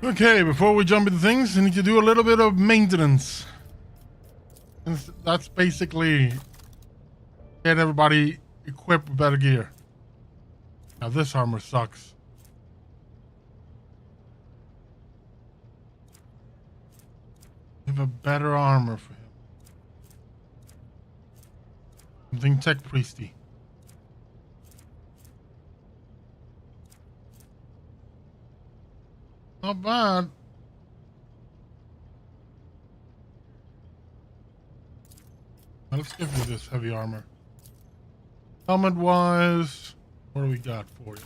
Okay, before we jump into things, I need to do a little bit of maintenance. And that's basically get everybody equipped with better gear. Now this armor sucks. We have a better armor for him. Something tech priesty. Not bad. Now let's give you this heavy armor. Helmet wise, what do we got for you?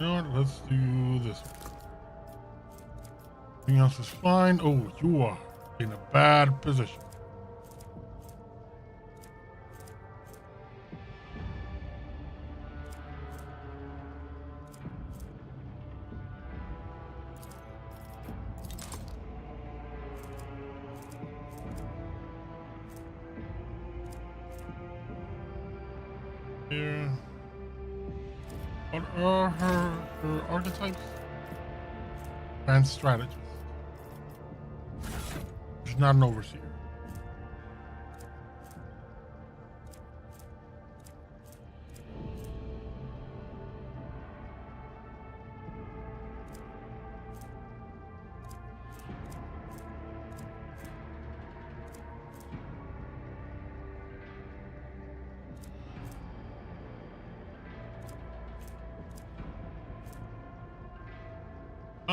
You know what? Let's do this one. Everything else is fine. Oh, you are in a bad position. Here. What are her archetypes? Advanced strategist. She's not an overseer.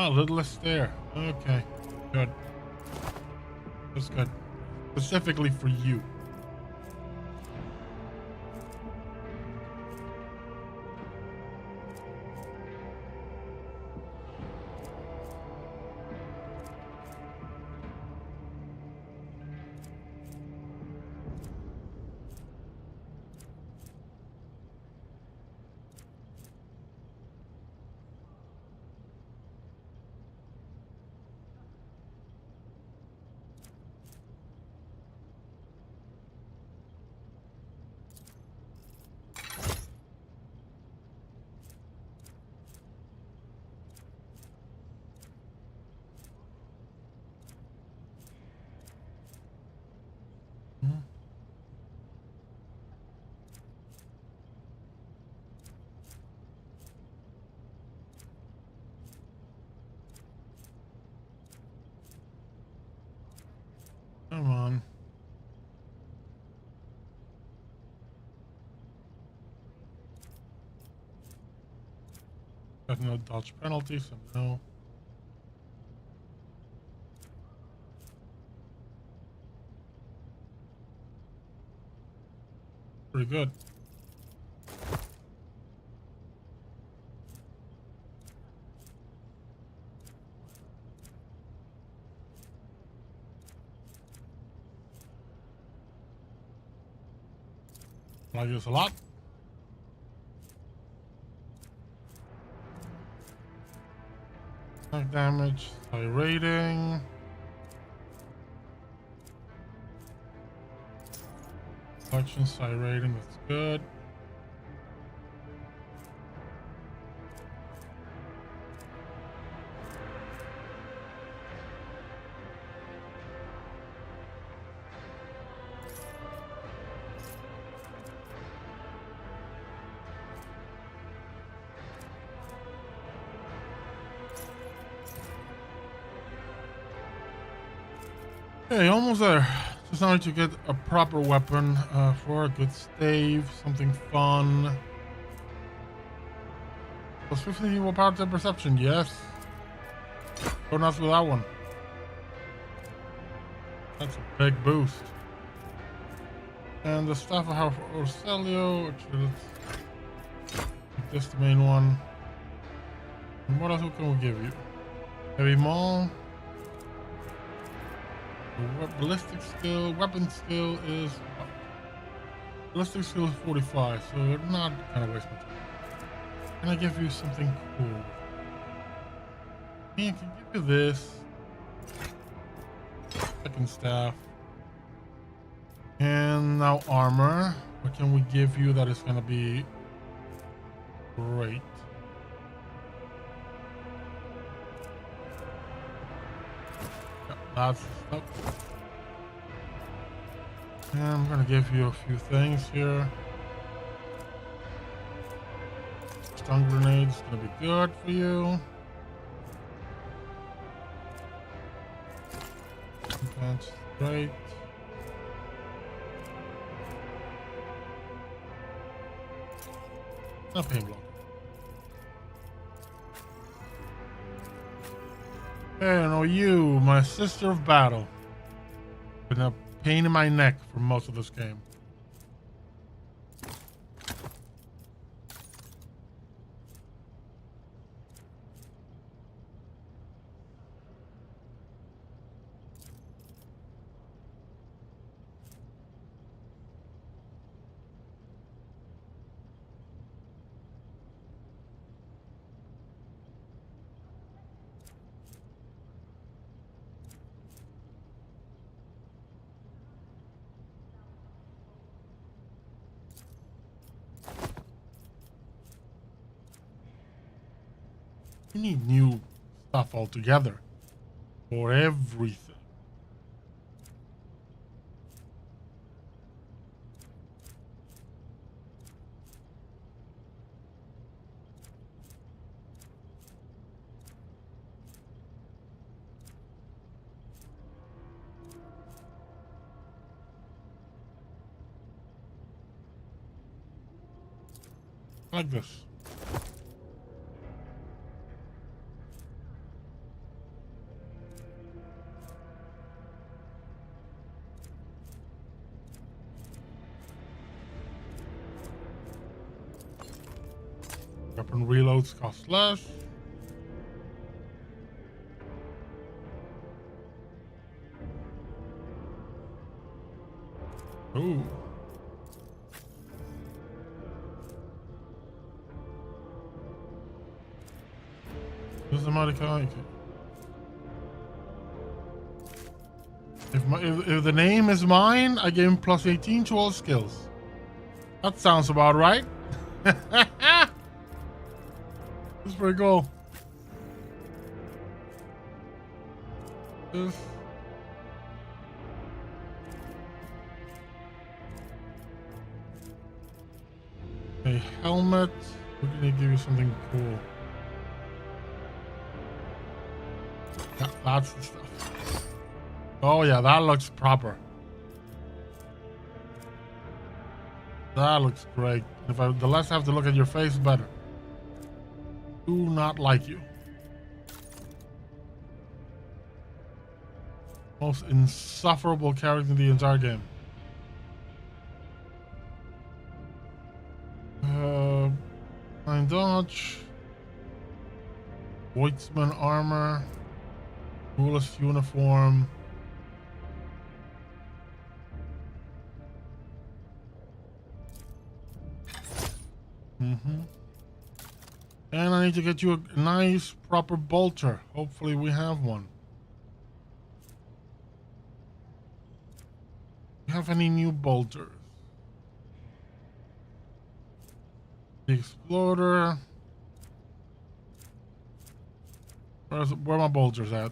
Oh, a little less there. Okay, good. That's good. Specifically for you. Come on. Got no dodge penalty, so no. Pretty good. I like this a lot. Attack damage, high rating. Collections, high rating, that's good. Okay, almost there. Just now to get a proper weapon for a good stave, something fun. Plus 50 willpower to perception, yes. Go nuts with that one. That's a big boost. And the stuff I have for Orcelio, actually, let's make this the main one. And what else can we give you? Heavy maul. Ballistic skill, weapon skill is what? Ballistic skill is 45, so we're not gonna waste my time. Can I give you something cool? I can give you this. Second staff. And now armor. What can we give you that is gonna be great? That's the stuff. And I'm gonna give you a few things here. Stun grenades gonna be good for you. That's great. Not pain block. Hey, no, you, my sister of battle. Been a pain in my neck for most of this game. We need new stuff altogether for everything. Like this. Weapon reloads cost less. Ooh. This is a Marika. If the name is mine, I give him plus 18 to all skills. That sounds about right. That's pretty cool. This. A helmet. We're gonna give you something cool. Yeah, that's the stuff. Oh yeah, that looks proper. That looks great. The less I have to look at your face, the better. Do not like you. Most insufferable character in the entire game. Fine dodge. Weitzman armor. Coolest uniform. And I need to get you a nice, proper bolter. Hopefully we have one. Do you have any new bolters? The exploder. Where are my bolters at?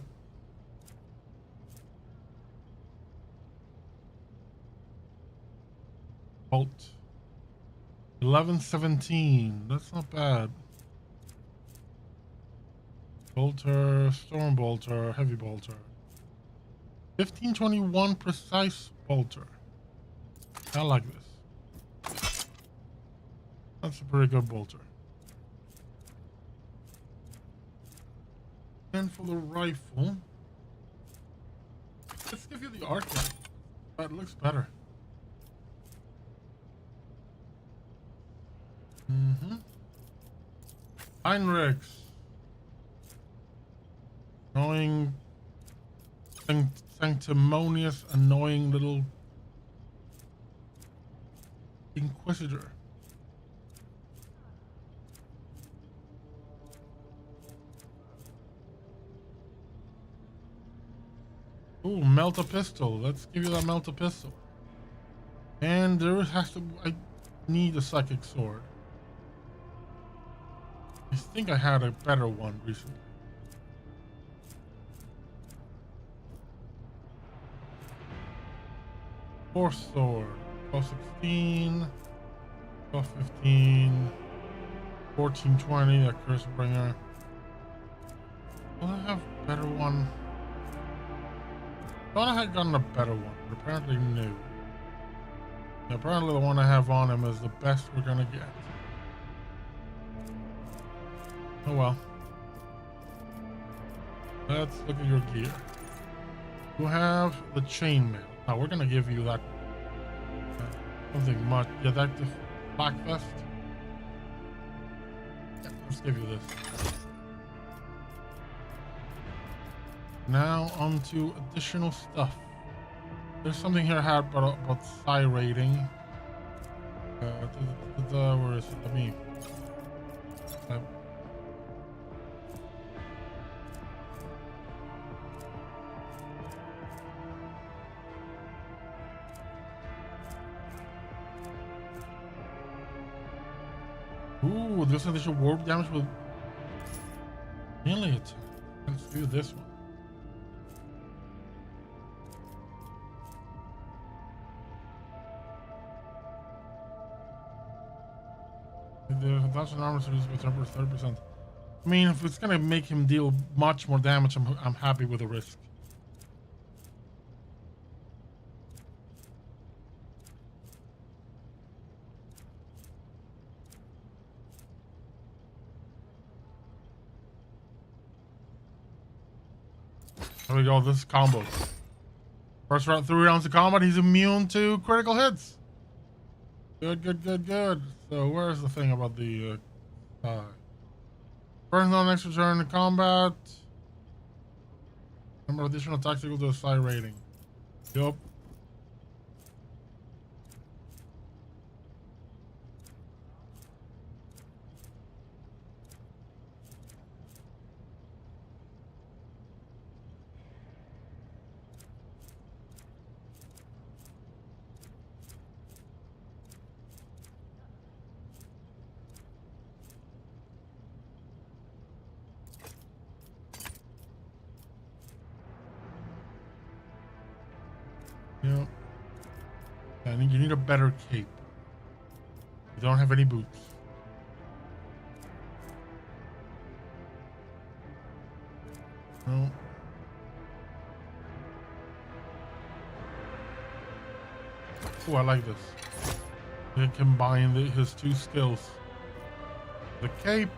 Bolt. 1117. That's not bad. Bolter, storm bolter, heavy bolter. 1521 precise bolter. I like this. That's a pretty good bolter. And for the rifle, let's give you the archer. That looks better. Mm-hmm. Heinrichs. Annoying, sanctimonious, annoying little inquisitor. Ooh, melt a pistol. Let's give you that melt a pistol. And there has to. I need a psychic sword. I think I had a better one recently. Force sword. 1216. 1215. 1420. That curse bringer. Will I have a better one? I thought I had gotten a better one, but apparently no. Apparently the one I have on him is the best we're gonna get. Oh well. Let's look at your gear. You have the chainmail. Now we're gonna give you that. Something much. Yeah, that black vest. Yeah, let's give you this. Now onto additional stuff. There's something here about psi rating. Where is it? Let me. Ooh, this additional warp damage with melee attack. Let's do this one. That's an armor reduced by 30%. I mean, if it's gonna make him deal much more damage, I'm happy with the risk. There we go. This is combos. First round, 3 rounds of combat. He's immune to critical hits. Good, good, good, good. So where's the thing about the first on next return to combat? Number of additional attacks equal to a psi rating. Yup. Yep. And you need a better cape. You don't have any boots. No. Oh, I like this. You can combine his 2 skills. The cape.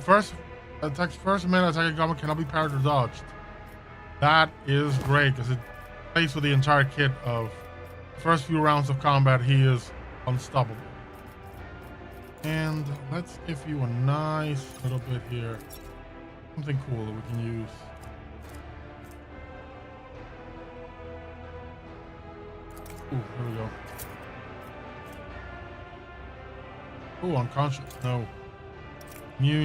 First melee attack combat cannot be parried or dodged. That is great because it plays with the entire kit of the first few rounds of combat. He is unstoppable. And let's give you a nice little bit here. Something cool that we can use. Ooh, here we go. Ooh, unconscious. No. New.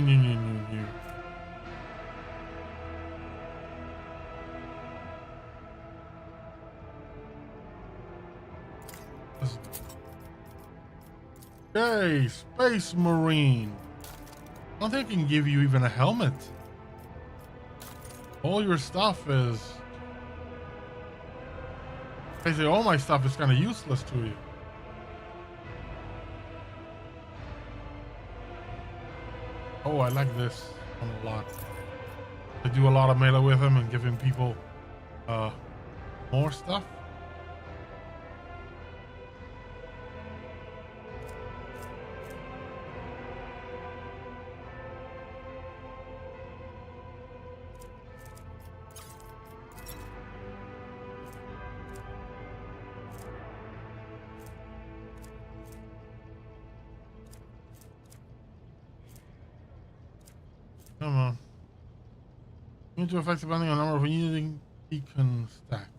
Okay, Space Marine. I don't think I can give you even a helmet. All your stuff is... basically all my stuff is kind of useless to you. Oh, I like this one a lot. I do a lot of melee with him and giving people Uh, more stuff. Come on. Into effects depending on number of using beacon stacks.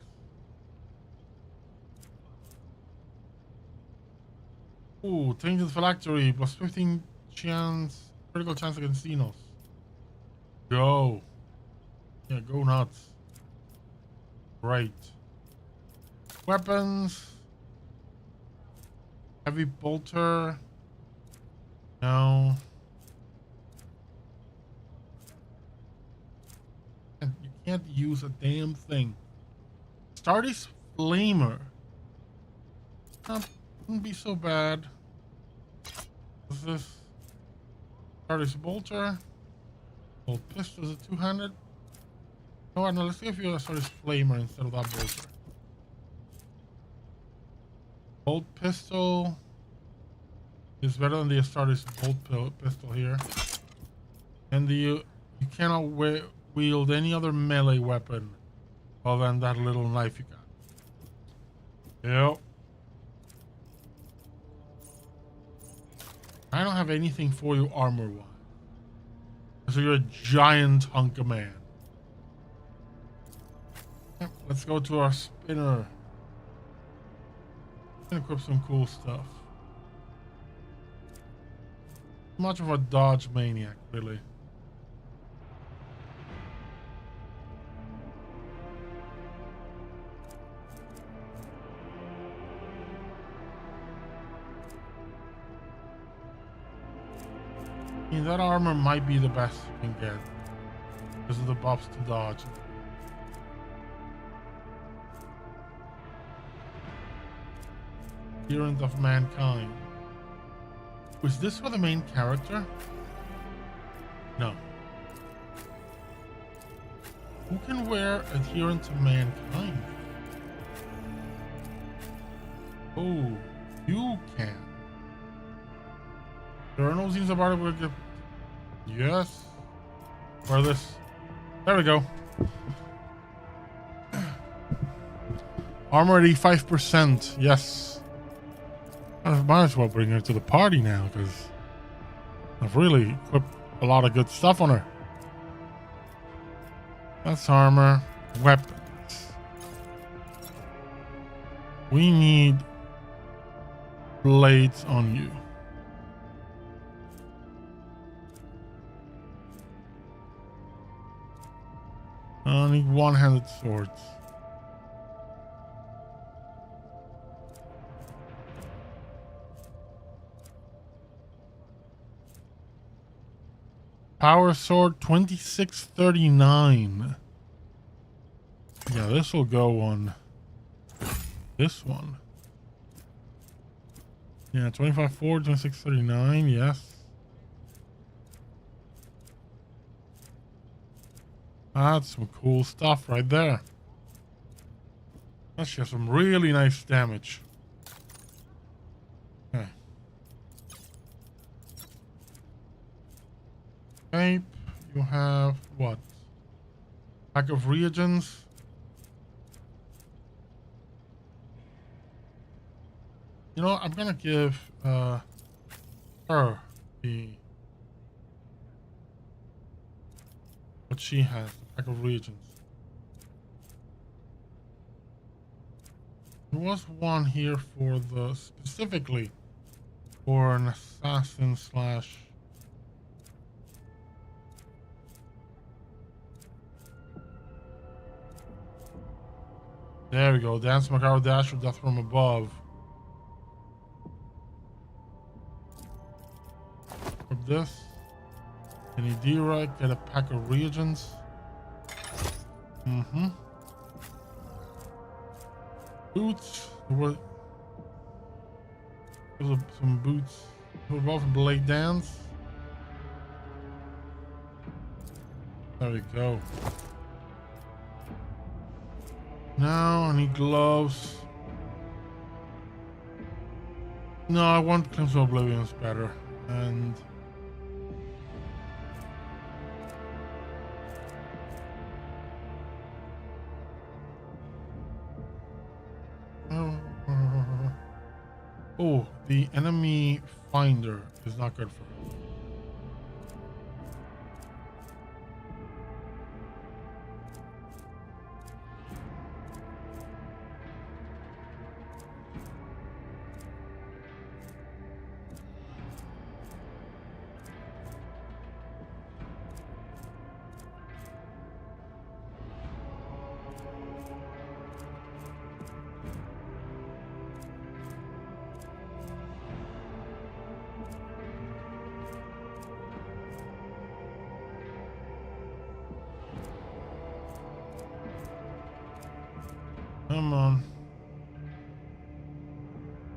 Ooh, Tainted Phylactery plus 15 chance, critical chance against Xenos. Go. Yeah, go nuts. Right. Weapons. Heavy bolter. No. And you can't use a damn thing. Stardust Flamer. Wouldn't be so bad. What's this? Stardust Bolter. Old pistol is a two-handed. No, no, let's see if you a Stardust Flamer instead of that bolter. Bolt pistol is better than the Stardust Bolt pistol here. And you cannot wield any other melee weapon other than that little knife you got. Yep. I don't have anything for you armor-wise. So you're a giant hunk of man. Yep, let's go to our spinner. Equip some cool stuff. Much of a dodge maniac, really. I mean, that armor might be the best you can get because of the buffs to dodge. Adherent of Mankind. Was this for the main character? No. Who can wear Adherent to Mankind? Oh, you can. There are no scenes about it. We'll yes. Wear this. There we go. Armor 85%. Yes. I might as well bring her to the party now because I've really equipped a lot of good stuff on her. That's armor. Weapons. We need blades on you. I need one-handed swords. Power sword 2639. Yeah, this will go on this one. Yeah, 25.4, 2639. Yes. That's some cool stuff right there. That's just some really nice damage. Okay. Okay, you have what? Pack of reagents. You know, I'm gonna give her the what she has. Pack of reagents. There was one here for the specifically for an assassin slash. There we go. Dance Macabre Dash with Death from Above. For this. Any D-Rec, get a pack of reagents. Mm-hmm. Boots. There were some boots. We're both Blade Dance. There we go. Now I need gloves. No, I want Crimson Oblivions better. And oh, the enemy finder is not good for her. Come on.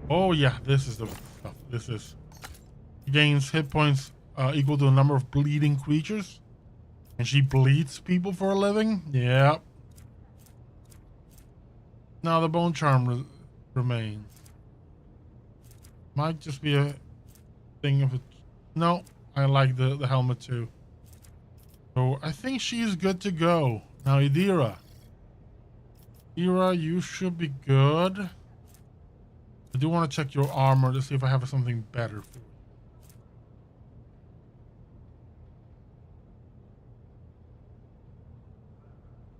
Oh yeah, this is the stuff. This is gains hit points equal to the number of bleeding creatures, and she bleeds people for a living. Yeah. Now the bone charm remains. Might just be a thing of it. No, I like the helmet too. So I think she's good to go. Now Idira. Ira, you should be good. I do want to check your armor to see if I have something better for you.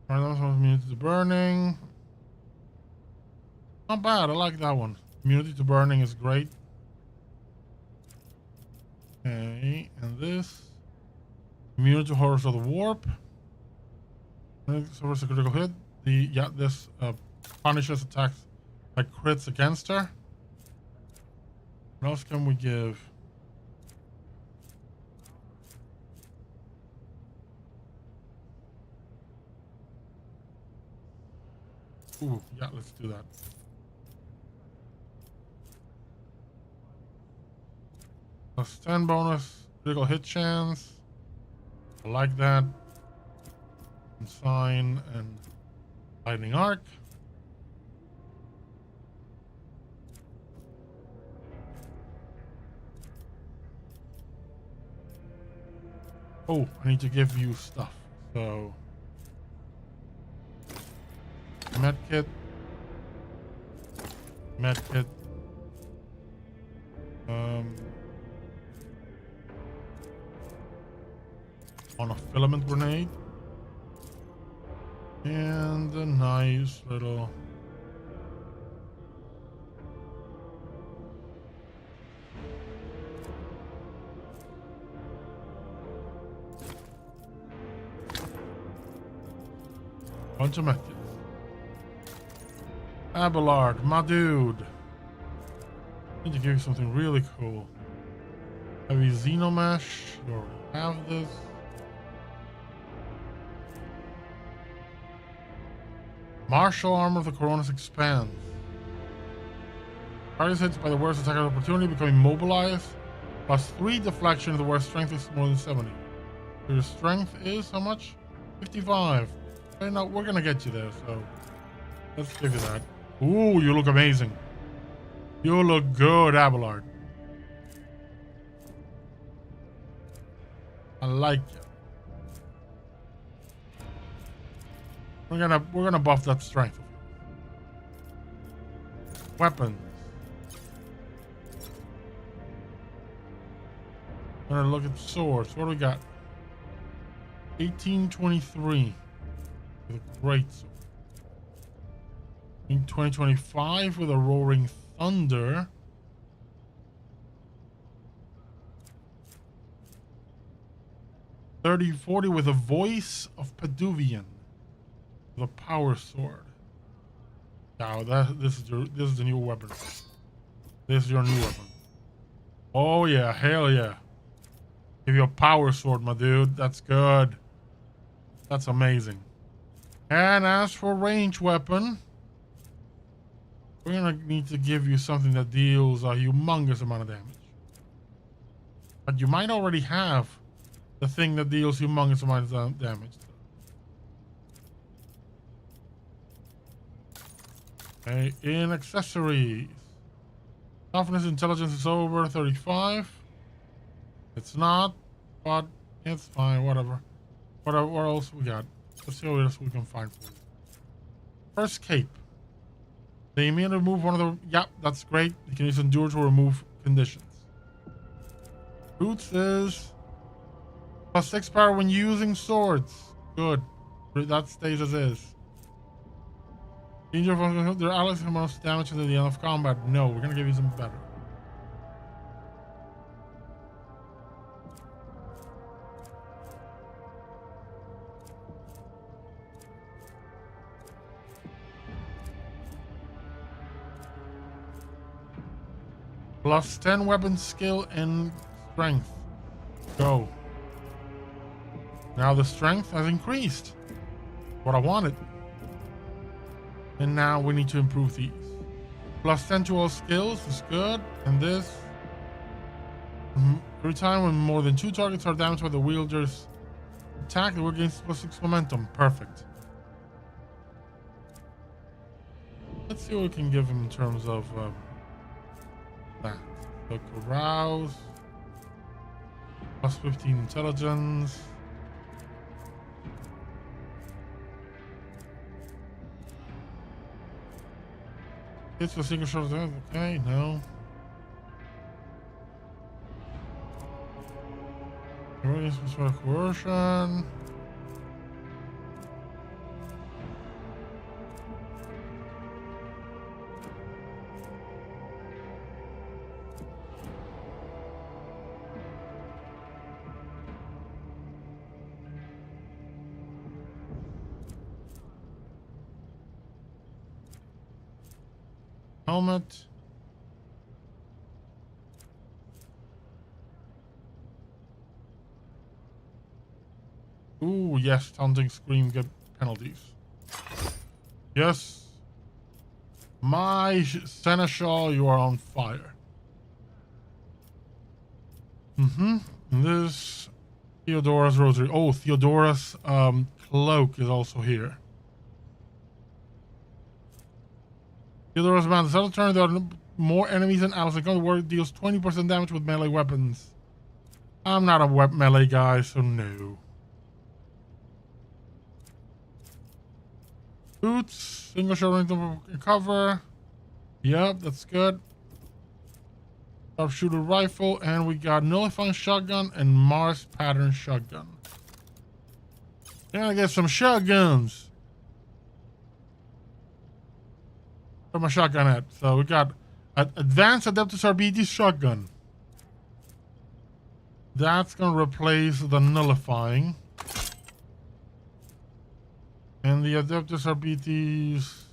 Alright, that one's immunity to burning. Not bad, I like that one. Immunity to burning is great. Okay, and this. Immunity to horrors of the warp. Suffers a critical hit. This punishes attacks like crits against her. What else can we give? Ooh, yeah, let's do that. Plus 10 bonus, critical hit chance. I like that. Sign and lightning arc. Oh, I need to give you stuff. So medkit. Medkit. On a filament grenade. And a nice little bunch of methods. Abelard, my dude. I need to give you something really cool. Heavy Xenomesh. You already have this. Martial armor of the Coronis expands. Target hits by the worst attack of opportunity become immobilized. Plus 3 deflection if the worst strength is more than 70. So your strength is how much? 55. Okay, now we're gonna get you there, so let's give you that. Ooh, you look amazing. You look good, Abelard. I like it. We're gonna buff that strength. Weapons. I'm gonna look at swords. What do we got? 1823. With a great sword. In 2025 with a roaring thunder. $3040 with a voice of Paduvian. The power sword. Now this is the new weapon. This is your new weapon. Oh yeah, hell yeah. Give you a power sword, my dude. That's good. That's amazing. And as for range weapon, we're gonna need to give you something that deals a humongous amount of damage. But you might already have the thing that deals humongous amount of damage. Okay, in accessories. Toughness, intelligence is over 35. It's not, but it's fine, whatever. What else we got? Let's see what else we can find for you. First cape. They immediately remove one of the... Yeah, that's great. You can use endure to remove conditions. Boots is +6 power when using swords. Good. That stays as is. Danger of their allies can most damage until the end of combat. No, we're gonna give you something better. +10 weapon skill and strength. Go. Now the strength has increased. What I wanted. And now we need to improve these. +10 to all skills is good. And this. Every time when more than 2 targets are damaged by the wielder's attack, it will gain +6 momentum. Perfect. Let's see what we can give him in terms of that. So carouse. +15 intelligence. It's a single shot. Okay, no. Coercion. Helmet. Ooh, yes, taunting scream get penalties. Yes. My Seneschal, you are on fire. And this Theodora's rosary. Oh, Theodora's cloak is also here. Theodora's man. The second turn, there are more enemies than allies. The war deals 20% damage with melee weapons. I'm not a melee guy, so no. Boots, single shot cover. Yep, that's good. Sharpshooter rifle, and we got nullifying shotgun and Mars pattern shotgun. Gonna get some shotguns. Where's my shotgun at? So we got advanced Adeptus RBT shotgun. That's gonna replace the nullifying. And the Adeptus RBTs.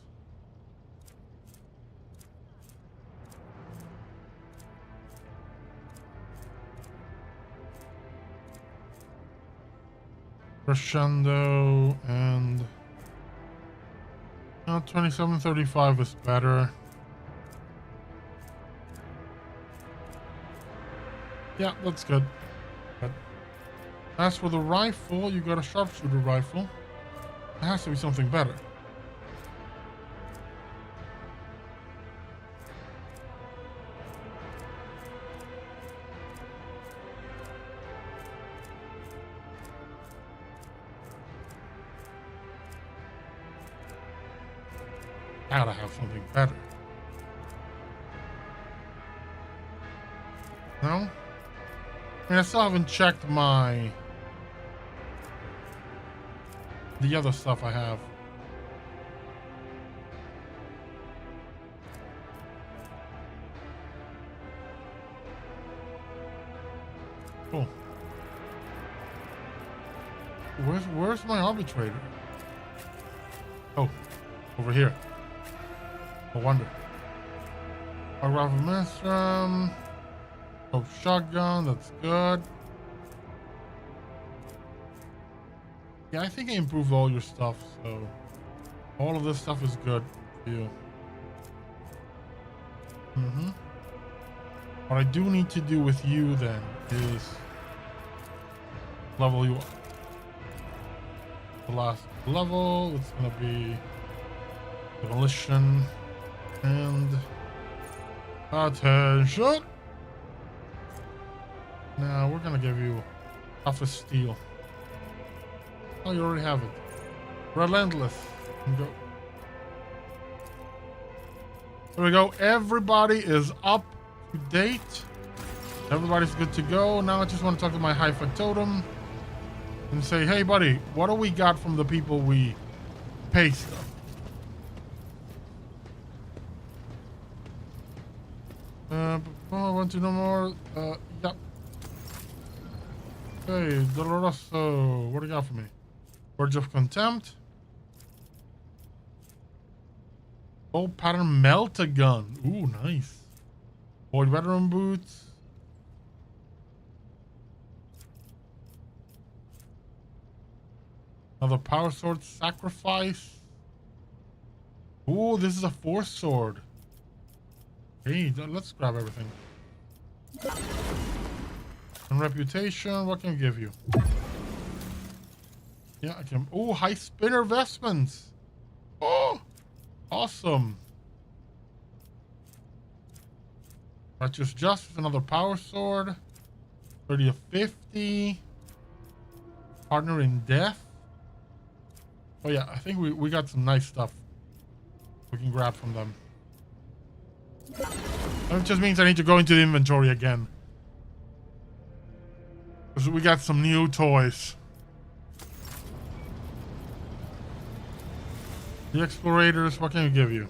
Crescendo and 2735 is better. Yeah, that's good. As for the rifle, you got a sharpshooter rifle. It has to be something better. Gotta have something better. No? I mean, I still haven't checked the other stuff I have. Cool. Where's my arbitrator? Oh, over here. No wonder. Rifle Maelstrom. Oh, shotgun, that's good. Yeah, I think I improved all your stuff, so all of this stuff is good for you. What I do need to do with you then is level you up. The last level, it's gonna be demolition. And attention. Now we're gonna give you tough steel. Oh, you already have it. Relentless. And go. There we go. Everybody is up to date. Everybody's good to go. Now I just want to talk to my high factotum and say, hey, buddy, what do we got from the people we pay stuff? I want to know more. Yep. Hey, Doloroso, what do you got for me? Purge of Contempt. Oh, pattern melt-a gun. Ooh, nice. Void veteran boots. Another power sword sacrifice. Ooh, this is a force sword. Hey, let's grab everything. And reputation, what can we give you? Yeah, I can. Oh, high spinner vestments. Oh, awesome. Righteous Justice, another power sword. 30 of 50. Partner in Death. Oh yeah, I think we got some nice stuff we can grab from them. That just means I need to go into the inventory again. Because we got some new toys. The Explorators, what can we give you?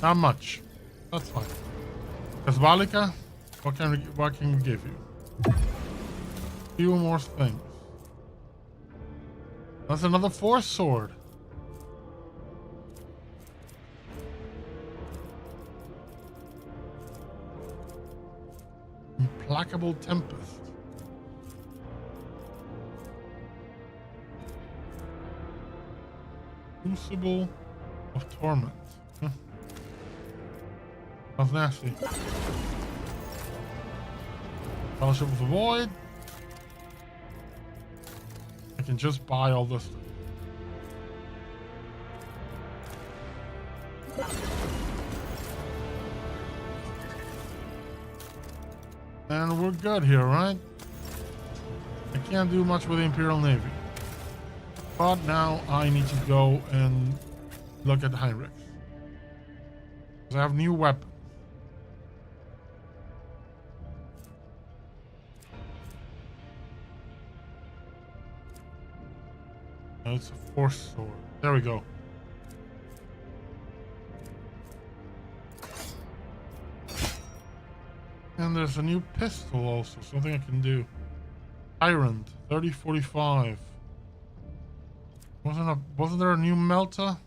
Not much. That's fine. Kasvalika, what can we give you? Few more things. That's another force sword. Implacable Tempest. Crucible of Torment. Huh. Sounds nasty. Fellowship of the Void. I can just buy all this stuff. And we're good here, right? I can't do much with the Imperial Navy. But now I need to go and look at Heinrichs. Because I have new weapons. No, it's a force sword. There we go. And there's a new pistol also, something I can do. Tyrant, 3045. Wasn't there a new Melta?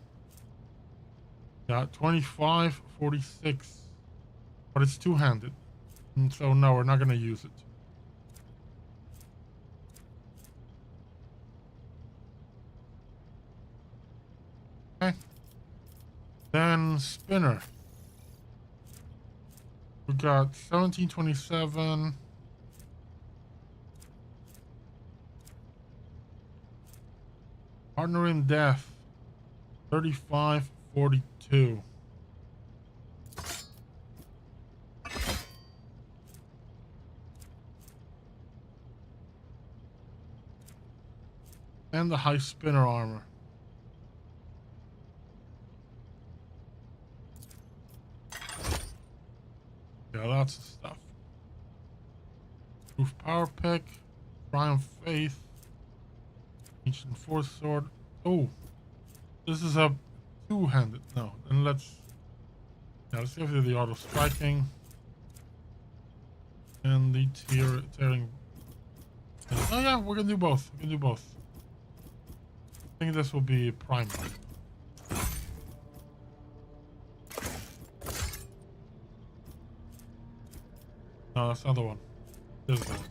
Yeah, 2546. But it's two-handed. And so no, we're not gonna use it. Okay. Then spinner. We got 1727. Partner in Death. 3542. And the high spinner armor. Yeah, that's the stuff. Proof power pick. Triumph Faith. Ancient Force Sword. Oh, this is a two-handed. No, then let's see if the auto striking and the tearing. Oh yeah, we're gonna do both. We can do both. I think this will be primary. No, that's the other one. This is the one.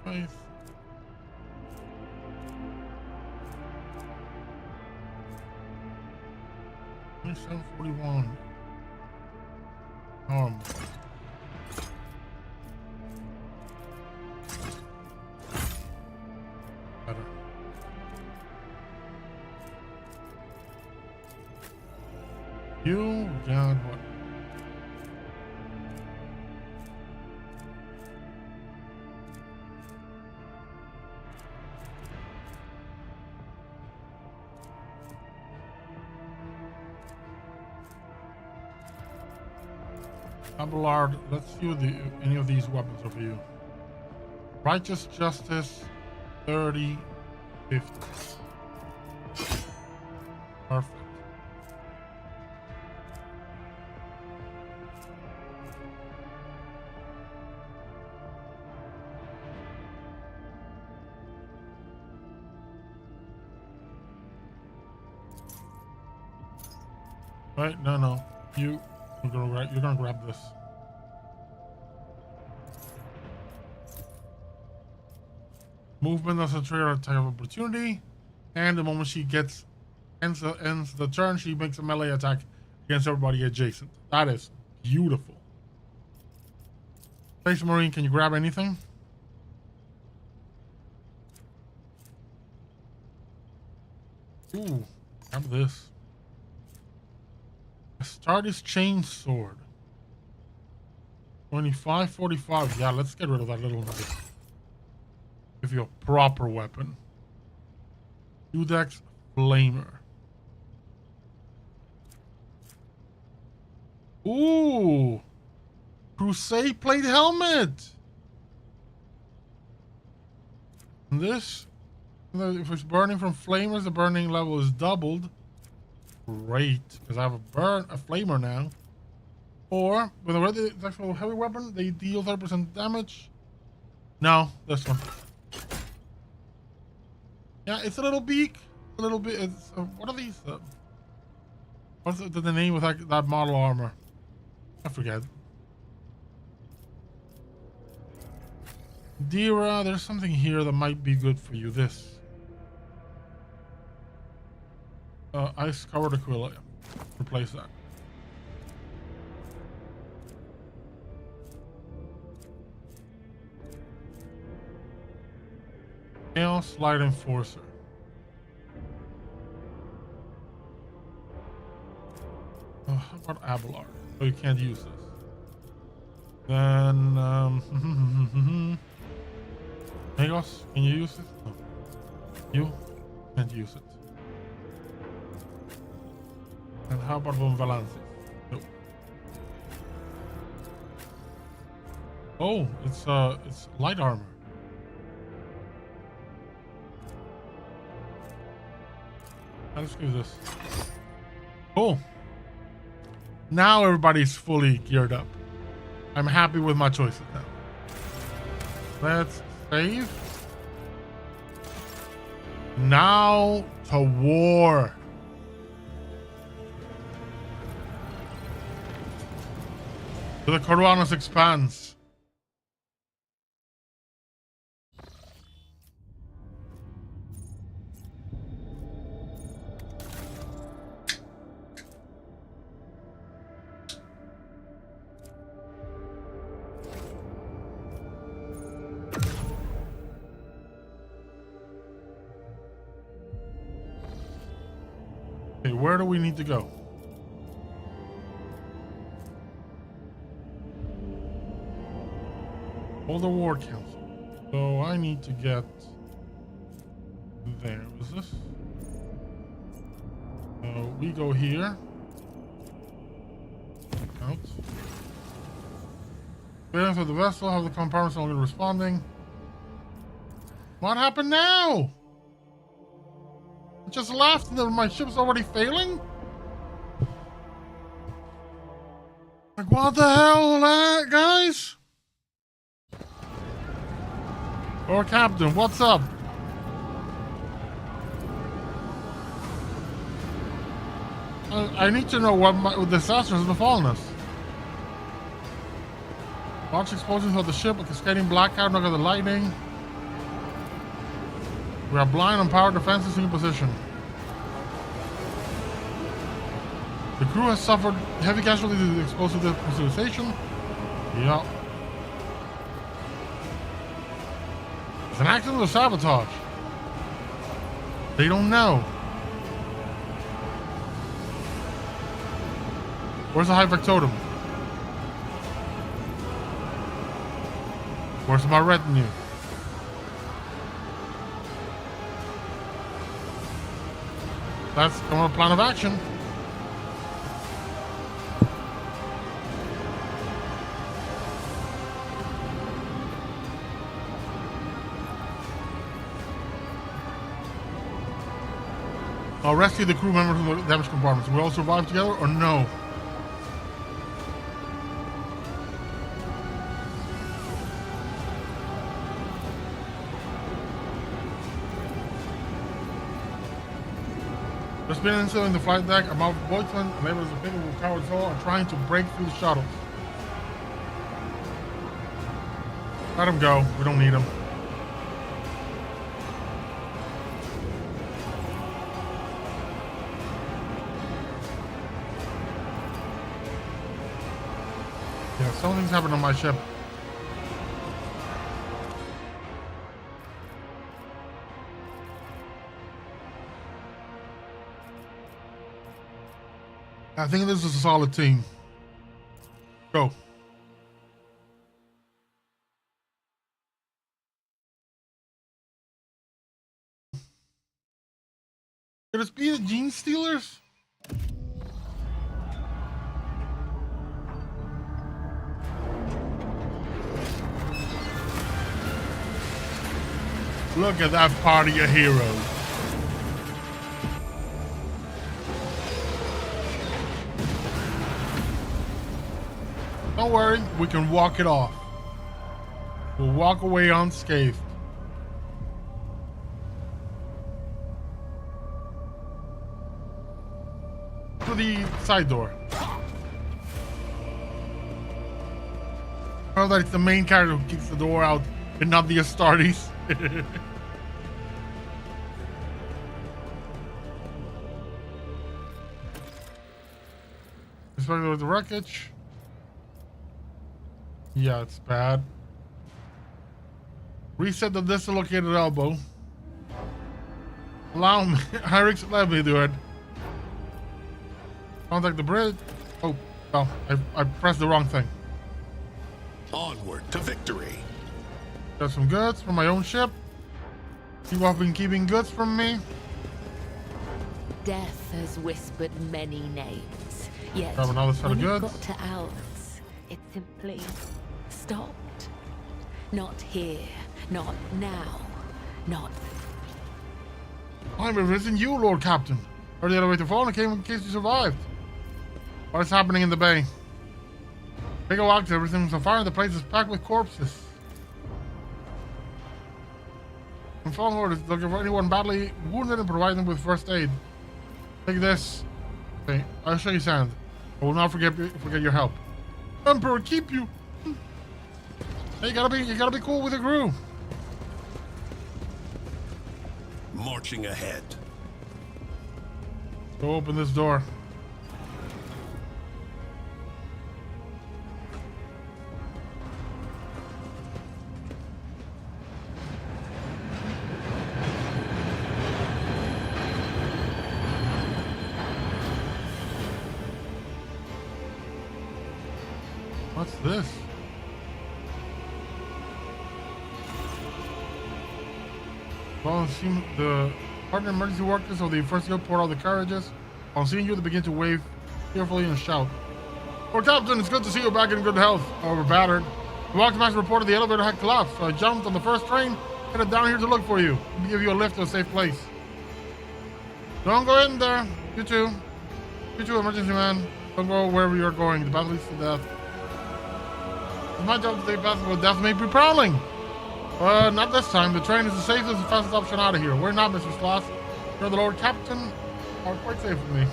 Nice. $741. Better. You got what? Abelard, let's see what any of these weapons are for you. Righteous Justice, 30, 50. Perfect. Right? No. You're gonna grab this. Movement as a trigger attack of opportunity, and the moment she ends the turn, she makes a melee attack against everybody adjacent. That is beautiful. Space Marine, can you grab anything? Ooh, grab this. Astartes Chainsword. 25, 45. Yeah, let's get rid of that little knife. Give you a proper weapon. Udex Flamer. Ooh! Crusade Plate Helmet! And this, if it's burning from flamers, the burning level is doubled. Great, because I have a flamer now. Or, with a ready actual heavy weapon, they deal 30% damage. No, this one. Yeah, it's a little beak. A little bit. It's, what are these? What's the name of that model armor? I forget. Dira, there's something here that might be good for you. This. Ice covered Aquila. Replace that. Chaos Light Enforcer. How about Abelard? Oh, you can't use this. Then, Magos, can you use it? No. You can't use it. And how about Von Valance? Nope. Oh, it's light armor. Let's do this. Cool. Now everybody's fully geared up. I'm happy with my choices now. Let's save. Now to war. To the Corona's expanse. Okay, where do we need to go? Hold the War Council. So I need to get there. Is this? So we go here. Out. Clearance of the vessel. Have the compartments only responding. What happened now? I just left and my ship's already failing? Like, what the hell, guys? Or Captain, what's up? I need to know what disaster has befallen us. Large explosions of the ship, a cascading blackout, knock out the lightning. We are blind on power defenses in position. The crew has suffered heavy casualties due to explosive pressurization. Yeah. It's an accident or sabotage. They don't know. Where's the high factotum? Where's my retinue? That's on a plan of action. I'll rescue the crew members from the damaged compartments. Will we all survive together or no? There's been an incident in the flight deck. I'm out of Boyton, and labeled as a big of coward soul are trying to break through the shuttles. Let him go. We don't need him. Yeah, something's happened on my ship. I think this is a solid team. Go. Could it be the Gene Stealers? Look at that party of heroes. Don't worry, we can walk it off. We'll walk away unscathed. To the side door. I know that it's the main character who kicks the door out and not the Astartes. Especially with the wreckage. Yeah, it's bad. Reset the dislocated elbow. Allow me. Hyrix, let me do it. Contact the bridge. Oh, no, I pressed the wrong thing. Onward to victory. Got some goods from my own ship. You have been keeping goods from me. Death has whispered many names, yet Grab another set of when it goods. got to ours, it simply stopped. Not here, not now, not. I'm visiting you, Lord Captain. Heard the elevator fall and came in case you survived. What is happening in the bay? Big locks, everything's on fire. The place is packed with corpses. I'm following orders, looking for anyone badly wounded and provide them with first aid. Take this. Okay, I'll show you sand. I will not forget your help. Emperor, keep you. Hey, you gotta be cool with the crew. Marching ahead. Go open this door. What's this? Well, the partner emergency workers of the first guild poured out the carriages. On seeing you, they begin to wave fearfully and shout. "Oh, Captain, it's good to see you back in good health. However battered. The Walkmaster reported the elevator had collapsed, so I jumped on the first train, headed down here to look for you. Let me give you a lift to a safe place. Don't go in there. You too. You too, emergency man. Don't go wherever you're going. The battle leads to death. It's my job to take path where death may be prowling. Not this time. The train is the safest and fastest option out of here. We're not, Mr. Sloth. You're the Lord Captain. Are quite safe with me.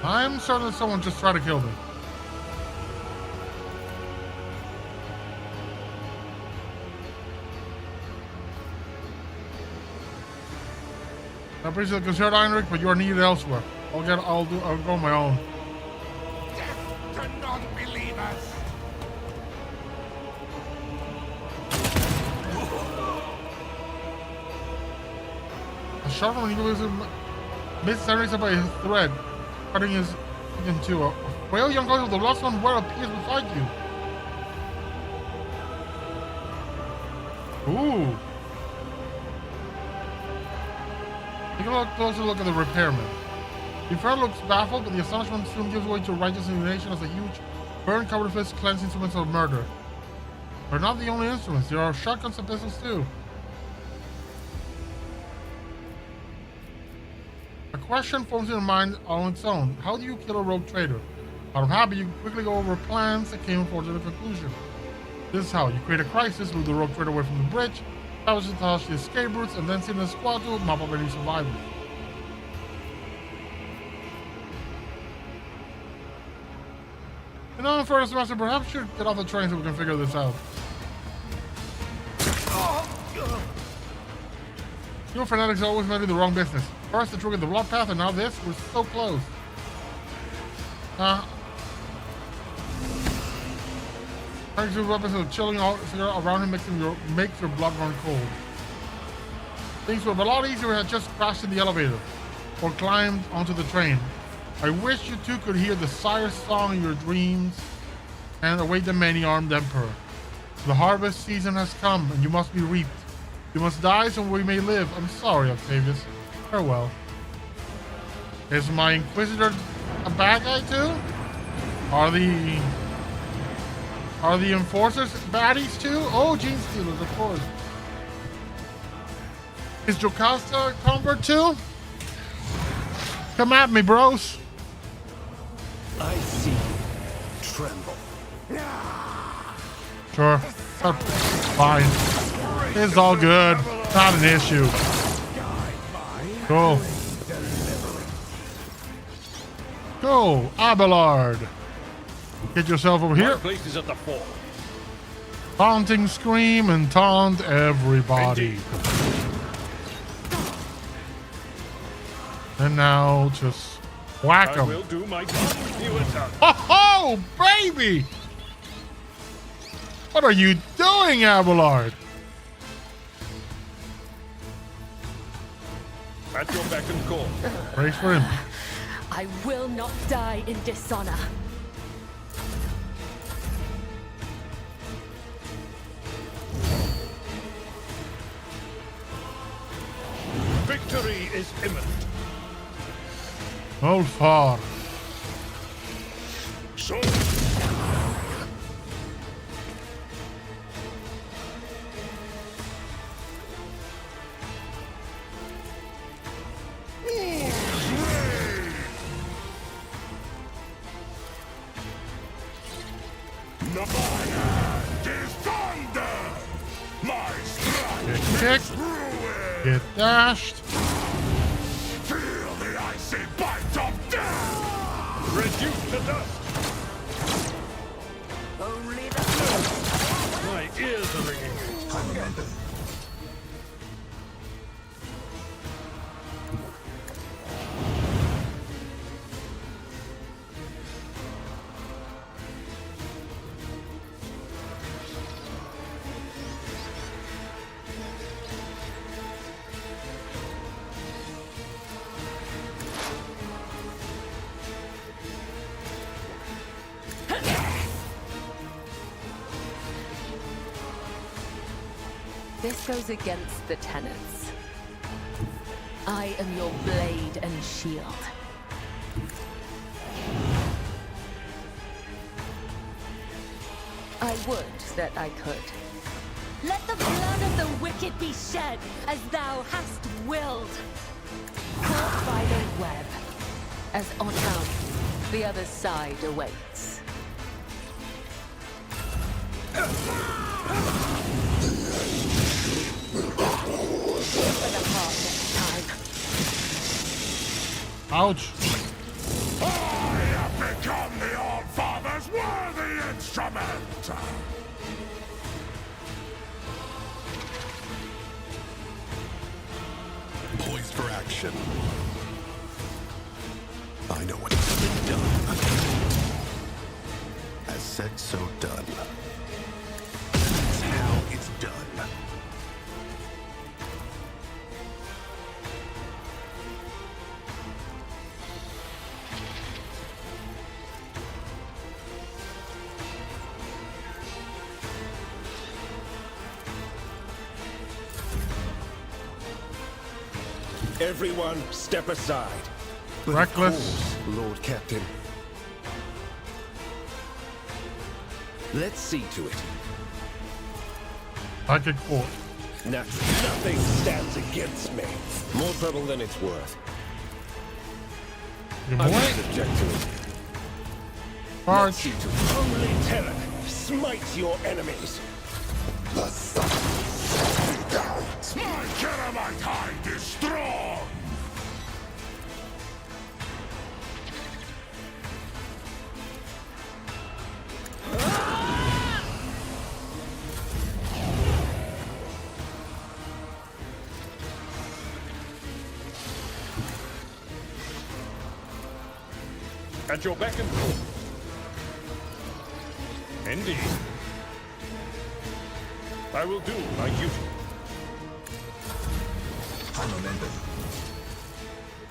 I'm certain that someone just tried to kill me. I appreciate the concern, Heinrich, but you are needed elsewhere. I'll go on my own. Death to non-believers. A sharp one, he goes Mrs. Heinrich by his thread, cutting his in two. Well, young guys, the last one where appears beside you. Ooh. Take a closer look at the repairman. The friend looks baffled, but the astonishment soon gives way to righteous indignation as a huge, burn-covered fist cleansing instruments of murder. They're not the only instruments. There are shotguns and pistols too. A question forms in your mind on its own. How do you kill a rogue trader? Out of habit, you quickly go over plans that came forward to the conclusion. This is how you create a crisis, move the rogue trader away from the bridge, establish the escape routes, and then send a squad to mop up any survivors. You know, First Master, perhaps you should get off the train so we can figure this out. You fanatics always made the wrong business. First the trigger the blood path, and now this? We're so close. Thanks to weapons of chilling around him makes your blood run cold. Things would have been a lot easier had just crashed in the elevator or climbed onto the train. I wish you two could hear the sire song in your dreams and await the many-armed emperor. The harvest season has come, and you must be reaped. You must die so we may live. I'm sorry, Octavius. Farewell. Is my Inquisitor a bad guy too? Are the Enforcers baddies too? Oh, Gene Stealers, of course. Is Jocasta a convert too? Come at me, bros. I see you tremble. Sure. Fine. It's all good. Not an issue. Cool. Go, Abelard. Get yourself over here. Place is at the fort. Taunting scream and taunt everybody. And now just whack I them. will do my best. You attack. Oh, baby! What are you doing, Abelard? At your beck and call. Brace for him. I will not die in dishonor. Victory is imminent. Hold far. So My hand is thunder. My strike Get kicked. ruin. Get dashed. Feel the icy bite of death. reduced to dust. Only the My ears are ringing. This goes against the tenets. I am your blade and shield. I would that I could. Let the blood of the wicked be shed, as thou hast willed. Caught by the web, as on earth, the other side awaits. For the heart next time. Ouch. I have become the All-Father's worthy instrument. Poised for action. destruction. I know what has been done. As said, so done. That's how it's done. Everyone, step aside. But Reckless. of course, Lord Captain. Let's see to it. Psychic Fort. Naturally, nothing stands against me. More trouble than it's worth. Good I boy. won't object to it. Let's Purge. see to it. Only terror. Smite your enemies. The sun shut down. My Keramite hide is strong. At your beck and call. Indeed. I will do my duty.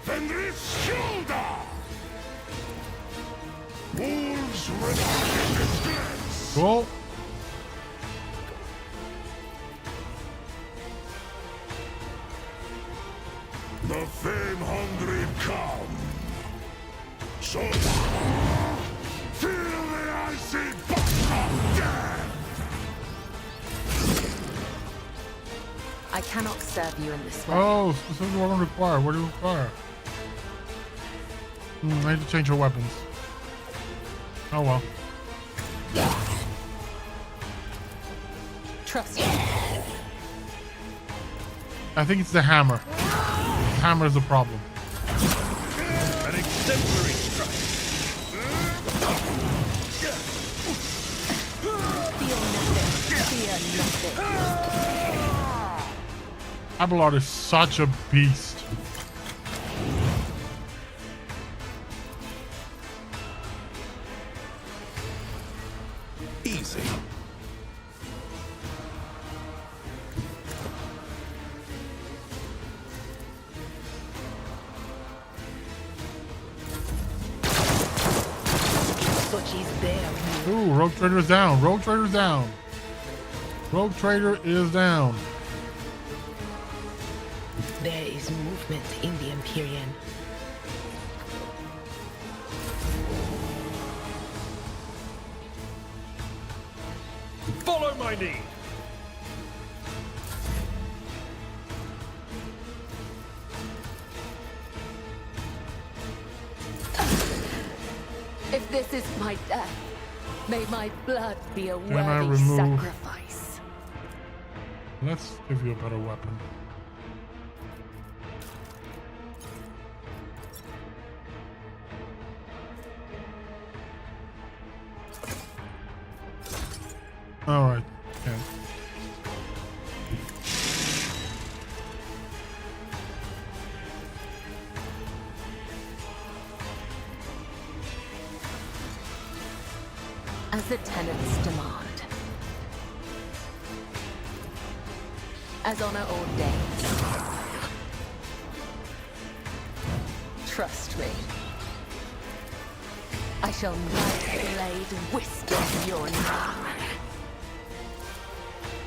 Fenris shoulder. Wolves renown in disgrace. Cool. The fame-hungry come. So feel the icy bite of death. I cannot serve you in this way. Oh, this is what I require. What do you require? I need to change your weapons. Oh well. Trust me. I think it's the hammer. The hammer is the problem. An exemplary strike. Feel nothing. Fear nothing. Abelard is such a beast. Easy. Butchie's there. Ooh, Rogue Trader is down. Rogue Trader is down. Rogue Trader is down. There is movement in the Empyrean. Follow my lead. If this is my death, may my blood be a Can I worthy remove- sacrifice. Let's give you a better weapon. All right. Okay. As the tenants demand. As honor ordains. Trust me. I shall knife the blade whisper your name.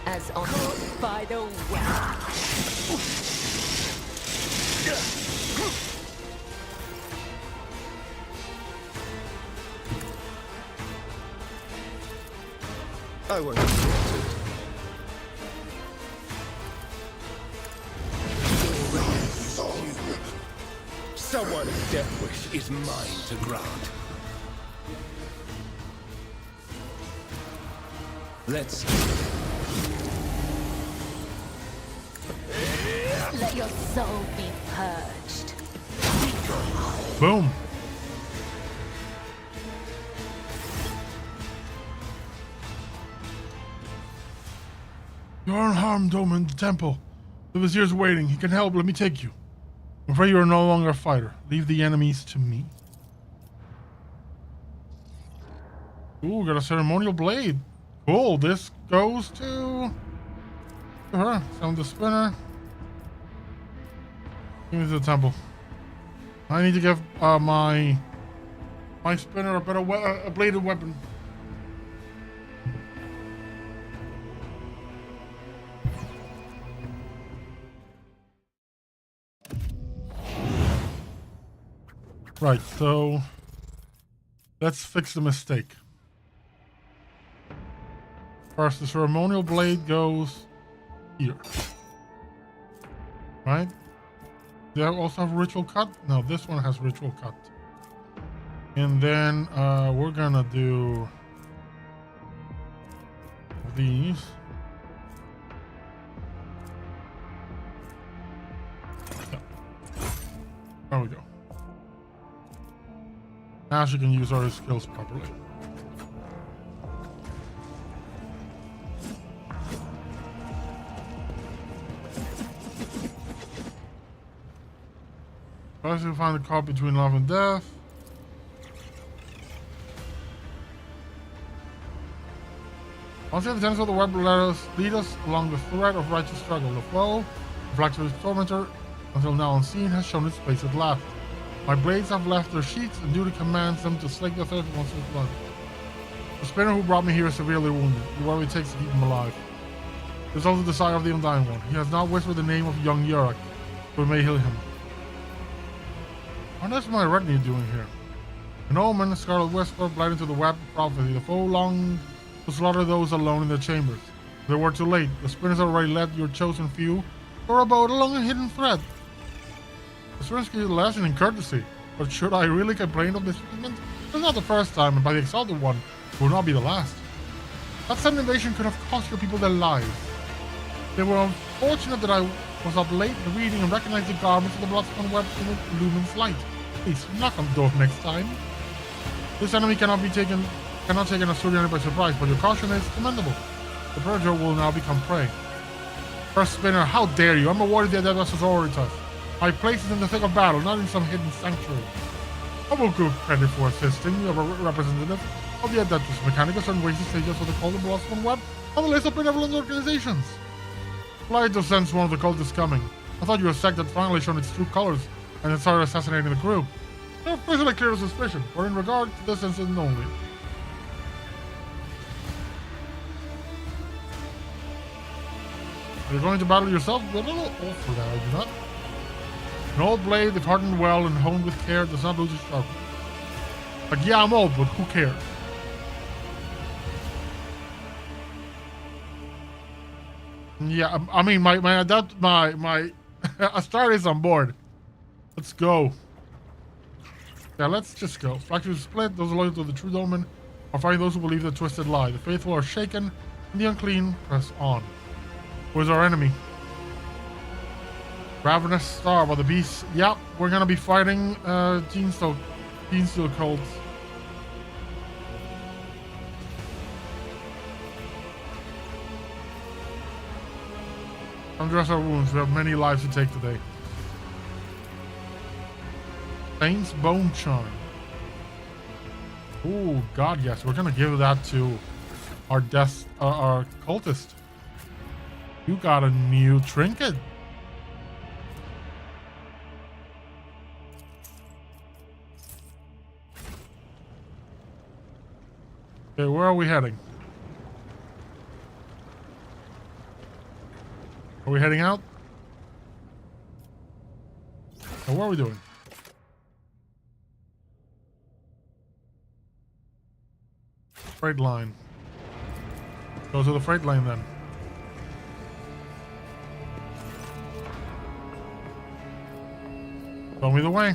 As honored by the well. I won't accept it. Someone's death wish is mine to grant. Let's Let your soul be purged. Boom. You're unharmed, Omen, the temple. The vizier's waiting. He can help. Let me take you. I'm afraid you're no longer a fighter. Leave the enemies to me. Ooh, got a ceremonial blade. Cool. This goes to her. Sound the spinner. Give me to the temple. I need to give my spinner a better a bladed weapon. Right, so let's fix the mistake. First, the ceremonial blade goes here. Right? Do I also have ritual cut? No, this one has ritual cut. And then we're gonna do these. Yeah. There we go. Now she can use her skills properly. First, we find the caught between love and death. Once you have the tenets of the web, lead us along the thread of righteous struggle. The foe, the Flactor's tormentor, until now unseen, has shown its face at last. My blades have left their sheaths, and duty commands them to slake the thirst once with blood. The spinner who brought me here is severely wounded. Do whatever it takes to keep him alive. It is also the desire of the Undying One. He has not whispered the name of young Yurik, so we may heal him. What is my retinue doing here? An omen, a scarlet whisper, bled into the web of prophecy. The foe longed to slaughter those alone in their chambers. They were too late. The spinners already led your chosen few for a boat along a hidden thread. The spinners gave a lesson in courtesy, but should I really complain of this treatment? It's not the first time, and by the Exalted One, it will not be the last. That sudden invasion could have cost your people their lives. They were unfortunate that I was up late in reading and recognized the garments of the bloodstone web in the luminous light. Please, knock on the door next time. This enemy cannot take an Asturian by surprise, but your caution is commendable. The Purge will now become prey. First spinner, how dare you? I'm a warrior that was Auritas. My place is in the thick of battle, not in some hidden sanctuary. I will give credit for assisting you, a representative of the Adeptus Mechanicus and ways to stages of the cult of Bloodstone Web on the list of benevolent organizations. Fly to sense one of the cultists coming. I thought you were a sect that finally shown its true colors and had started assassinating the crew. No officially clear of suspicion, or in regard to this incident only. Are you going to battle yourself? You're a little old for that, are you not? An old blade, if hardened well and honed with care, does not lose its sharpness. Like, yeah, I'm old, but who cares? Yeah, I mean, my Astar is on board. Let's go. Yeah, let's just go. Fractures split. Those loyal to the true domain are fighting those who believe the twisted lie. The faithful are shaken, and the unclean press on. Where's our enemy? Ravenous Star by the beast. Yep, we're gonna be fighting Genesteel cults. Undress our wounds. We have many lives to take today. Saint's Bone Charm. Oh God, yes. We're gonna give that to our our cultist. You got a new trinket. Okay, where are we heading? Are we heading out? Now, what are we doing? Freight line. Go to the freight line then. Show me the way.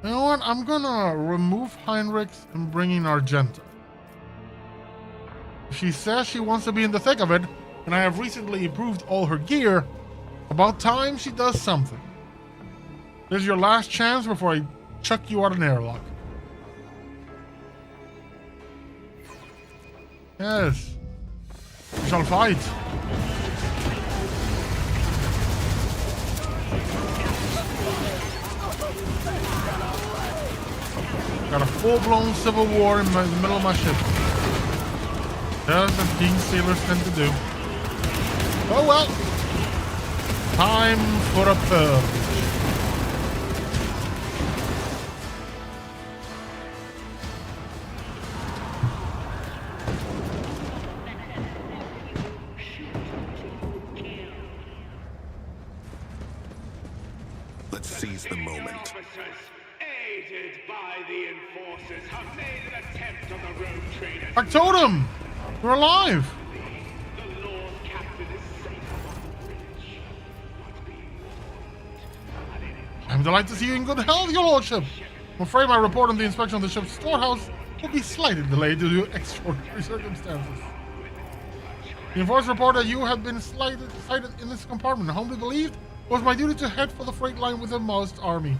You know what? I'm gonna remove Heinrichs and bring in Argenta. She says she wants to be in the thick of it, and I have recently improved all her gear. About time she does something. This is your last chance before I chuck you out an airlock. Yes. We shall fight. Got a full-blown civil war in the middle of my ship. Just as King sailors tend to do. Oh well. Time for a purge. Let's seize the moment. Aided by the enforcers, have made an attempt on the road traders. Factotum! We're alive! The Lord Captain is safe on the bridge. But be warned. I'm delighted to see you in good health, your lordship. I'm afraid my report on the inspection of the ship's storehouse will be slightly delayed due to extraordinary circumstances. The enforcers report that you have been sighted in this compartment. I humbly believed it was my duty to head for the freight line with the most army.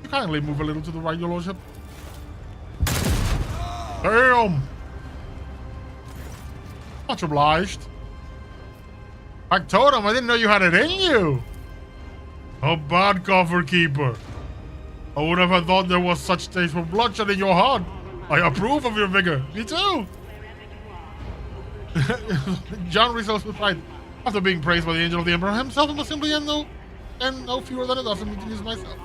You kindly move a little to the right, your lordship. Damn! Much obliged. Factotum, I didn't know you had it in you. A bad coffer keeper. I would have thought there was such taste for bloodshed in your heart. I approve of your vigor. Me too. John results with pride. After being praised by the angel of the emperor himself, I must simply end no fewer than a dozen interviews myself.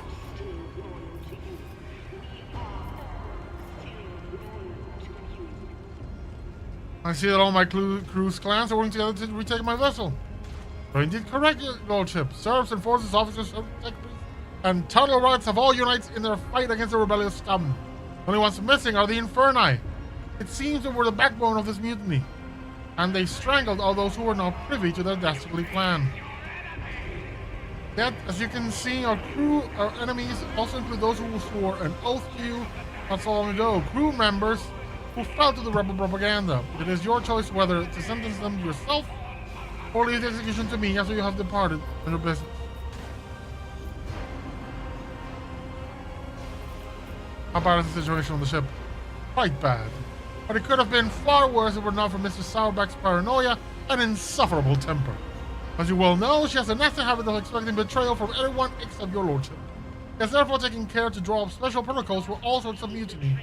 I see that all my crew's clans are working together to retake my vessel. So indeed correct, your lordship. Serfs and forces, officers, and tunnel rats have all united in their fight against the rebellious scum. Only ones missing are the Inferni. It seems they were the backbone of this mutiny, and they strangled all those who were not privy to their dastardly plan. Yet, as you can see, our enemies also include those who swore an oath to you not so long ago. Crew members who fell to the rebel propaganda. It is your choice whether to sentence them yourself or leave the execution to me after you have departed on your business. How bad is the situation on the ship? Quite bad. But it could have been far worse if it were not for Mr. Sourback's paranoia and insufferable temper. As you well know, she has a nasty habit of expecting betrayal from everyone except your lordship. He has therefore taken care to draw up special protocols for all sorts of mutiny,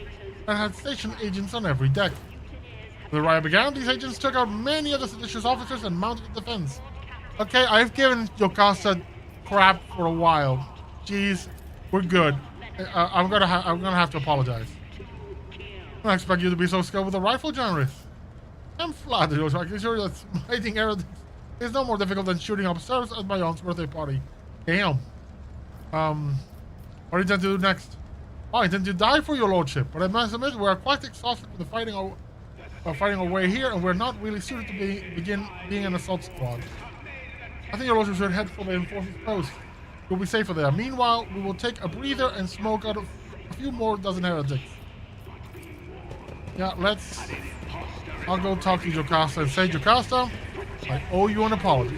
and had stationed agents on every deck. When the riot began, these agents took out many of the seditious officers and mounted the defense. Okay, I've given Yokasta crap for a while. Jeez, we're good. I'm gonna have to apologize. I don't expect you to be so skilled with a rifle, Janris. I'm flattered, I can assure you that smiting arrows is no more difficult than shooting up serfs at my aunt's birthday party. Damn. What do you intend to do next? Oh, I intend to die for your lordship, but I must admit we are quite exhausted with the fighting our way here, and we're not really suited to begin being an assault squad. I think your lordship should head for the enforcers post. You'll be safer there. Meanwhile, we will take a breather and smoke out of a few more dozen heretics. Yeah, I'll go talk to Jocasta and say, Jocasta, I owe you an apology.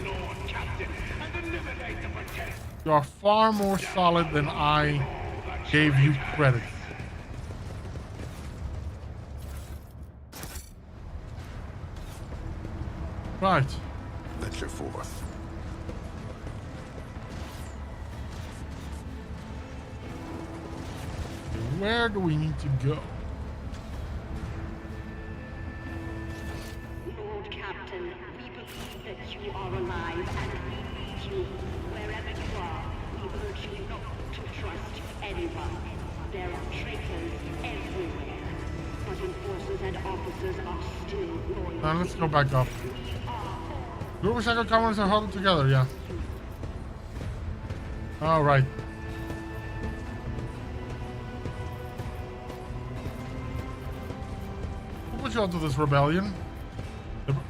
You are far more solid than I gave you credit. Right. Venture forth. Where do we need to go? Lord Captain, we believe that you are alive and we need you. Wherever you are, we urge you not to trust anyone. There are traitors everywhere, but enforcers and officers are still loyal. Now let's go back up. Group of Shadow Commoners are huddled together, yeah. Alright. Who put you onto this rebellion?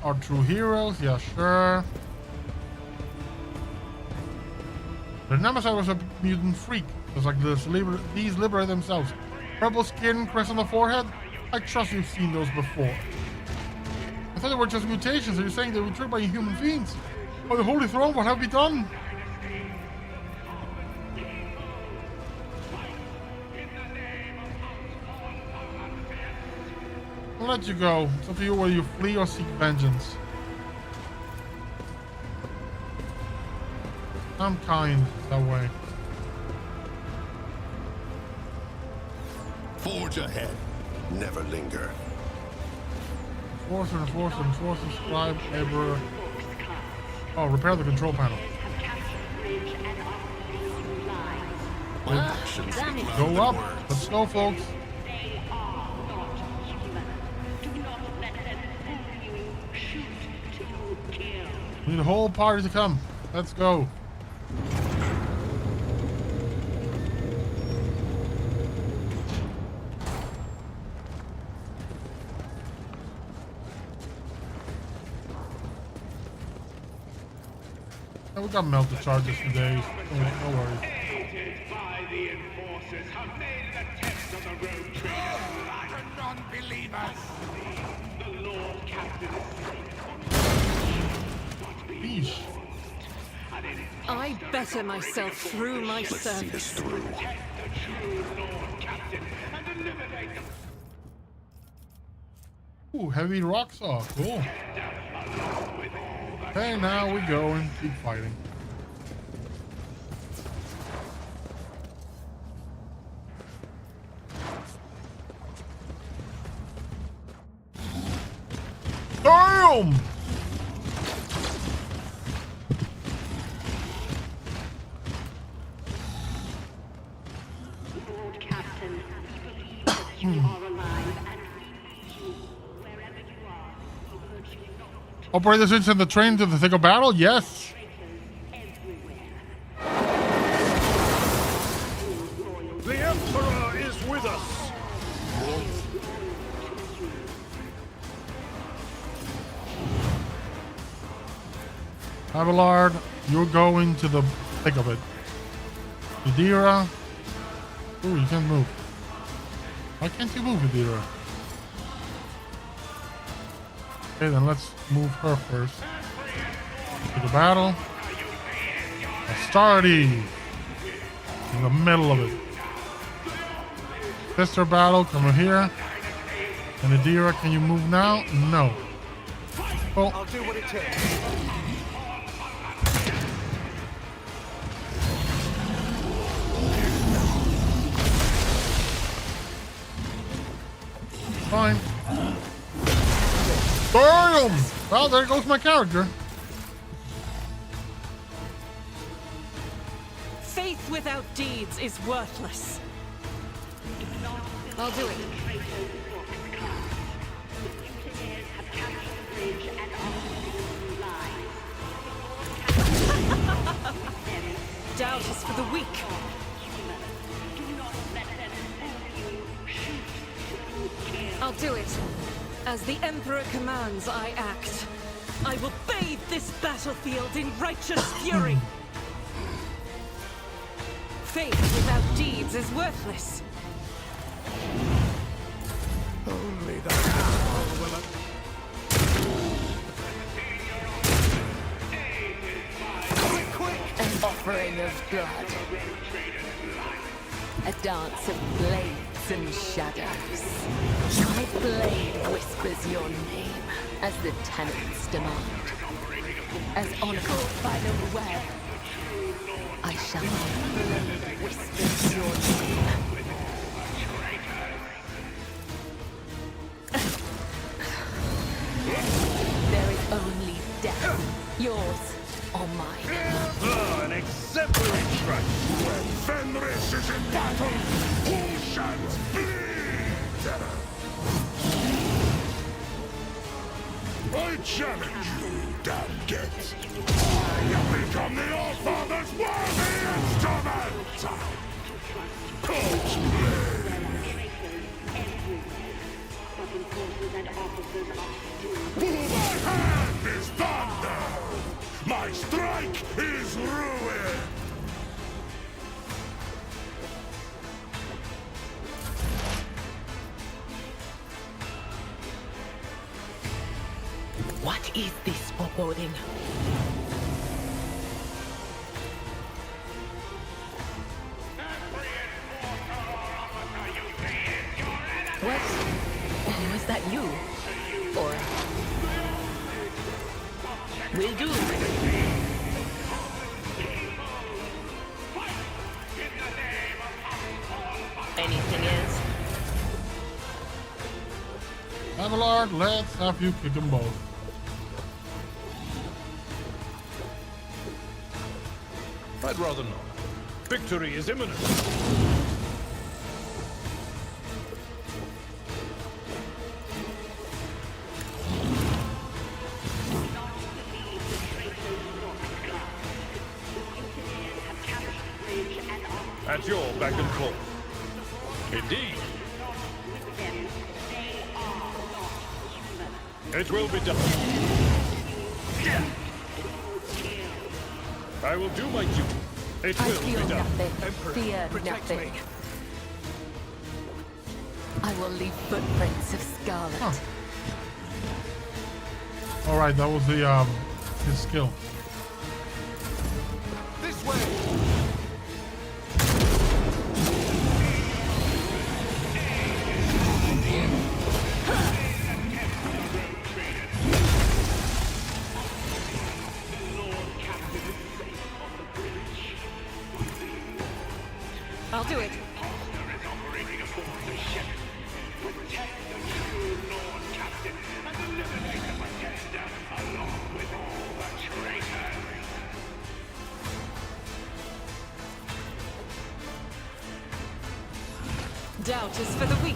Our true heroes, yeah, sure. The Nemesis was a mutant freak, just like these liberate themselves. Purple skin, crest on the forehead? I trust you've seen those before. I thought they were just mutations, so you're saying they were triggered by human fiends? Oh, the Holy Throne, what have we done? I'll let you go. It's up to you whether you flee or seek vengeance. I'm kind that way. Forge ahead. Never linger. Enforcer, scribe, ever. Oh, repair the control panel. My actions speak louder Go than up. words. Let's go, folks. They are not human. Do not let them fool you. Shoot to kill. We need the whole party to come. Let's go. Yeah, we got melted charges today. No worries. Aided by the enforcers, have made an attempt on the road trader. Non-believers! The Lord Captain is Peace. I better myself through my Let's see this service. through. the true Lord Captain and eliminate the Ooh, heavy rock saw. Cool. Okay, now we go and keep fighting. Damn! Lord Captain, we believe that you are alive and we need you. Wherever you are, we urge you not to Operators into the train to the thick of battle? Yes. everywhere. The Emperor is with us! Abelard, you're going to the thick of it. Yadira. Ooh, you can't move. Why can't you move, Yadira? Okay, then let's move her first. To the battle. Astartes. In the middle of it. Sister battle, come over here. And Yadira, can you move now? No. Oh. I'll do what it takes. Fine. Damn! Well, there goes my character. Faith without deeds is worthless. I'll do it. Doubt is for the weak. I'll do it. As the Emperor commands, I act. I will bathe this battlefield in righteous fury. Faith without deeds is worthless. Only the power will... An offering of blood. A dance of blades and shadows. My blade whispers your name as the tenants demand. As honored by the web, I shall blade whispers your name. There is only death, yours or mine. An exemplary strike! When Fenris is in battle, oceans bleed! I challenge you, damn Gets. I have become the All-Father's worthy instrument! Coach But enforcers and officers are still My hand is thunder! My strike is ruin! What is this foreboding? What? Was that you? Or... Will do. Anything else? Abelard, let's have you kick them both. I'd rather not. Victory is imminent. At your beck and call. Indeed. It will be done. I will do my duty. It I will feel be done. nothing, fear nothing. I will leave footprints of scarlet. Huh. All right, that was the his skill. This way! I'll do it. Doubt is for the weak.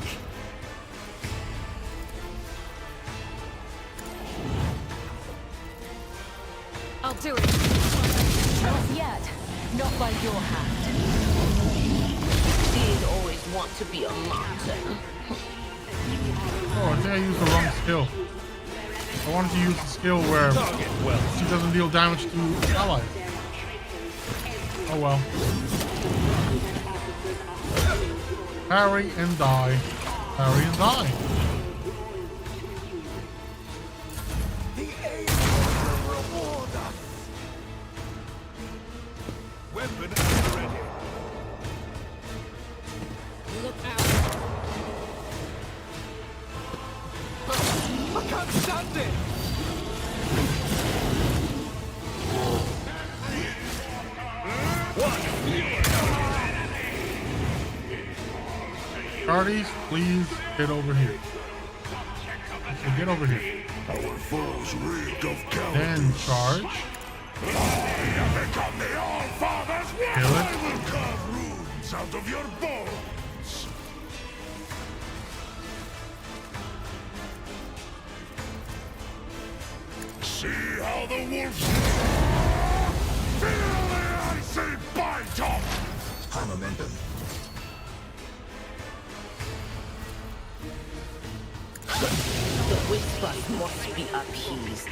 I'll do it. Not yet. Not by your hand. Did always want to be a martyr. Oh, I think I used the wrong skill. I wanted to use the skill where Target well. she doesn't deal damage to allies. Oh well. Parry and die. Parry and die. The angels will reward us! Weapon at ready. Look out. I can't stand it! Guardies, please get over here. Okay, get over here. Our foes reek of Then charge. become the All-Father's Kill it. I will carve runes out of your bones! See how the wolves feel the icy bite off! High momentum. The whispers must be appeased.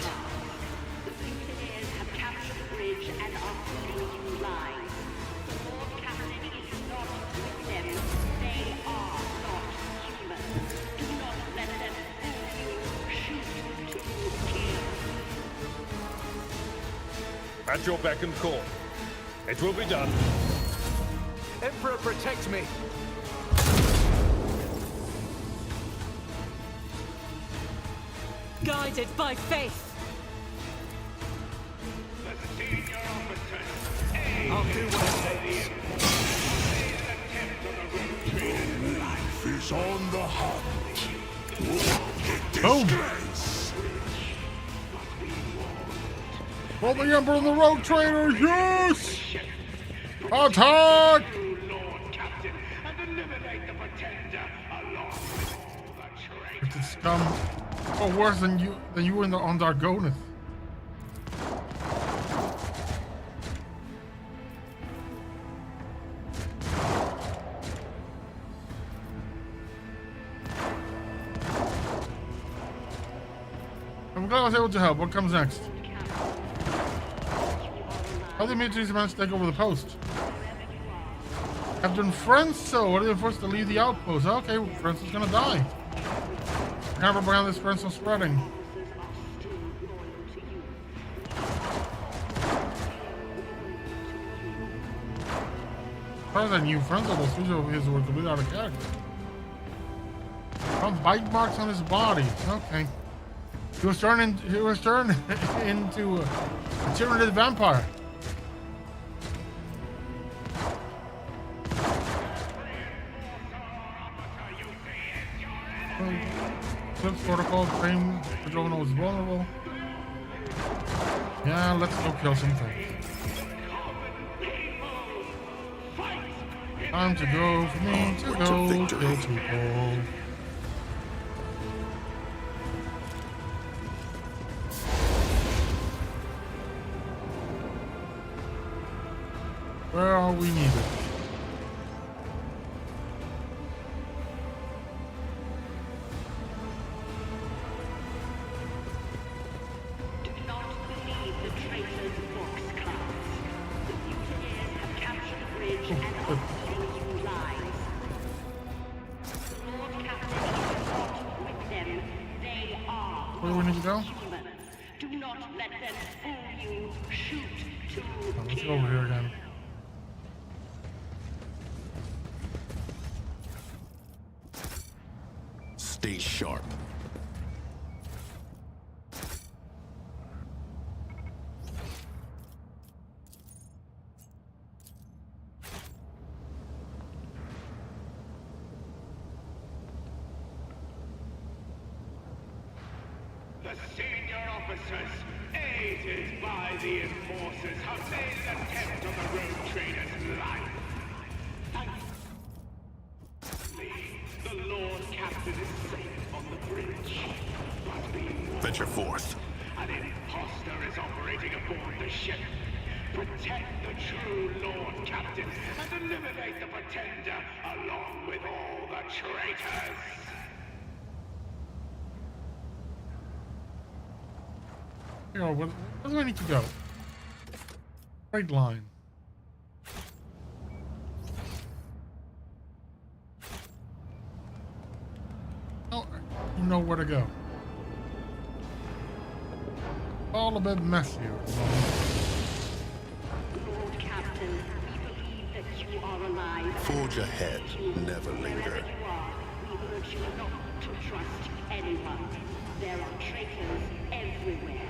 The Fugitives have captured the bridge and are feeding you lies. The Lord Captain is not with them. They are not human. Do not let them fool you. Shoot to kill. At your beck and call. It will be done. Emperor, protect me! Guided by faith. I'll do what it takes. Life is on the hunt. Boom. Disgrace. Pull the Emperor and the Rogue Trader, yes! Attack! If the scum oh worse than you were in the on Dargoneth. I'm glad I was able to help. What comes next? How did Dimitri's managed to take over the post? Captain Frenzo, what are the first to leave the outpost? Okay, Frenzo's gonna die. Can't prevent this Frenzo spreading. As far as I knew, Frenzo was three of his were completely out of character. Some bite marks on his body. Okay. He was turned into a Tyranid vampire. Eclipse protocol train the drone was vulnerable. Yeah, let's go kill some things. Time to go for me to Onward to go victory. kill people. Where are we needed? Do not believe the traitor's box cards. The mutineers have captured the bridge and are feeding you lies. The Lord Captain is not with them. They are Where do we need to go? human. Do not let them fool you. Shoot to Let's kill. go over here again. Stay sharp. The senior officers, aided by the enforcers, have made an attempt on the road trader's life. Thankfully, the Lord Captain is safe on the bridge. But be warned, Venture forth. an imposter is operating aboard the ship. Protect the true Lord Captain and eliminate the pretender along with all the traitors. Here, where do I need to go? Straight line. Oh, you know where to go. All a bit messier. Lord Captain, we believe that you are alive. Forge ahead. Never linger. Wherever you are, we urge you not to trust anyone. There are traitors everywhere.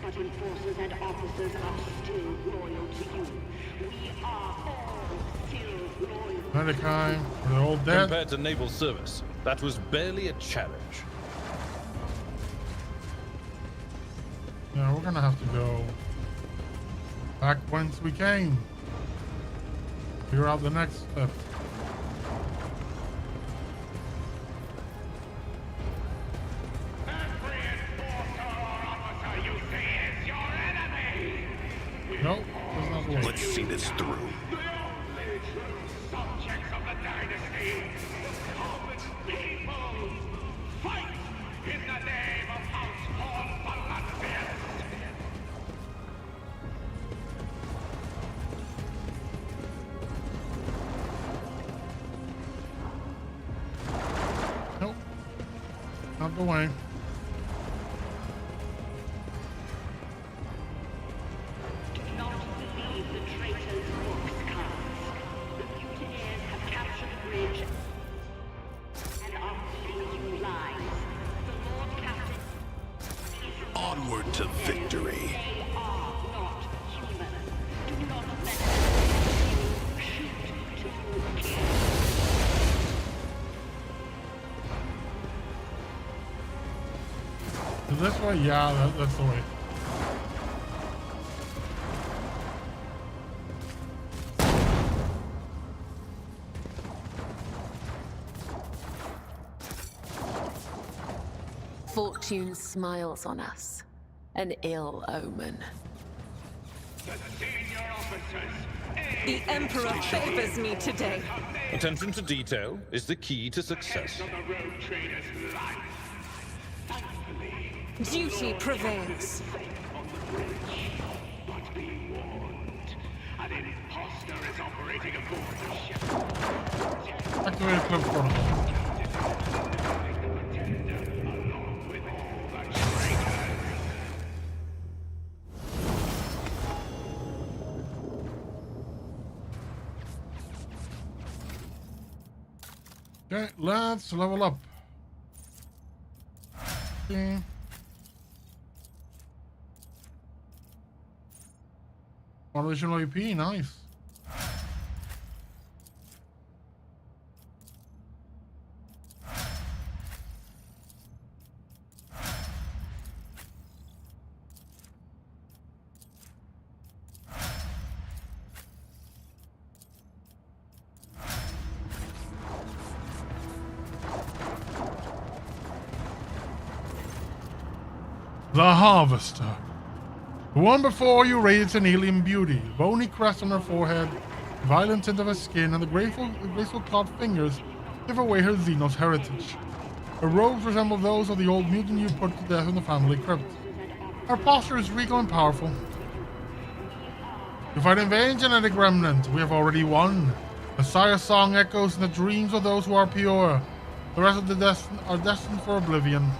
But enforcers and officers are still loyal to you. We are all still loyal. Medikai, they're all dead. Compared to naval service, that was barely a challenge. Yeah, we're gonna have to go back whence we came. Figure out the next step. Every enforcer or officer you see is your enemy. Nope, that's not the way. Let's see this through. The only true subjects of the dynasty, the common people, fight in the name of Household Valentius. Nope, not the way. Do not believe the traitor's box cards. The mutineers have captured the bridge and are feeding you lies. The Lord Captain is Onward to victory. They are not human. Do not let them fool you. Shoot to kill. Is this way? Yeah, that's the way. Fortune smiles on us. An ill omen. The senior officers, The Emperor favors me today. Attention to detail is the key to success. of the road trader's life. Thankfully, Duty prevails. on the bridge. But be warned, an imposter is operating aboard the ship. Activate Eclipse protocol. Eliminate the pretender along with all the traitors. Okay, let's level up. Okay. One additional AP, nice. The Harvester. The one before you radiates an alien beauty. Bony crest on her forehead, violent tint of her skin, and the graceful clawed fingers give away her Xenos heritage. Her robes resemble those of the old mutant you put to death in the family crypt. Her posture is regal and powerful. You fight in vain, genetic remnant. We have already won. The Sire's song echoes in the dreams of those who are pure. The rest of the are destined for oblivion.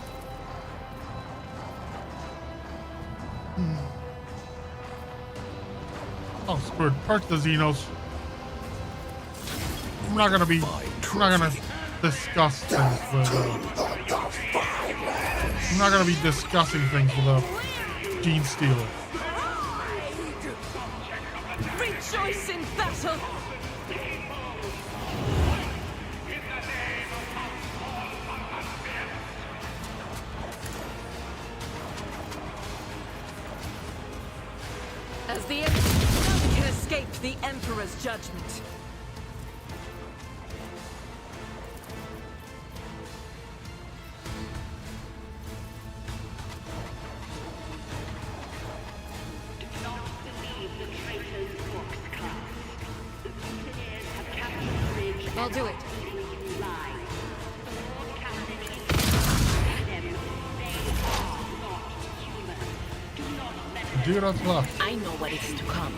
Oh, screw it. Purge the Xenos. I'm not gonna discuss things with I'm not gonna be discussing things with a Gene Stealer. Rejoice in battle! As the none can escape the Emperor's judgment. Do not believe the traitor's books, class. The mutineers have captured the bridge. I'll do it. You lie. The Lord Captain is them. They are not human. Do not let them. Do not left. I know what is to come.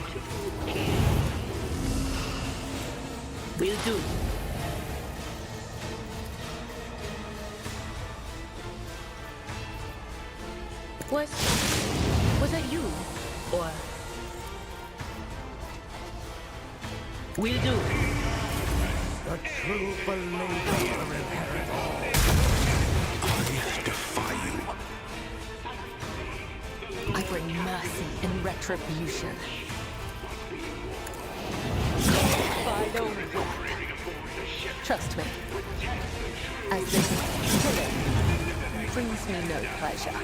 Will do. Was that you? Or... Will do. The true believer will inherit all. I defy you. I bring mercy and retribution. By the way, trust me, as this killer brings me no pleasure.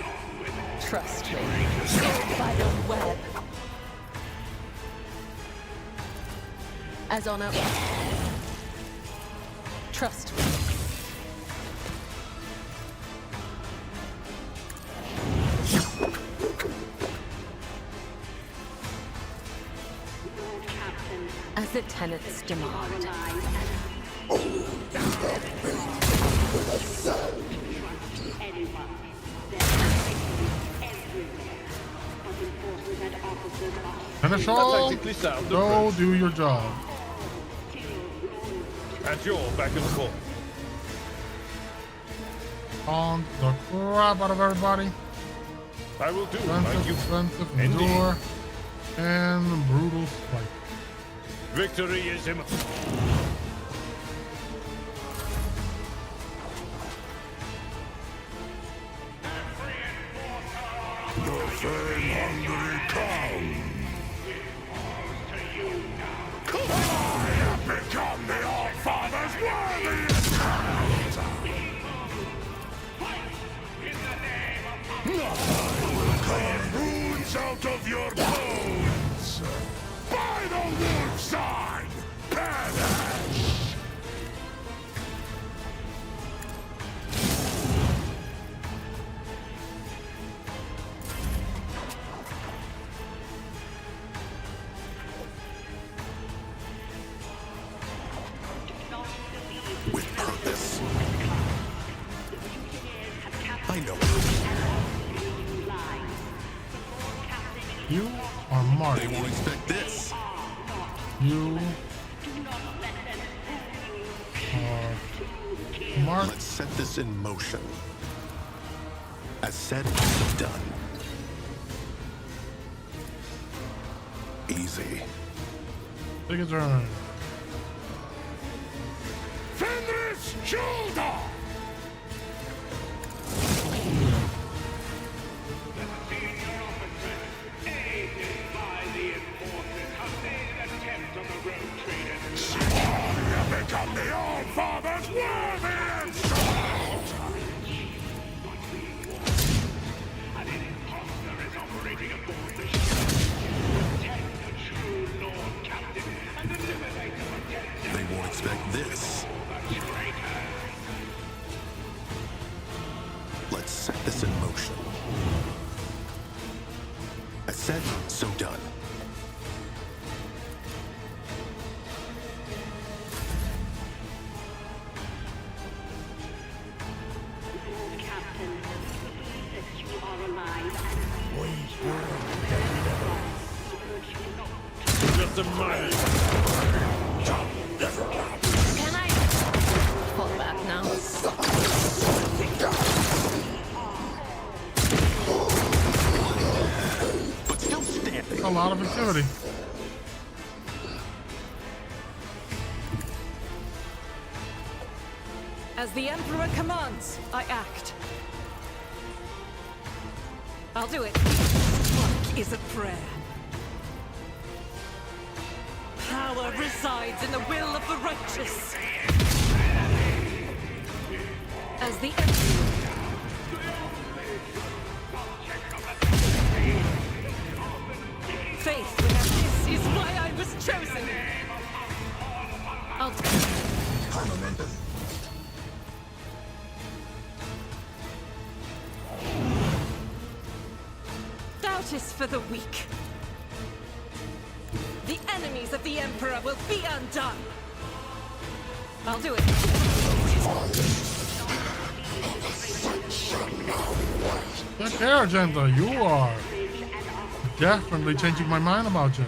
Trust me, by the web. As on a... Trust me. As the tenants demand. Finish all. Tactically sound Go approach. do your job. At your back and forth. On the crap out of everybody. I will do like you. Expensive, Indeed. endure, and brutal spike. Victory is imminent. The fame-hungry come. I have become the All-Father's worthiest child. I will carve runes out of your bones. By the wolf sign, perish. With purpose. I know. You are marked. They won't expect this. You are marked. Let's set this in motion. As said, so done. Easy. Take a turn. Fenris shoulder. I have become the All-Father's worthiest child. An imposter is operating aboard the ship. Protect the true Lord Captain and eliminate the pretender. They won't expect this. The traitor. Let's set this in motion. to mine. Can I fall back now? But still standing. A lot of activity. As the Emperor commands, I act. I'll do it. What is a prayer? Power resides in the will of the righteous. As the Emperor. Faith without this is why I was chosen. I'll Doubt is for the weak. The enemies of the Emperor will be undone. I'll do it. Look here, Agenda, you are definitely changing my mind about you.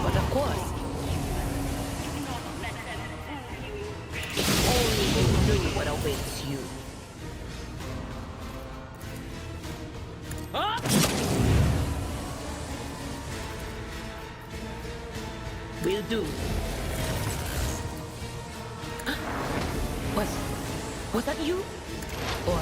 But of course, only you knew what awaits you. Huh? Will do. Was that you? Or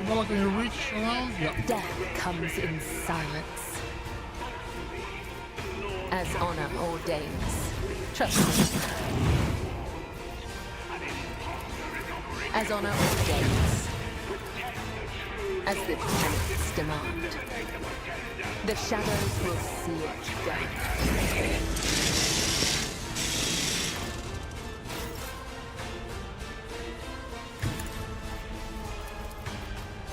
Well, can you reach around? Yeah. Death comes in silence. As honor ordains. Trust me. As honor ordains. As the tenets demand. The shadows will see it done.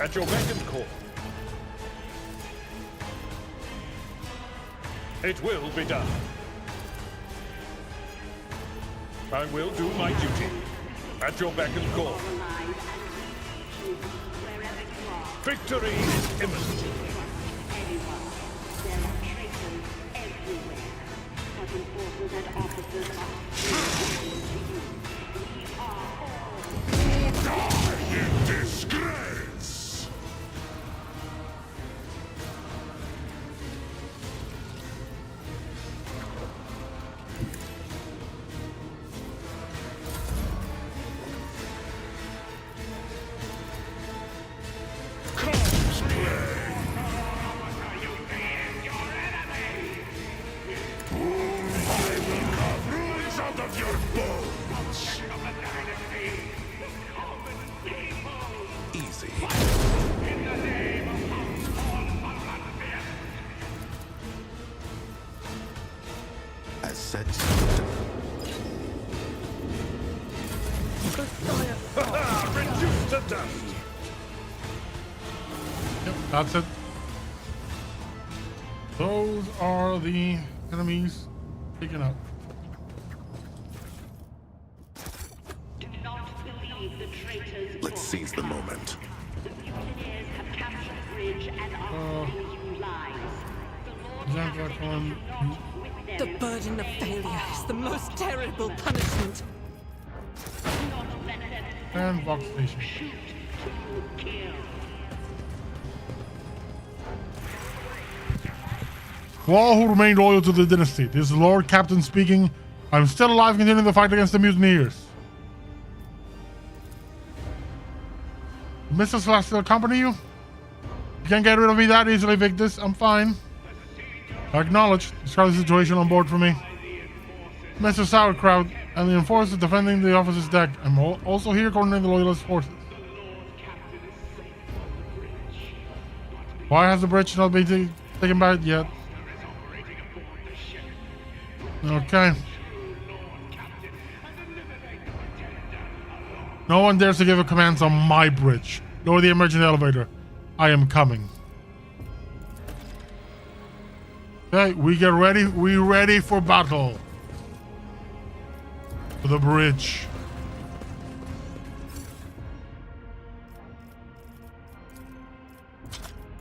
At your beck and call. It will be done. I will do my duty. At your beck and call. Victory is imminent. There are traitors everywhere. But enforcers and officers are true to you. We are all Die in disgrace! Out of your bones! Easy. As said, so done. Reduced to dust. Yep, that's it. Those are the enemies taken out. Do not believe the traitors. Let's seize the moment. The mutineers have captured the bridge and are sending you lies. The Lord Example, Captain one, is not with them. The burden of failure is the most terrible punishment. Do not let them and Vox Station. shoot to kill. To all who remain loyal to the dynasty, this is Lord Captain speaking. I'm still alive, continuing the fight against the mutineers. Mr. Celestial accompany you? You can't get rid of me that easily, Victus. I'm fine. I acknowledge. Describe the situation on board for me. Mr. Sauerkraut and the enforcers defending the officer's deck. I'm also here coordinating the loyalist forces. Why has the bridge not been taken back yet? Okay. No one dares to give a command on my bridge. Lower the emergency elevator. I am coming. Okay, we get ready. We ready for battle. To the bridge.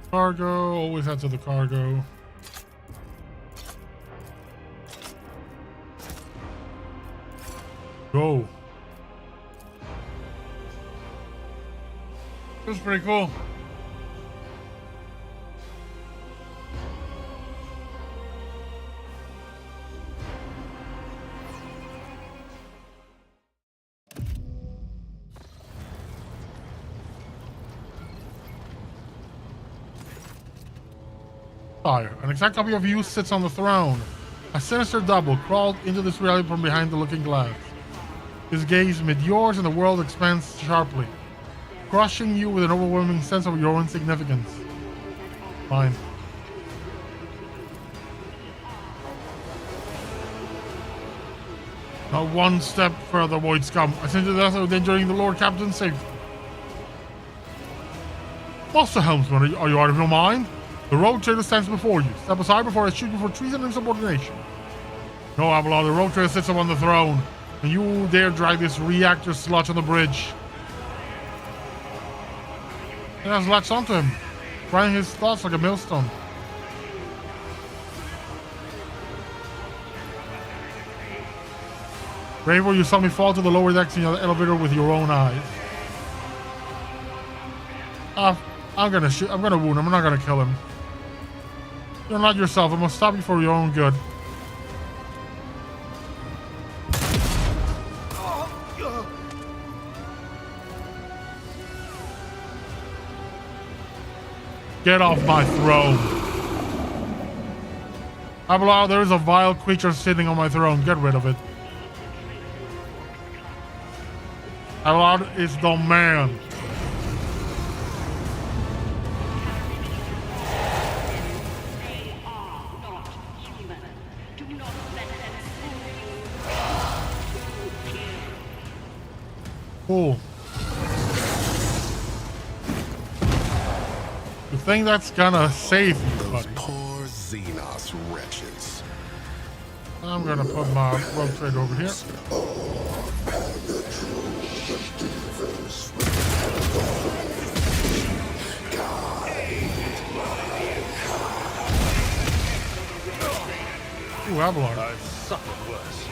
Cargo, always head to the cargo. Go. This is pretty cool. An exact copy of you sits on the throne. A sinister double crawled into this reality from behind the looking glass. His gaze met yours and the world expands sharply, crushing you with an overwhelming sense of your insignificance. Fine. Not one step further, void scum. I send you the death of endangering the Lord Captain's safety. Master Helmsman, are you out of your mind? The road trader stands before you. Step aside before I shoot you for treason and insubordination. No, Avalon, the road trader sits upon the throne, and you dare drag this reactor sludge on the bridge. It has latched onto him, drying his thoughts like a millstone. Bravo, you saw me fall to the lower decks in the elevator with your own eyes. I'm gonna shoot. I'm gonna wound him. I'm not gonna kill him. You're not yourself. I must stop you for your own good. Get off my throne. Avalon, there is a vile creature sitting on my throne. Get rid of it. Avalon is the man. Cool. You think that's gonna save you, buddy? Poor Xenos wretches. I'm gonna put my road trader over here. Ooh, Avalon. I've suffered worse.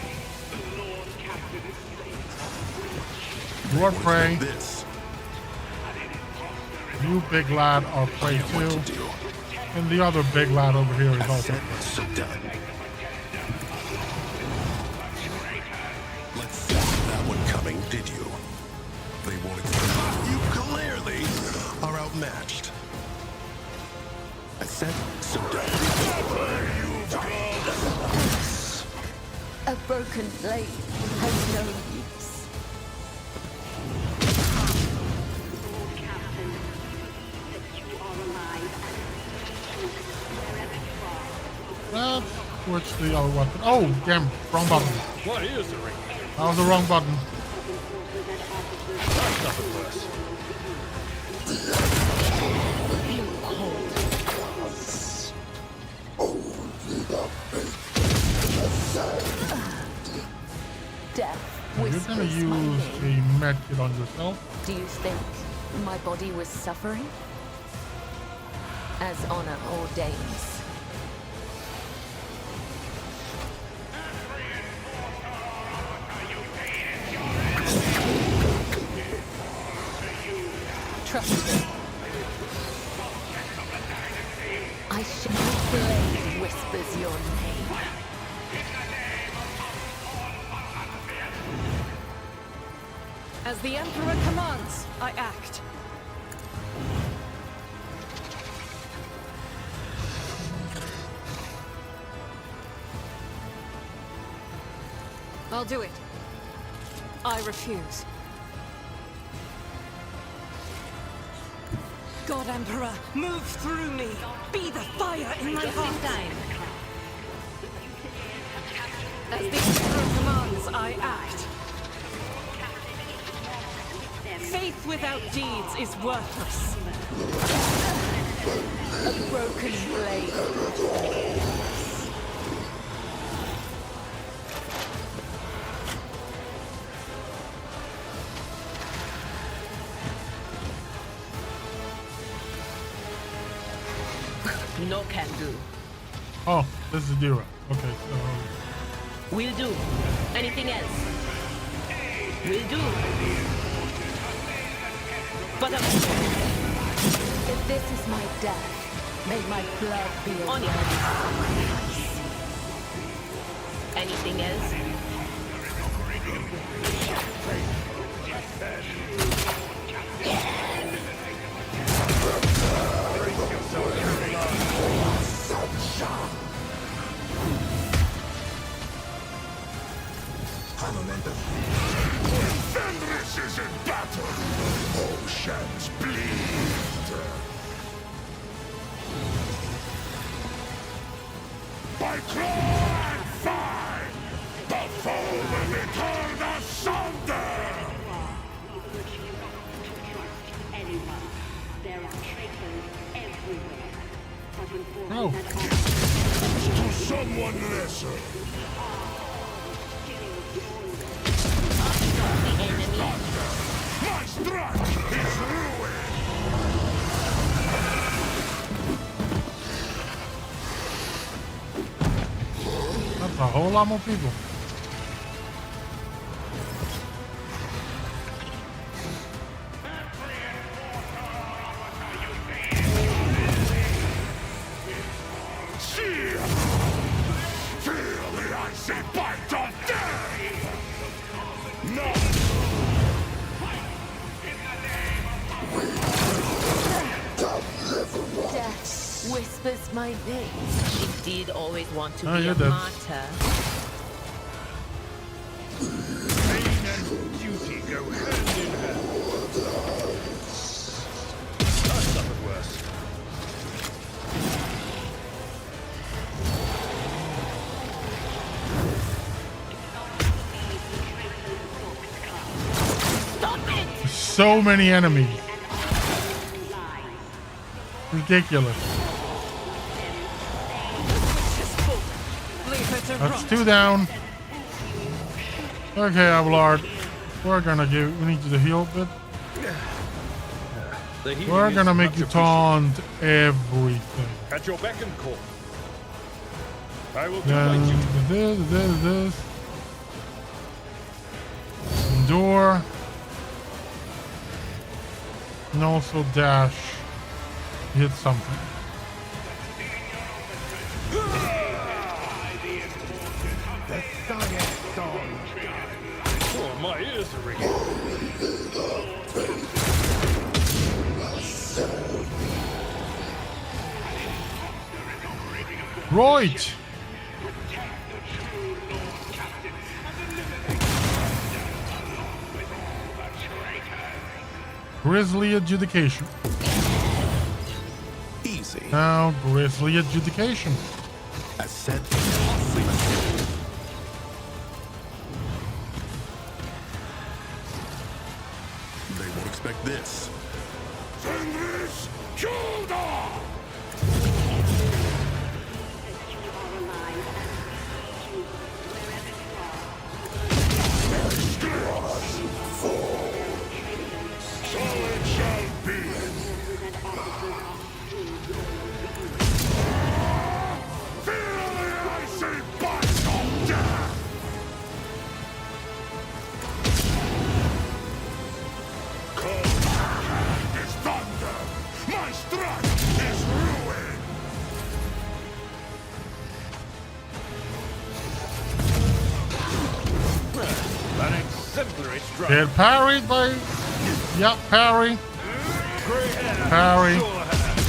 You are prey. This. You big lad are prey too. And the other big lad over here is also prey. So done. Let's see that one coming, did you? They won't accept you clearly are outmatched. I said so done. A broken blade has no use. Lord Captain, that you are alive and wherever you are. Let's switch the other weapon. Oh, damn, wrong button. What is the ring? That was the wrong button. I've suffered worse. Death You're whispers gonna my use name. a medkit on yourself. Do you think my body was suffering? As honor ordains. Trust me. I shall blade whispers your name. As the Emperor commands, I act. I'll do it. I refuse. God Emperor, move through me. Be the fire in my heart. As the Emperor commands, I act. Faith without deeds is worthless. A broken blade. No can do. Oh, this is zero. Okay, so Will do. Anything else? Will do. But If this is my death, may my blood be a on it. Anything else? Fenris is in battle. Oceans bleed. By claw and fire, the foe will be torn asunder. We urge you not to trust anyone. There are traitors everywhere. But Oh. To someone lesser. My strike is ruined. that's a whole lot more people. Cheer! Feel the icy bite of death! No! death whispers my name. She did always want to Oh, be you're a dead. martyr. Pain and duty go hand in hand. I suffered worse. So many enemies. Ridiculous. Leave her to That's rot. 2 down. Okay, Abelard. We're gonna we need you to heal a bit. The healing We're is gonna make much you appreciated. taunt everything. At your beck and call. I will do my Then duty. this. Endure. And also dash. Hit something. Oh, my ears are ringing. Right. Grizzly adjudication. Easy. Now, Grizzly adjudication. Ascent. They won't expect this. Fenris, killed her! You are alive and you, wherever you are. So it shall be. Feel the icy bite of death! Cold hand is thunder. My strike is ruin. An exemplary strike. Get parried by. Yep, parry. Grey hair. Parry. Sure hair.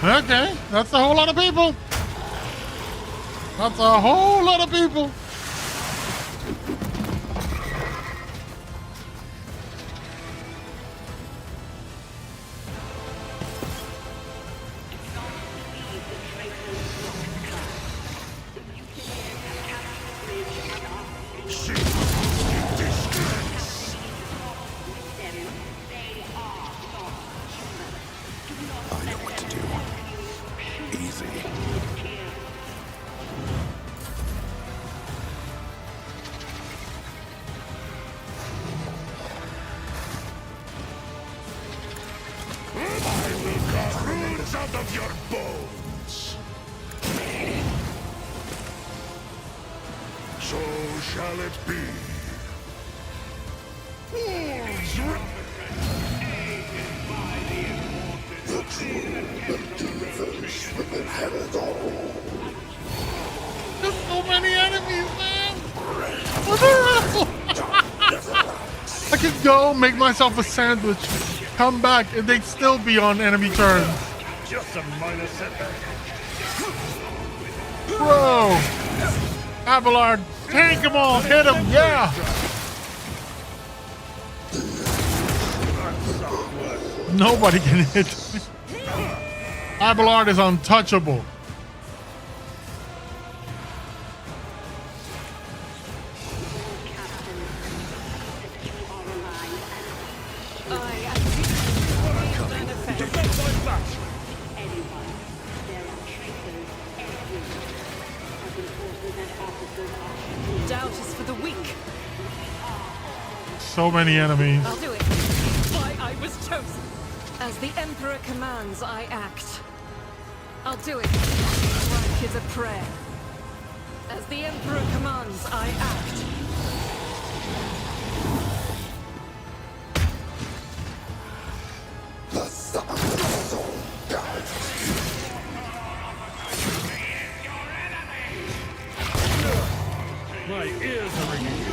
Okay, that's a whole lot of people. That's a whole lot of people. I will cut runes out of your bones. So shall it be. Wolves There's so many enemies, man! What the hell? I could go make myself a sandwich, come back, and they'd still be on enemy turns. Just a minor setback. Bro! Abelard, tank them all, hit them, yeah! Nobody can hit me. Abelard is untouchable. Doubt is for the weak. So many enemies. I'll do it. Why I was chosen. As the Emperor commands, I act. I'll do it. Strike is a prayer. As the Emperor commands, I act. My ears are ringing.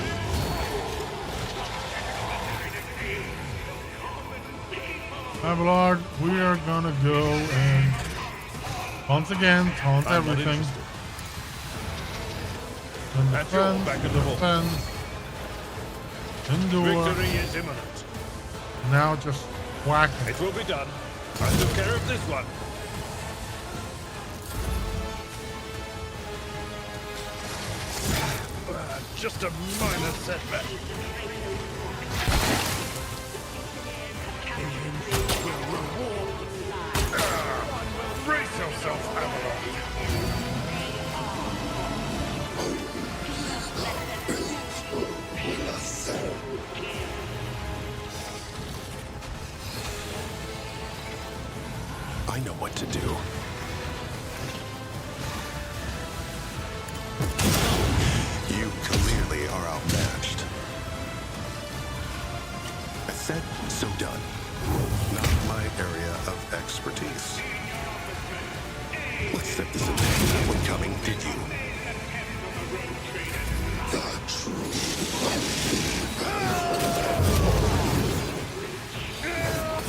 Abelard, we are gonna go and once again taunt everything. Then That's all defend, back in the hole. defend, endure. Victory is imminent. Now just whack it. It will be done. I took care of this one. Just a minor setback. Brace yourself, Avalon. I know what to do. You clearly are outmatched. I said, so done. Not my area of expertise. Let's set this advantage that one coming, did you? The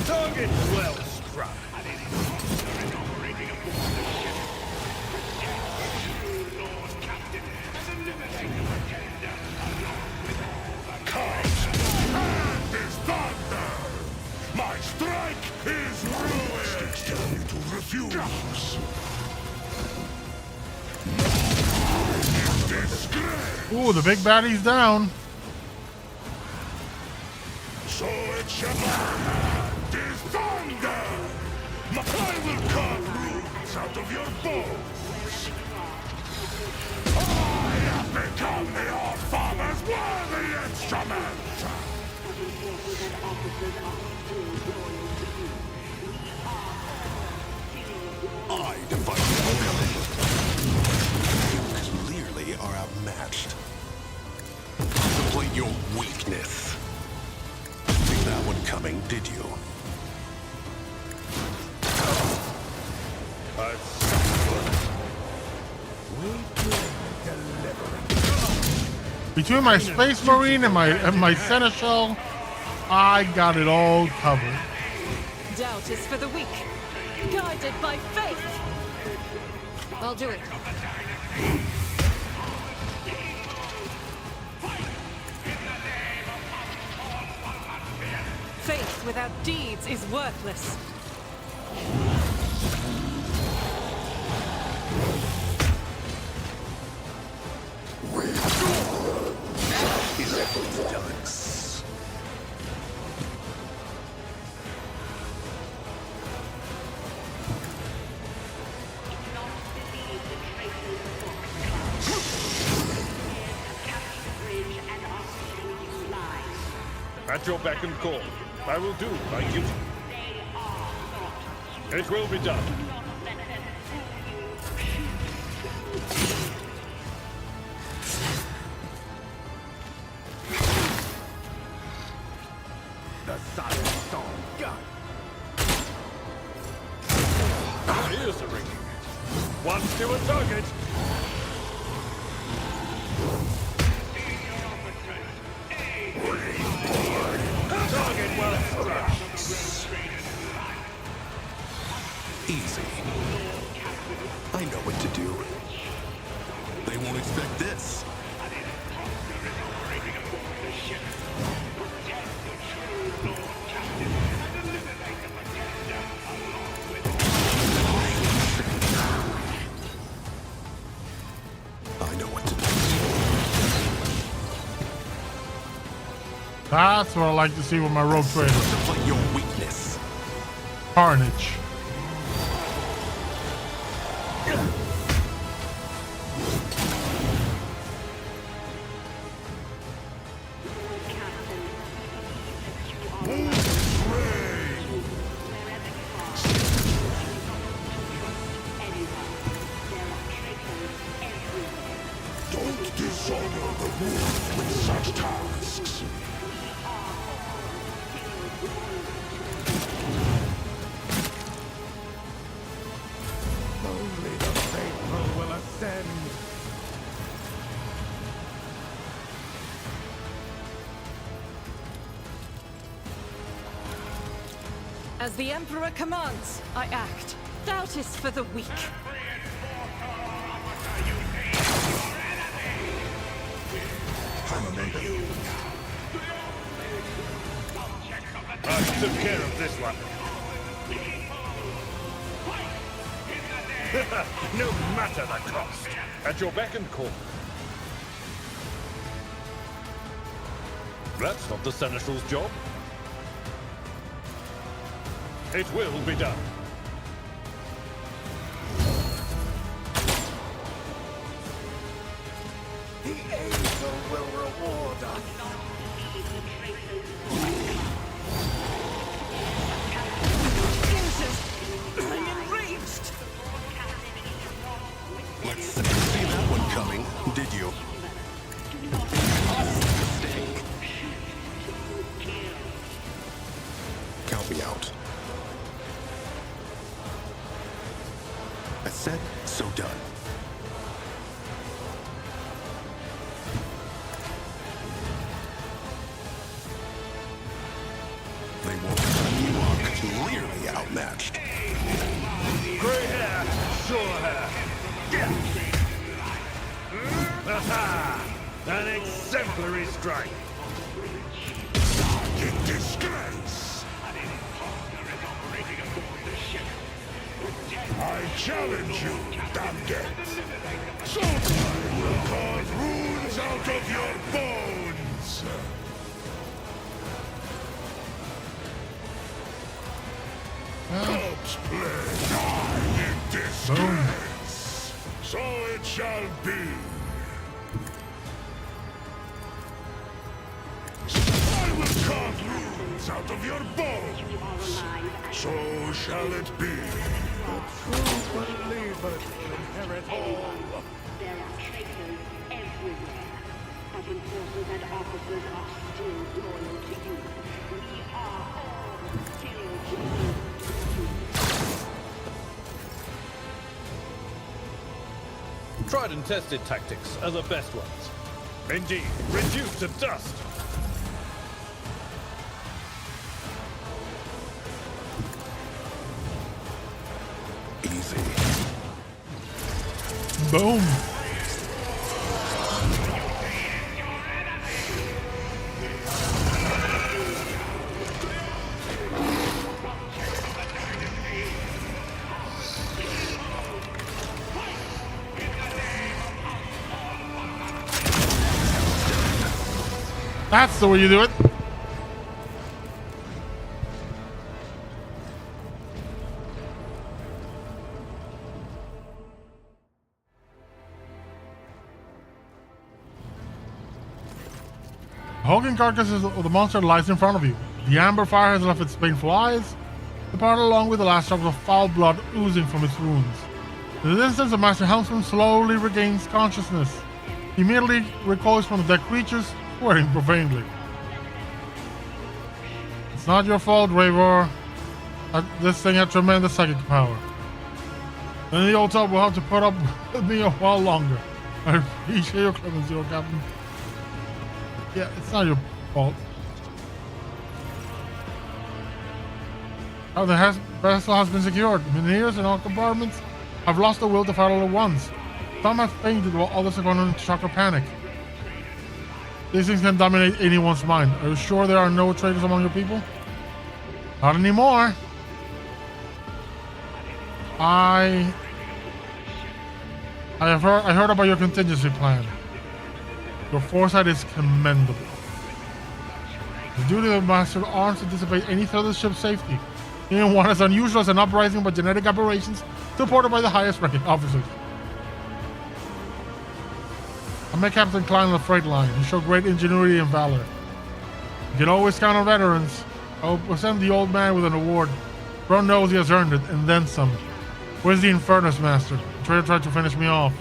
Target well struck. and is thunder. My strike is ruin. Tell me to refuse. Disgrace. Ooh, the big baddie's down. So it shall be. Is thunder. I will cut runes out of your bones. I have become your father's worthy instrument. I defy you. You clearly are outmatched. Contemplate your weakness. See that one coming, did you? Between my Space Marine and my Seneschal, I got it all covered. Doubt is for the weak. Guided by faith. I'll do it. Faith without deeds is worthless. At your beck and call, I will do my duty. It will be done. The silent song gun. Ears are ringing. One to a target. Target well struck. Easy. I know what to do. They won't expect this. I know what to do. That's what I like to see with my rogue trader. Fight your weakness. Carnage. Don't dishonor the moon with such tasks. Only the faithful will ascend. As the Emperor commands, I act. Doubt is for the weak. I took care of this one. No matter the cost. At your beck and call. That's not the Seneschal's job. It will be done. The angel will reward us. I'm enraged! Let's see that one coming, did you? Mistake. Count me out. I said, so done. They won't. You are clearly outmatched. Gray hair, sure hair. Yeah. Aha! An exemplary strike. In disgrace. I challenge you, damned it. So I will carve runes out of your bones. Corpse play, die in disgrace. So it shall be. I will carve runes out of your bones. So shall it be. The true believers inherit all. There are traitors everywhere, but enforcers and officers are still loyal to you. We are all still loyal to you. Tried and tested tactics are the best ones. Indeed, reduced to dust. Easy. Boom. That's the way you do it. Hulking carcass of the monster lies in front of you. The amber fire has left its painful eyes. departed along with the last drops of foul blood oozing from its wounds. In this instance, the Master Helmsman slowly regains consciousness. He immediately recoils from the dead creatures, swearing profanely. It's not your fault, Ravor. This thing had tremendous psychic power. Then the old tub will have to put up with me a while longer. I appreciate your clemency, your Captain. Yeah, it's not your fault. Oh, the vessel has been secured. Mineers in all compartments have lost the will to fight all at once. Some have fainted while others are going into shock or panic. These things can dominate anyone's mind. Are you sure there are no traitors among your people? Not anymore. I heard about your contingency plan. Your foresight is commendable. The duty of the Master of Arms to dissipate any threat of the ship's safety, even one as unusual as an uprising by genetic aberrations supported by the highest ranking officers. I met Captain Klein on the freight line. He showed great ingenuity and valor. You can always count on veterans. I'll present the old man with an award. Bro knows he has earned it, and then some. Where's the Infernus Master? The traitor tried to finish me off.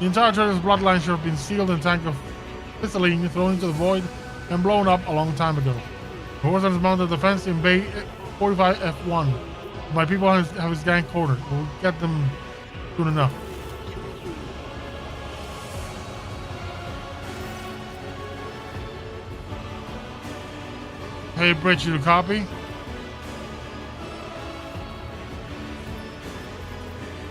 The entire traitor's bloodline should have been sealed in a tank of Pistoline, thrown into the void, and blown up a long time ago. The horse has mounted the fence in Bay 45F1. My people have his gang cornered. We'll get them soon enough. Hey, Bridge, you copy?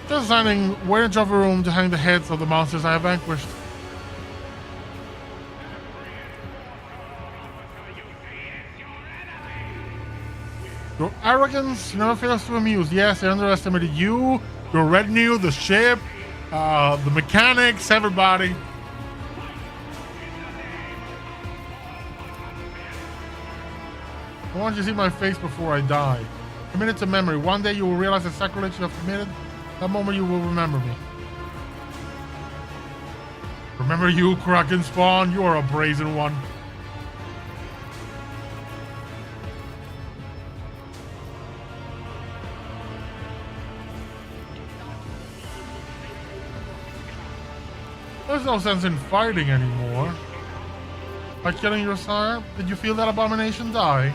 Just assigning where in the trophy room to hang the heads of the monsters I have vanquished. Your arrogance never fails to amuse. Yes, I underestimated you, your retinue, the ship, the mechanics, everybody. I want you to see my face before I die. Commit it to memory. One day you will realize the sacrilege you have committed. That moment you will remember me. Remember you, Kraken Spawn? You are a brazen one. There's no sense in fighting anymore. By killing your sire, did you feel that abomination die?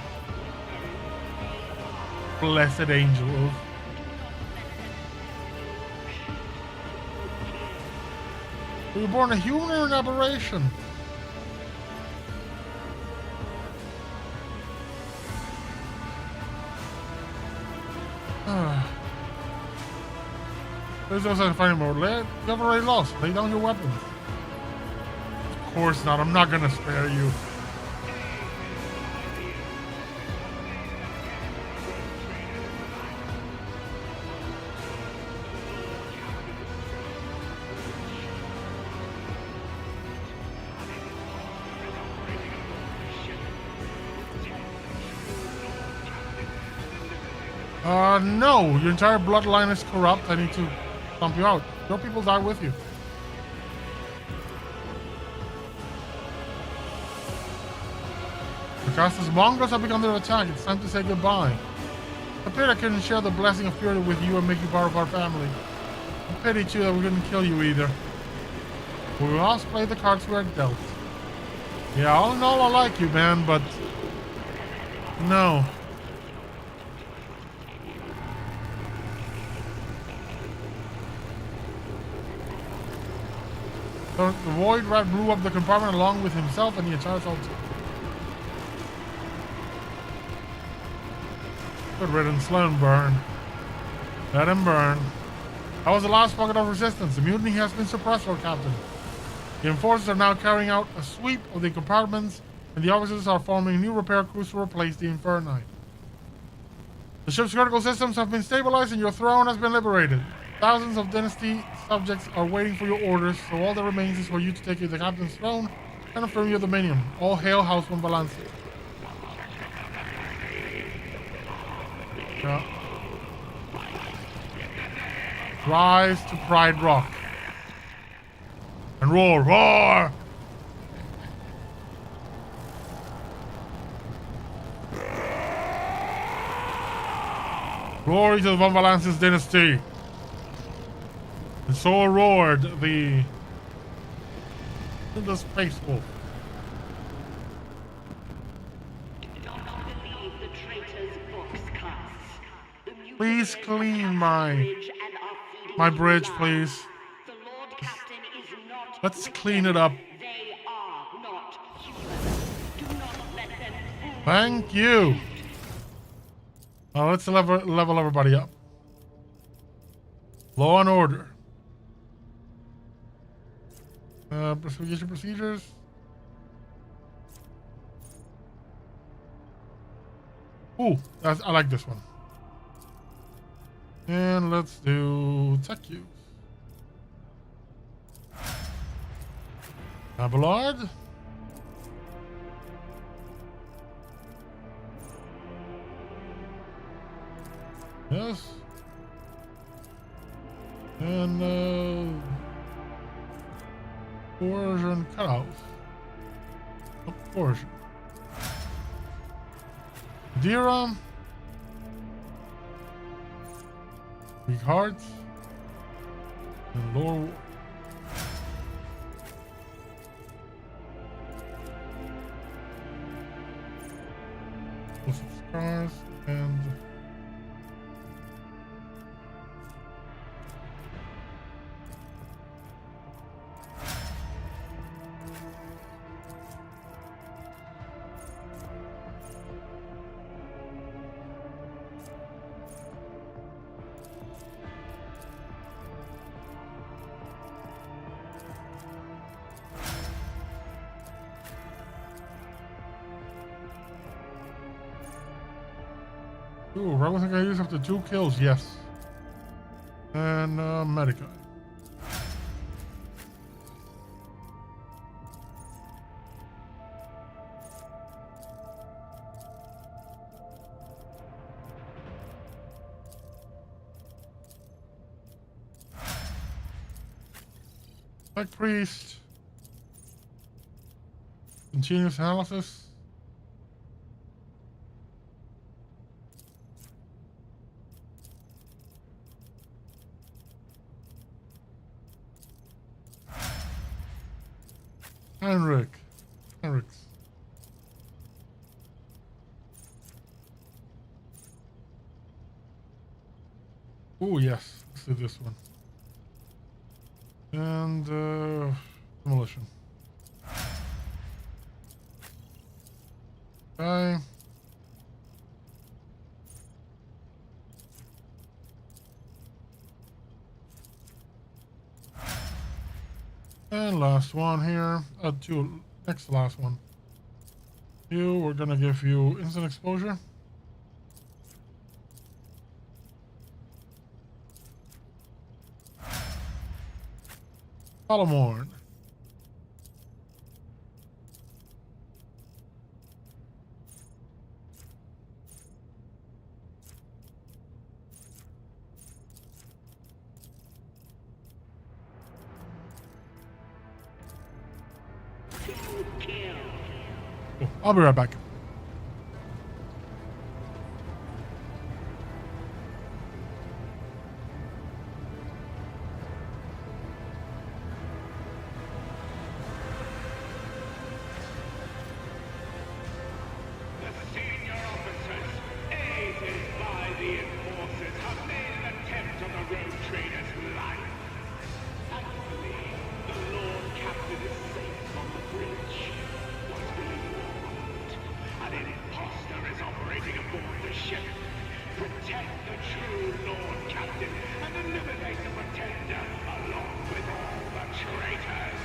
Blessed angel. Were you born a human or an aberration? There's no sense in fighting more. You have already lost. Lay down your weapons. Of course not. I'm not gonna spare you. No, your entire bloodline is corrupt. I need to dump you out. Your people die with you. The Castus Mongrels have begun their attack. It's time to say goodbye. A pity I couldn't share the blessing of purity with you and make you part of our family. A pity too that we couldn't kill you either. We will also play the cards we are dealt. Yeah, all in all, I like you, man, but no. The Void Rat blew up the compartment along with himself and the entire soul. Good riddance, let him burn. Let him burn. That was the last pocket of resistance. The mutiny has been suppressed, Lord Captain. The enforcers are now carrying out a sweep of the compartments, and the officers are forming new repair crews to replace the Inferni. The ship's critical systems have been stabilized and your throne has been liberated. Thousands of dynasty subjects are waiting for your orders, so all that remains is for you to take the captain's throne and affirm your dominion. All hail House von Valance. Yeah. Rise to Pride Rock. And roar, roar! Glory to the Von Valance's dynasty. And so roared the Space Wolf. Do not believe the traitor's box casts. The Please clean mutilated my bridge and are feeding you bridge, lies. please. The Lord Captain is not Let's with clean them. it up. They are not human. Do not let them fool Thank you. Let's level everybody up. Law and order. Procedures. Ooh, I like this one. And let's do tech use. Abelard. Yes. And coercion cutout. Oh, coercion. Dira. Weak hearts. And lower. Plus scars and. Ooh, Rebel think I use after 2 kills, yes. And Medica. Like priest. Continuous analysis. Henrik's. Oh yes, let's do this one. And demolition. Okay. And last one here. Next to last one. We're gonna give you instant exposure. Palamorn. Oh, I'll be right back. The senior officers, aided by the enforcers, have made an attempt on the road trader's life. Thankfully, the Lord Captain is safe on the bridge. Was being warned. An imposter is operating aboard the ship. Protect the true Lord Captain and eliminate the pretender along with all the traitors.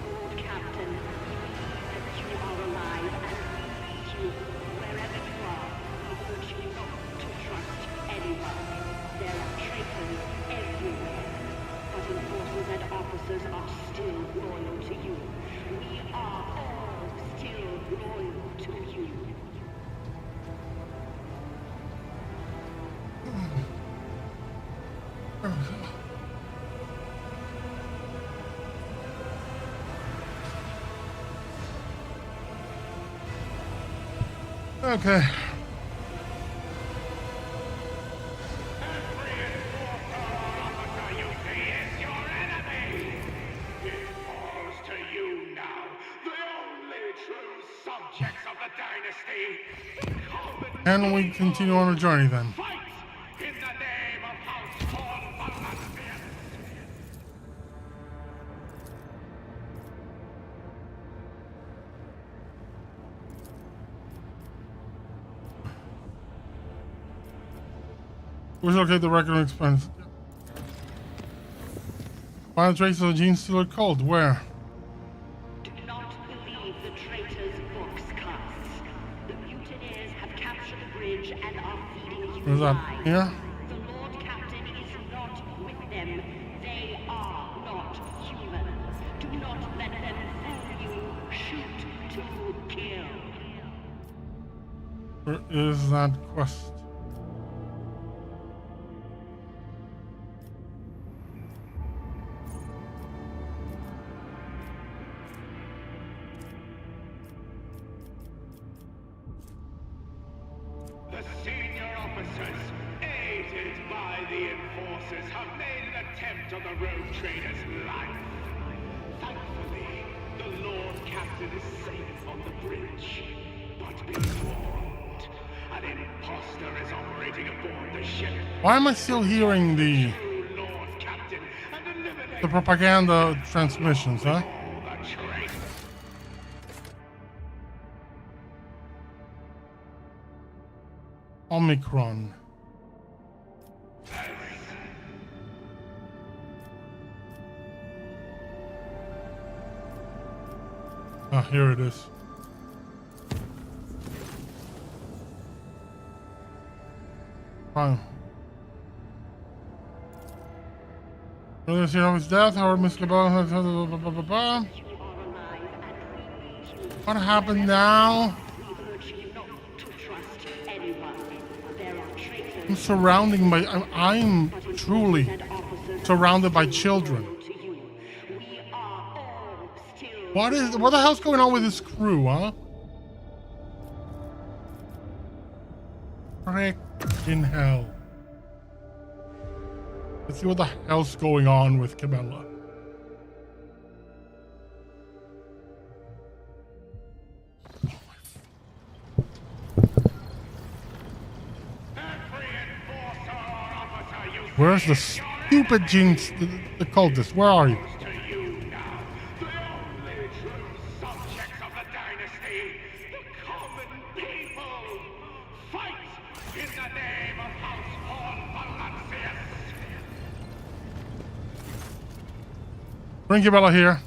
Lord Captain, we believe that you are alive and we need you. Wherever you are, we urge you not to trust anyone. There are traitors Okay. And we continue on a journey then. We should locate the record and expense. Find traces of the gene stealer cult. Where? Do not believe the traitors' books, Casts. The mutineers have captured the bridge and are feeding you Where's that? lies. Here? The Lord Captain is not with them. They are not human. Do not let them fool you. Shoot to kill. Where is that quest? The senior officers, aided by the enforcers, have made an attempt on the road trader's life. Thankfully, the Lord Captain is safe on the bridge. But be warned, an imposter is operating aboard the ship. Why am I still hearing the Lord Captain and eliminate propaganda transmissions, huh? all the traitors. Omicron. Ah, here it is. Fine. Earlier seen of his death, Howard Miss Cabell. What happened now? We urge you not to trust anyone. There are traitors. I'm surrounding my. I'm truly surrounded by children. To you. We are all still. What the hell's going on with this crew, huh? Frickin' hell. Let's see what the hell's going on with Cabela. Where's the stupid jinx, the cultist? Where are you? To you now, the only true subjects of the dynasty, the common people. Fight in the name of House Valancius. Bring Cabela here.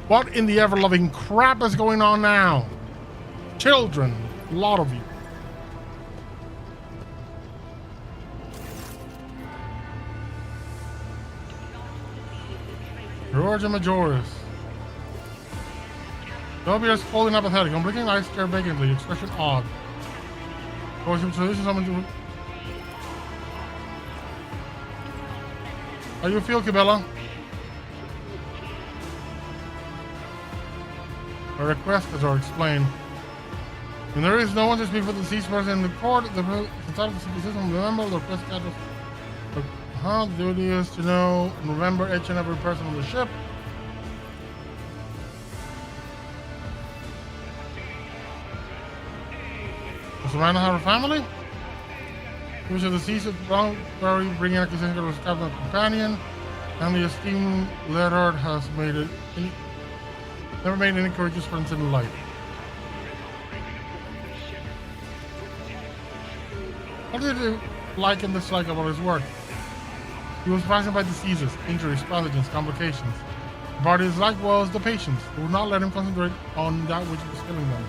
What in the ever-loving crap is going on now? Children, a lot of you. Georgia Majoris. W is fully apathetic. I'm blinking eyes stare vacantly. Expression odd. Voice so this is someone to. How you feel, Cabela? A request is or explain. When there is no one to speak for the deceased person in the court, the title of the system remember the request address. The duty is to know and remember each and every person on the ship. Does Amanda have a family? Which of the deceased Brownberry bringing accusation to his captain companion, and the esteemed Leonard has never made any courageous friends in life. What did you like and dislike about his work? He was fascinated by diseases, injuries, pathogens, complications. But his like was the patients, who would not let him concentrate on that which was killing them.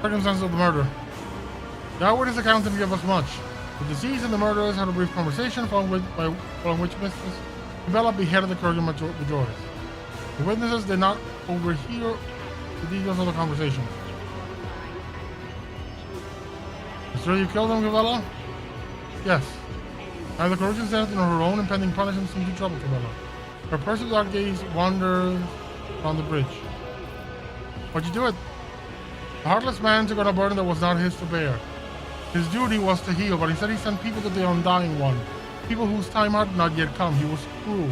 Circumstances of the murder. The eyewitness account didn't give us much. The deceased and the murderers had a brief conversation, following which Mrs. Cabela beheaded the Kurgan Majoris. The witnesses did not overhear the details of the conversation. Is sure you killed them, Cabela? Yes. Neither corruption sense nor her own impending punishment seemed to trouble Cabela. Her personal dark gaze wanders on the bridge. Why'd you do it? The heartless man took on a burden that was not his to bear. His duty was to heal, but instead he sent people to the Undying One. People whose time had not yet come. He was cruel,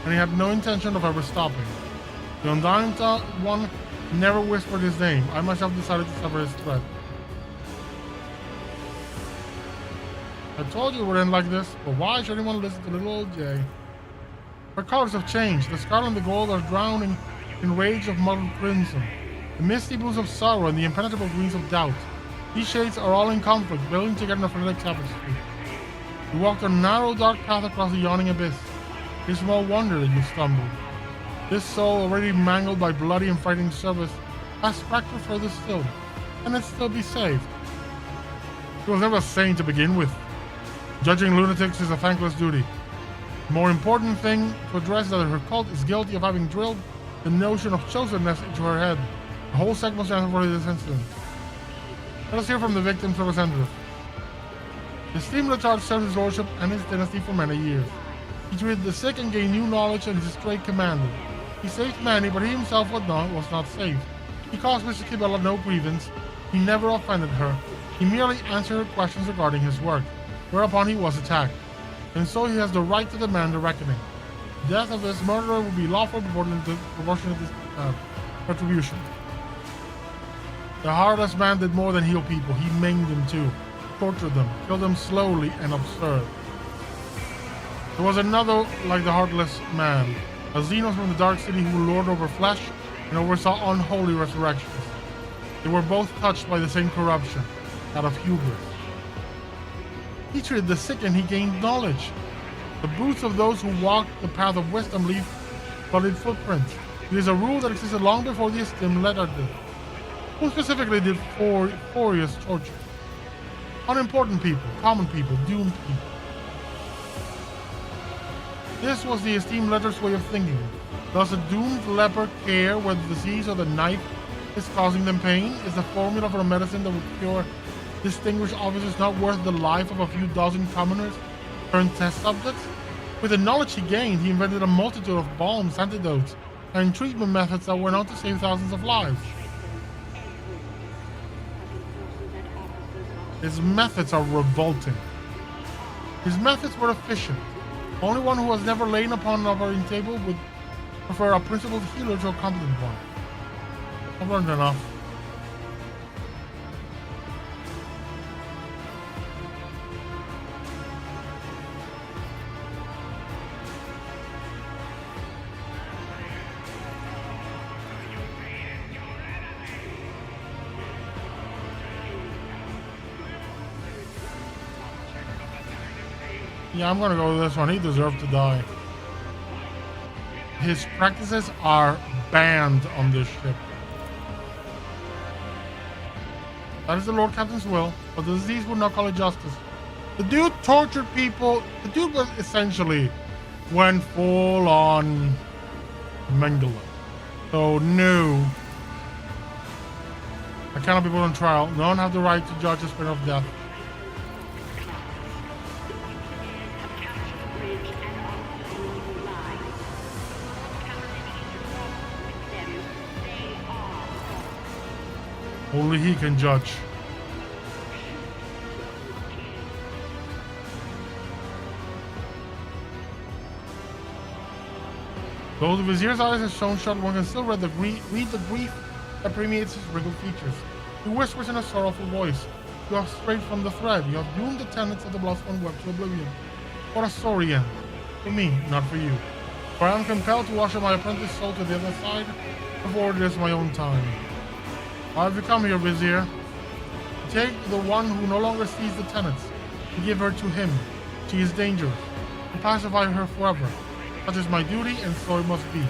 and he had no intention of ever stopping. The Undying One never whispered his name. I myself decided to sever his thread. I told you it would end like this, but why should anyone listen to little old Jay? Her colors have changed. The scarlet and the gold are drowning in rage of mottled crimson, the misty blues of sorrow and the impenetrable greens of doubt. These shades are all in conflict, building together in a frenetic tapestry. You walked a narrow, dark path across the yawning abyss. It is small wonder that you stumbled. This soul, already mangled by bloody and frightening service, has fractured further still, and it still be saved. She was never a saint to begin with. Judging lunatics is a thankless duty. The more important thing to address is that her cult is guilty of having drilled the notion of chosenness into her head. The whole circumstance for this incident. Let us hear from the victim's representative. The esteemed Letard served his lordship and his dynasty for many years. He treated the sick and gained new knowledge and his stray commanded. He saved many, but he himself was not saved. He caused Mr. Kibella no grievance. He never offended her. He merely answered her questions regarding his work, whereupon he was attacked. And so he has the right to demand a reckoning. The death of this murderer will be lawful proportionate to this retribution. The heartless man did more than heal people. He maimed them too, tortured them, killed them slowly and absurd. There was another like the heartless man, a Xenos from the Dark City who lorded over flesh and oversaw unholy resurrections. They were both touched by the same corruption, that of hubris. He treated the sick and he gained knowledge. The boots of those who walked the path of wisdom leave blooded footprints. It is a rule that existed long before the esteemed letter did. Who specifically did Furious torture? Unimportant people, common people, doomed people. This was the esteemed letter's way of thinking. Does a doomed leper care whether the disease or the knife is causing them pain? Is the formula for a medicine that would cure distinguished officers not worth the life of a few dozen commoners turned test subjects? With the knowledge he gained, he invented a multitude of balms, antidotes, and treatment methods that went on to save thousands of lives. His methods are revolting. His methods were efficient. Only one who has never lain upon an operating table would prefer a principled healer to a competent one. I've learned enough. Yeah, I'm gonna go with this one. He deserved to die. His practices are banned on this ship. That is the Lord Captain's will, but the disease would not call it justice. The dude tortured people. The dude was essentially went full on Mengele. So no. I cannot be put on trial. No one have the right to judge a spirit of death. Only he can judge. Though the Vizier's eyes have shown shut, one can still read the grief that permeates his wrinkled features. He whispers in a sorrowful voice. You have strayed from the thread. You have doomed the tenets of the Bloodstone Web to oblivion. What a sorry end. For me, not for you. For I am compelled to usher my apprentice soul to the other side before it is my own time. Why have you come here, Vizier? To take the one who no longer sees the tenets, to give her to him. She is dangerous. To pacify her forever. Such is my duty, and so it must be.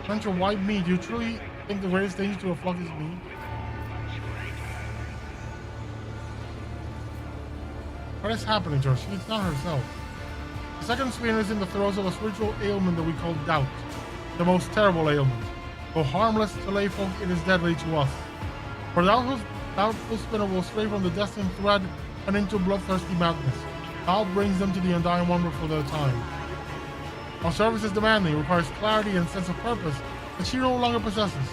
Hunter, why me? Do you truly think the greatest danger to a flock is me? What is happening to her? She's not herself. The second sphere is in the throes of a spiritual ailment that we call doubt. The most terrible ailment. Though harmless to layfolk, it is deadly to us. For doubtful spinner will stray from the destined thread and into bloodthirsty madness. Doubt brings them to the Undying One before their time. Our service is demanding, requires clarity and sense of purpose, that she no longer possesses.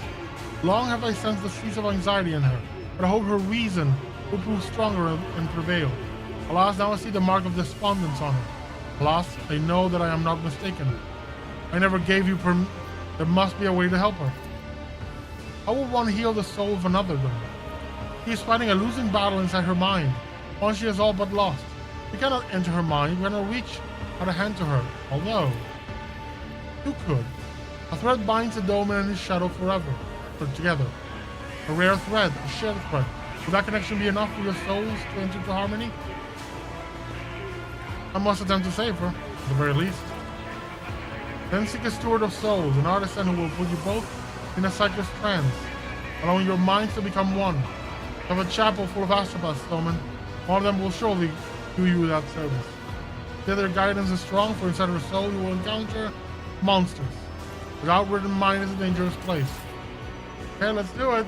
Long have I sensed the seeds of anxiety in her, but I hope her reason will prove stronger and prevail. Alas, now I see the mark of despondence on her. Alas, I know that I am not mistaken. I never gave you there must be a way to help her. How will one heal the soul of another, then? She is fighting a losing battle inside her mind, one she has all but lost. We cannot enter her mind, we cannot reach out a hand to her, although you could. A thread binds the Doman and his shadow forever, together. A rare thread, a shared thread. Will that connection be enough for your souls to enter into harmony? I must attempt to save her, at the very least. Then seek a steward of souls, an artisan who will put you both in a cyclist trance, allowing your minds to become one. Have a chapel full of astropaths, Doman. One of them will surely do you that service. If their guidance is strong, for inside of her soul you will encounter monsters. Without written mind is a dangerous place. Okay, let's do it.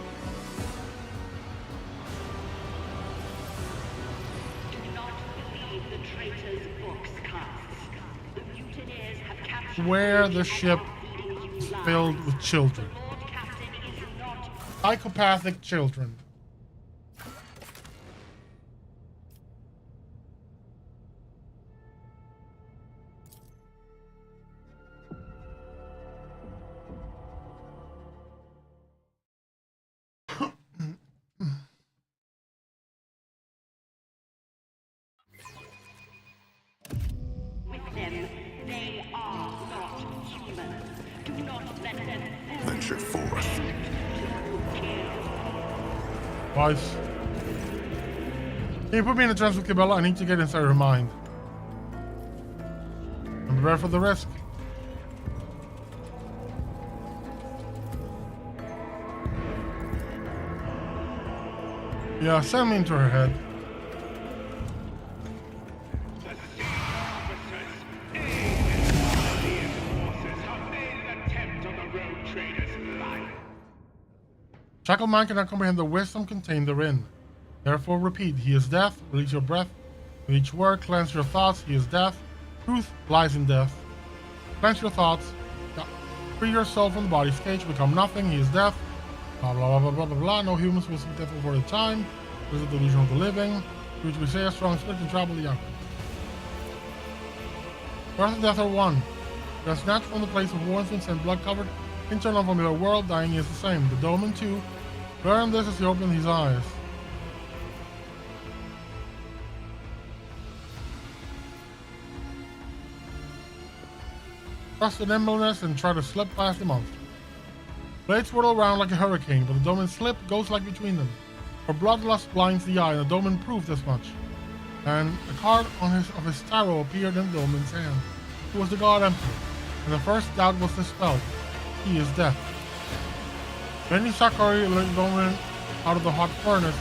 Do not believe the traitor's books, Casts. The mutineers have captured Where the ship is filled with children. Lord Captain is not Psychopathic children. with them. They are not human. Do not let them Venture forth. Guys. Can you put me in a trance with Cabela? I need to get inside her mind. I'm prepared for the risk. Yeah, send me into her head. The senior officers, aided by the enforcers, have made an attempt on the road trader's life. Shackled mind cannot comprehend the wisdom contained therein. Therefore repeat, he is death, release your breath. With each word, cleanse your thoughts, he is death. Truth lies in death. Cleanse your thoughts. Free your soul from the body's cage, become nothing, he is death. Blah blah blah blah blah blah. No humans will seek death for the time. It is a delusion of the living, to which we say a strong spirit can travel the outcome. Birth and death are one. They are snatched from the place of warmth and blood-covered, internal familiar world, dying is the same. The Doman too. Learn this as he opens his eyes. Trust in nimbleness and try to slip past the monster. Blades whirl around like a hurricane, but the Doman's slip goes like between them. For bloodlust blinds the eye, and the Doman proved as much. And a card of his tarot appeared in the Doman's hand. He was the God Emperor, and the first doubt was dispelled. He is death. Many Sakari led Doman out of the hot furnace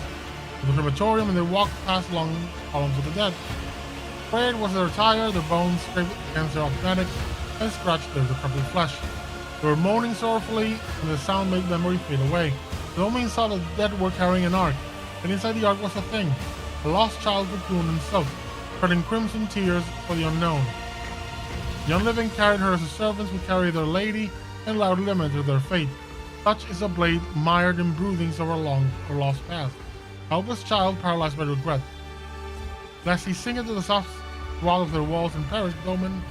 to the crematorium, and they walked past long columns of the dead. Frayed was their attire, their bones scraped against their automatic, and scratched their decrepit flesh. They were moaning sorrowfully, and the sound made memory fade away. The Domain saw that the dead were carrying an ark, and inside the ark was a thing, a lost child cocooned in silk, spreading crimson tears for the unknown. The unliving carried her as the servants would carry their lady, and loudly lamented their fate. Such is a blade mired in broodings of her lost past. Helpless child paralyzed by regret. Lest he sink into the soft wall of their walls and perish, Doman.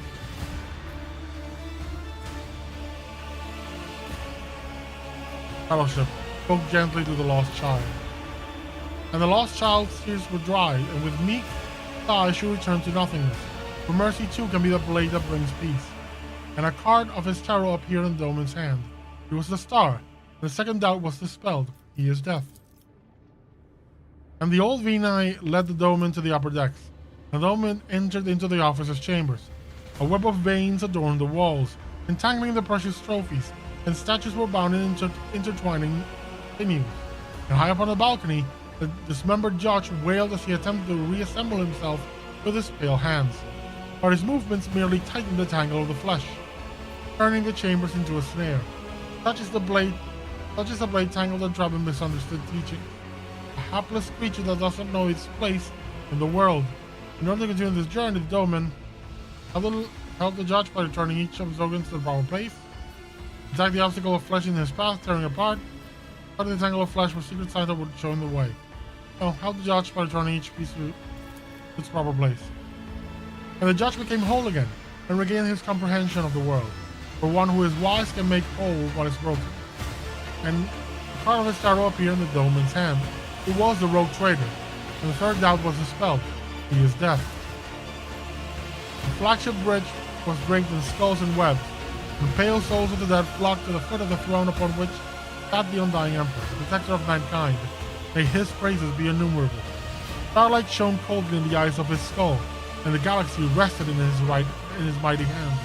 Fellowship spoke gently to the lost child. And the lost child's tears were dry, and with meek sighs she returned to nothingness. For mercy too can be the blade that brings peace. And a card of his tarot appeared in Doman's hand. It was the star, and the second doubt was dispelled. He is death. And the old Vinay led the Doman to the upper decks. The Doman entered into the officers' chambers. A web of veins adorned the walls, entangling the precious trophies, and statues were bound in intertwining sinews. And high up on the balcony, the dismembered judge wailed as he attempted to reassemble himself with his pale hands. But his movements merely tightened the tangle of the flesh, turning the chambers into a snare. Such is the blade tangled and trapped in misunderstood teaching. A hapless creature that doesn't know its place in the world. In order to continue this journey, the Doman helped the judge by returning each of his organs to the proper place. Attack the obstacle of flesh in his path, tearing apart. Cut the tangle of flesh with secret signs that would show him the way. So, help the judge by returning each piece to its proper place. And the judge became whole again, and regained his comprehension of the world. For one who is wise can make whole what is broken. And the card of his tarot appeared in the Domin's hand. It was the rogue trader, and the third doubt was dispelled. He is death. The flagship bridge was draped in skulls and webs, and pale souls of the dead flocked to the foot of the throne upon which sat the undying emperor, the protector of mankind. May his praises be innumerable. Starlight shone coldly in the eyes of his skull, and the galaxy rested in his mighty hand.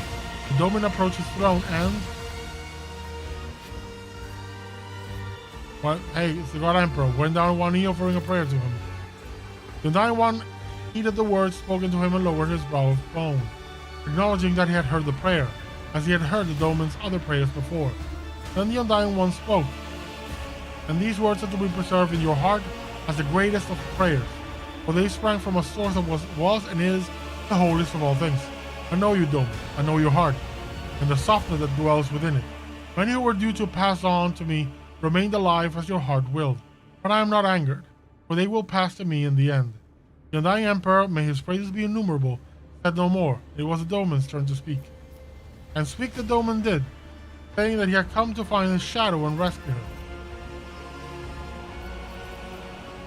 The Domin approached his throne and... Well, hey, it's the God Emperor. Went down on one knee, offering a prayer to him. The Undying One heeded the words spoken to him and lowered his brow of bone, acknowledging that he had heard the prayer, as he had heard the Domin's other prayers before. Then the Undying One spoke, and these words are to be preserved in your heart as the greatest of prayers, for they sprang from a source that was and is the holiest of all things. I know you, Domin. I know your heart, and the softness that dwells within it. Many who were due to pass on to me remained alive as your heart willed, but I am not angered, for they will pass to me in the end. The Undying Emperor, may his praises be innumerable, said no more. It was the Domin's turn to speak. And speak the Domin did, saying that he had come to find his shadow and rescue her.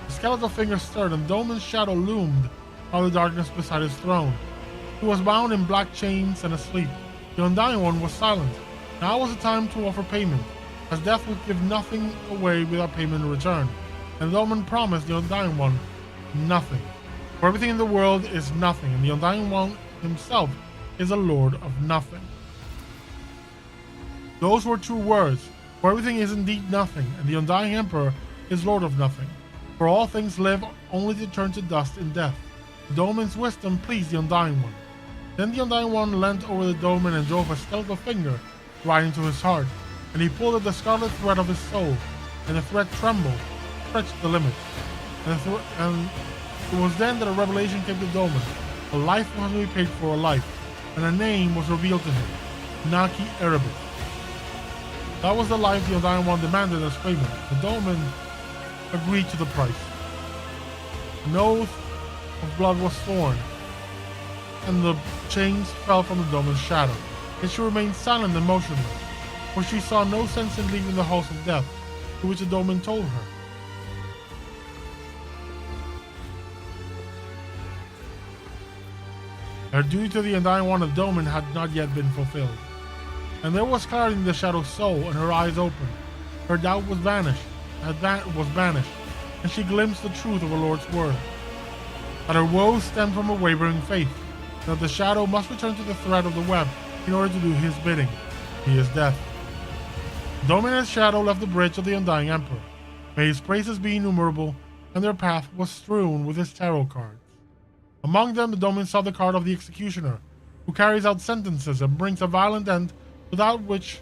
The skeletal fingers stirred, and Domin's shadow loomed out of the darkness beside his throne. He was bound in black chains and asleep. The Undying One was silent. Now was the time to offer payment, as death would give nothing away without payment in return. And the Domin promised the Undying One nothing. For everything in the world is nothing, and the Undying One himself is a lord of nothing. Those were true words, for everything is indeed nothing, and the Undying Emperor is lord of nothing. For all things live only to turn to dust in death. The Domin's wisdom pleased the Undying One. Then the Undying One leant over the Domin and drove a skeletal finger right into his heart, and he pulled at the scarlet thread of his soul, and the thread trembled, stretched the limit. And it was then that a revelation came to Domin. A life was to be paid for a life, and a name was revealed to him, Naki Erebus. That was the life the Undying One demanded as payment. The Domin agreed to the price. An oath of blood was sworn, and the chains fell from the Domin's shadow. Yet she remained silent and motionless, for she saw no sense in leaving the house of death, to which the Domin told her. Her duty to the Undying One of Domin had not yet been fulfilled. And there was clarity in the shadow's soul, and her eyes opened. Her doubt was banished, and she glimpsed the truth of her Lord's word. That her woes stemmed from a wavering faith, that the shadow must return to the thread of the web in order to do his bidding. He is death. Domin and shadow left the bridge of the Undying Emperor. May his praises be innumerable, and their path was strewn with his tarot cards. Among them, the Domin saw the card of the executioner, who carries out sentences and brings a violent end without which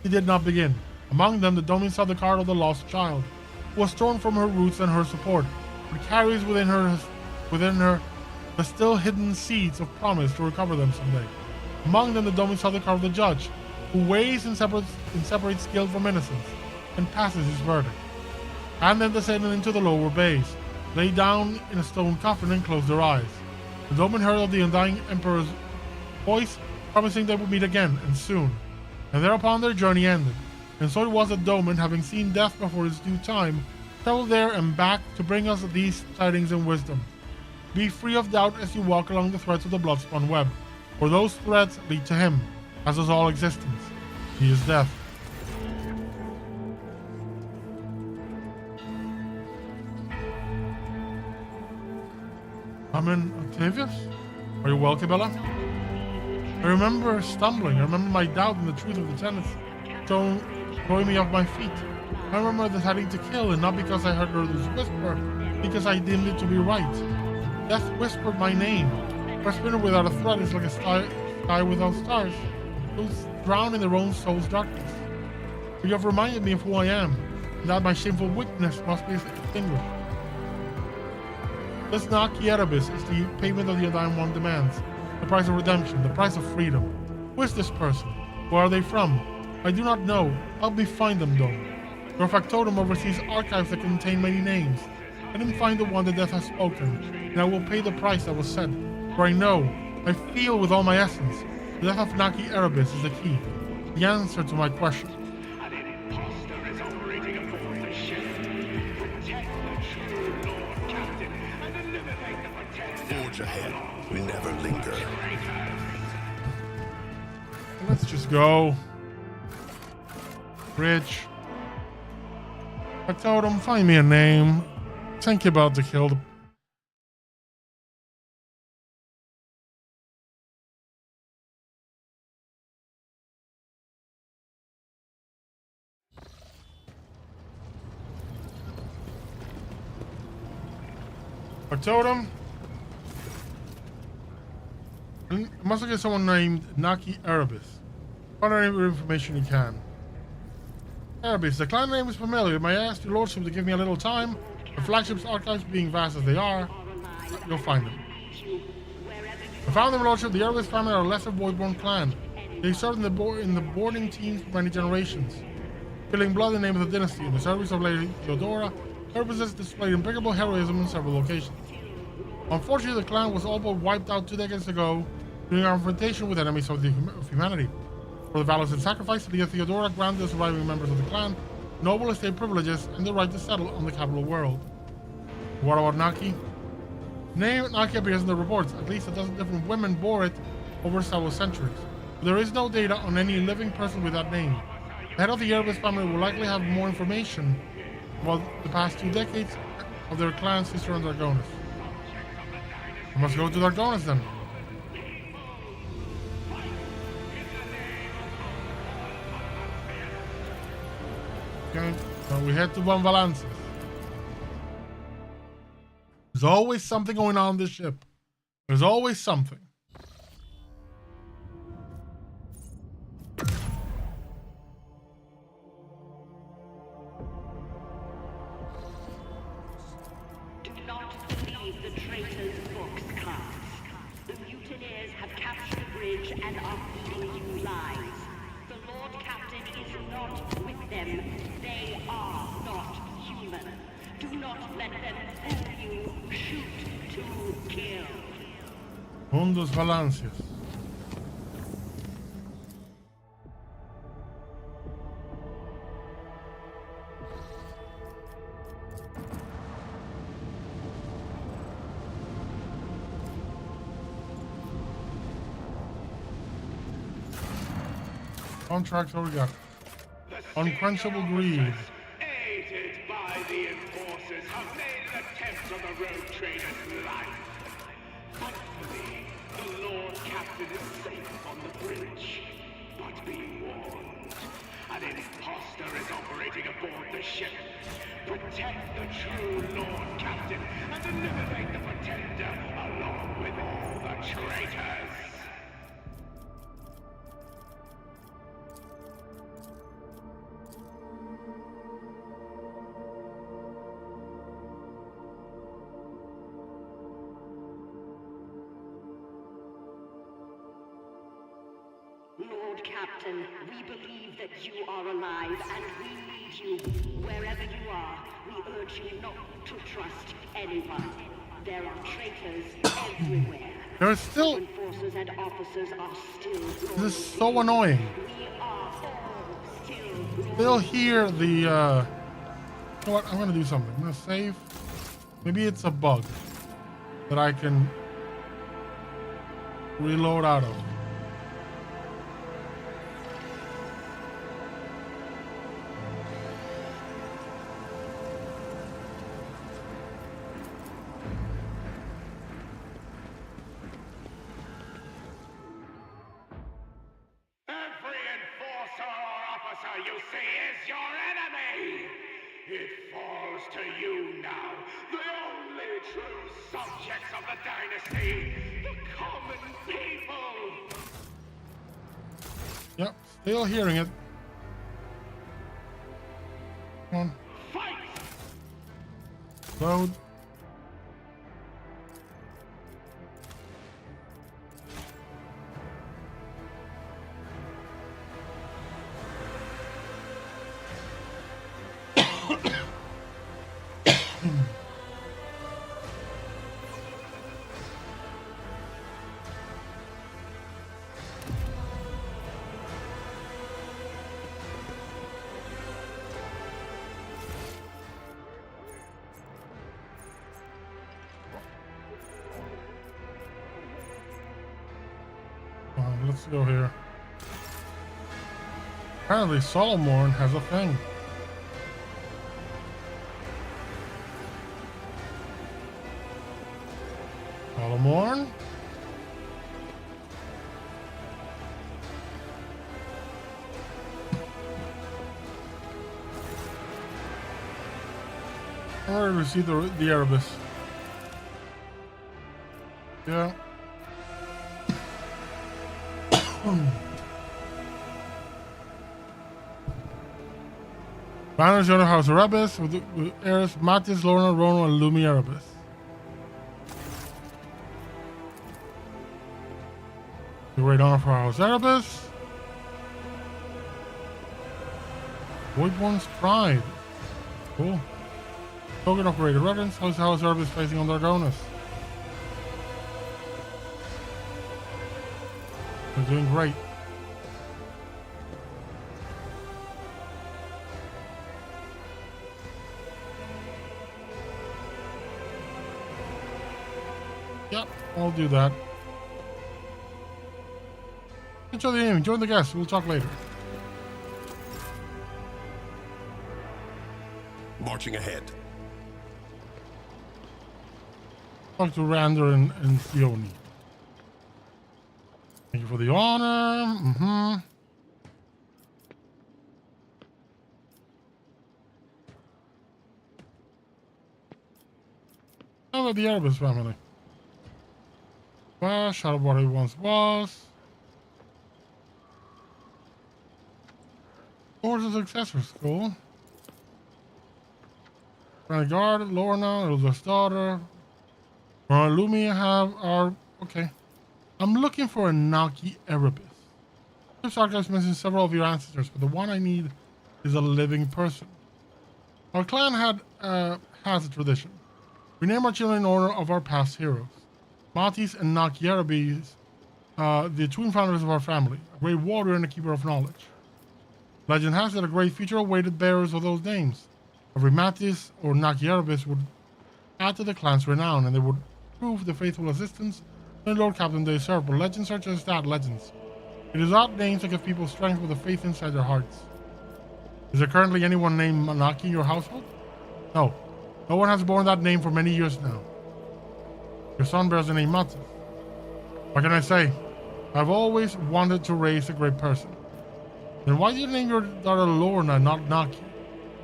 he did not begin. Among them, the Domin saw the card of the lost child, who was torn from her roots and her support, but carries within her the still hidden seeds of promise to recover them someday. Among them, the Domin saw the card of the judge, who weighs and separates guilt from innocence, and passes his verdict. And then descended into the lower bays, lay down in a stone coffin and closed their eyes. The Domin heard of the Undying Emperor's voice, promising they would meet again, and soon. And thereupon their journey ended. And so it was that Domin, having seen death before his due time, traveled there and back to bring us these tidings and wisdom. Be free of doubt as you walk along the threads of the blood-spun web, for those threads lead to him, as does all existence. He is death. Amen, Octavius? Are you well, Cabela? I remember stumbling. I remember my doubt in the truth of the tenets throwing me off my feet. I remember deciding to kill, and not because I heard Earth's whisper, because I deemed it to be right. Death whispered my name. A spinner without a thread is like a sky without stars. Those drown in their own soul's darkness. But you have reminded me of who I am, and that my shameful weakness must be extinguished. This Naki Erebus is the payment of the Undying One demands, the price of redemption, the price of freedom. Who is this person? Where are they from? I do not know. Help me find them, though. Your factotum oversees archives that contain many names. Let him find the one that death has spoken, and I will pay the price that was said. For I know, I feel with all my essence, the death of Naki Erebus is the key, the answer to my question. An imposter is operating aboard the ship. Protect the true Lord Captain and eliminate the pretender. Forge ahead. Never linger. Let's just go. Rich. Factotum, find me a name. Think about to kill the... Factotum. I must get someone named Naki Erebus. Find any information you can. Erebus, the clan name is familiar. May I ask your lordship to give me a little time? The flagship's archives being vast as they are, you'll find them. I found them, lordship. The Erebus family are a lesser void-born clan. They served in the boarding teams for many generations, spilling blood in the name of the dynasty. In the service of Lady Theodora, Erebus displayed impeccable heroism in several locations. Unfortunately, the clan was all but wiped out 2 decades ago during our confrontation with enemies of humanity. For the valors and sacrifice, Lady Theodora granted the surviving members of the clan noble estate privileges and the right to settle on the capital world. What about Naki? The name Naki appears in the reports. At least a dozen different women bore it over several centuries. But there is no data on any living person with that name. The head of the Erebus family will likely have more information about the past 2 decades of their clan's history on Dragonus. We must go to Dragonus then. Okay, so we head to Von Valances. There's always something going on this ship. There's always something. Do not believe the traitor's books, class. The mutineers have captured the bridge and are feeding you lies. The Lord Captain is not with them. They are not human. Do not let them fool you. Shoot to kill. Mundos Valancias. Contracts, what we got? Unquenchable greed. Aided by the enforcers, have made an attempt on the road trader's life. Thankfully, the Lord Captain is safe on the bridge. But be warned, an imposter is operating aboard the ship. Protect the true Lord Captain and eliminate the pretender along with all the traitors. Lord Captain, we believe that you are alive and we need you. Wherever you are, we urge you not to trust anyone. There are traitors everywhere. There's still... Enforcers and officers are still... This is so annoying. We are all still... Still hear the, You know what? I'm gonna do something. I'm gonna save. Maybe it's a bug that I can reload out of. Every enforcer or officer you see is your enemy! It falls to you now, the only true subjects of the dynasty, the common people! Yep, still hearing it. Come on. Fight! Load. Let's go here. Apparently Solomon has a thing. Solomon? I already received the Erebus. Yeah. Banners the other house Erebus with heirs Matis, Lorna, Rono, and Lumi Erebus. The great honor for House Erebus. Void One's Pride. Cool. Token of greater reverence. House Erebus facing on Dargonus. They're doing great. Yep, I'll do that. Enjoy the game, join the guests, we'll talk later. Marching ahead. Talk to Rander and Sioni. Thank you for the honor. How about the Erebus family? Well, shadow what he once was. Order the successors, cool. Renegade, Lorna, Elder's daughter. Lumi have our okay. I'm looking for a Naki Erebus. This archives mentions several of your ancestors, but the one I need is a living person. Our clan has a tradition. We name our children in honor of our past heroes. Matis and Naki Erebus, the twin founders of our family, a great warrior and a keeper of knowledge. Legend has it a great future awaited bearers of those names. Every Matis or Naki Erebus would add to the clan's renown, and they would prove the faithful assistance and Lord Captain they serve, but legends such as that legends. It is odd names that give people strength with a faith inside their hearts. Is there currently anyone named Manaki in your household? No. No one has borne that name for many years now. Your son bears the name Matis. What can I say? I've always wanted to raise a great person. Then why did you name your daughter Lorna, not Naki?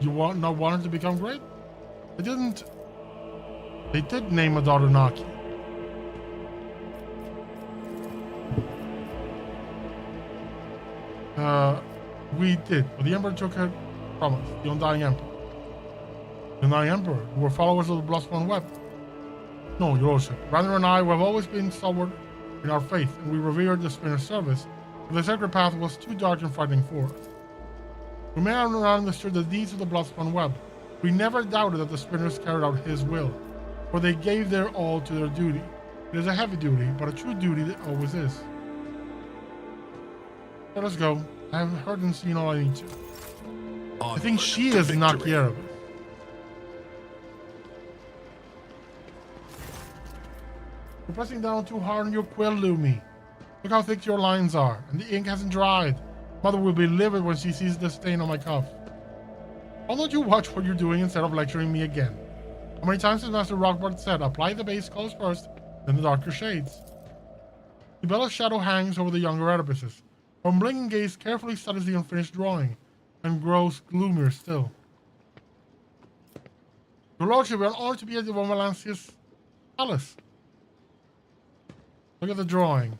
You not wanted to become great? They didn't. They did name a daughter Naki. We did, but the Emperor took her from us, the Undying Emperor. The Undying Emperor, who were followers of the Bloodspun Web. No, your lordship. Rander and I have always been stalwart in our faith, and we revered the Spinner's service, but the sacred path was too dark and frightening for us. We may have not understood the deeds of the Bloodspun Web. We never doubted that the Spinners carried out his will, for they gave their all to their duty. It is a heavy duty, but a true duty that always is. Let us go. I have heard and seen all I need to. I think she is Naki Erebus. You're pressing down too hard on your quill, Lumi. Look how thick your lines are, and the ink hasn't dried. Mother will be livid when she sees the stain on my cuff. Why don't you watch what you're doing instead of lecturing me again? How many times has Master Rockbart said, apply the base colors first, then the darker shades? Sibella's shadow hangs over the younger Erebuses. Her unblinking gaze carefully studies the unfinished drawing, and grows gloomier still. Your lordship, we are honored to be at the Vomalancia's palace. Look at the drawing.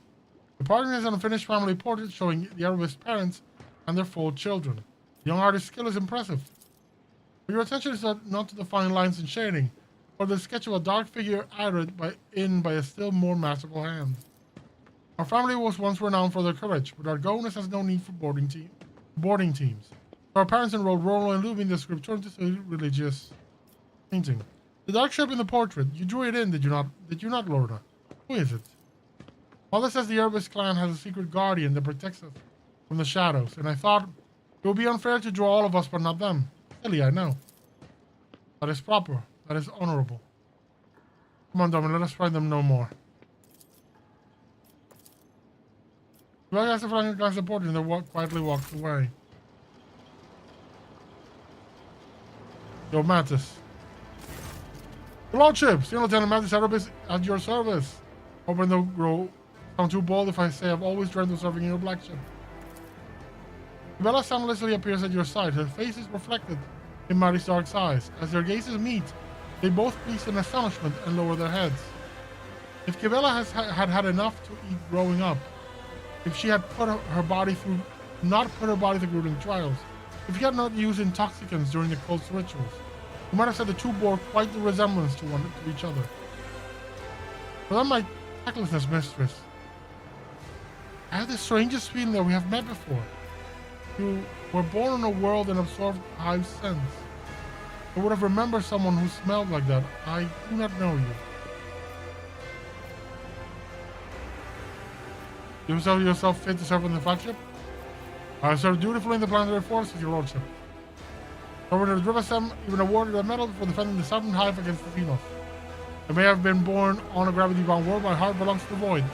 The painting is an unfinished family portrait showing the Erebus parents and their 4 children. The young artist's skill is impressive. But your attention is not to the fine lines and shading, but the sketch of a dark figure added by a still more masterful hand. Our family was once renowned for their courage, but Argonus has no need for boarding teams. Our parents enrolled Rolo and Lubin the script turned to religious painting. The dark shape in the portrait, you drew it in, did you not? Did you not, Lorna? Who is it? Mother says the Erebus clan has a secret guardian that protects us from the shadows, and I thought it would be unfair to draw all of us but not them. Silly, I know. That is proper. That is honorable. Come on, Domin, let us find them no more. Like as the flank glanced at the portrait and they quietly walked away. Yo, Mattis. Your Lordship, Senior Lieutenant Mattis Erebus at your service. Hoping they'll grow sound too bold if I say I've always dreamed of serving in your black ship. Bella soundlessly appears at your side. Her face is reflected in Maddie's dark eyes. As their gazes meet, they both freeze in astonishment and lower their heads. If Kibella had enough to eat growing up, if she had not put her body through grueling trials, if she had not used intoxicants during the cult's rituals, you might have said the two bore quite the resemblance to each other. But on my tactlessness, mistress, I have the strangest feeling that we have met before. You were born in a world and absorbed Hive's sense. I would have remembered someone who smelled like that. I do not know you. You consider yourself fit to serve in the flagship? I served dutifully in the planetary forces, your lordship. Governor Drivasem even awarded a medal for defending the Southern Hive against the Xenos. I may have been born on a gravity-bound world, my heart belongs to the void.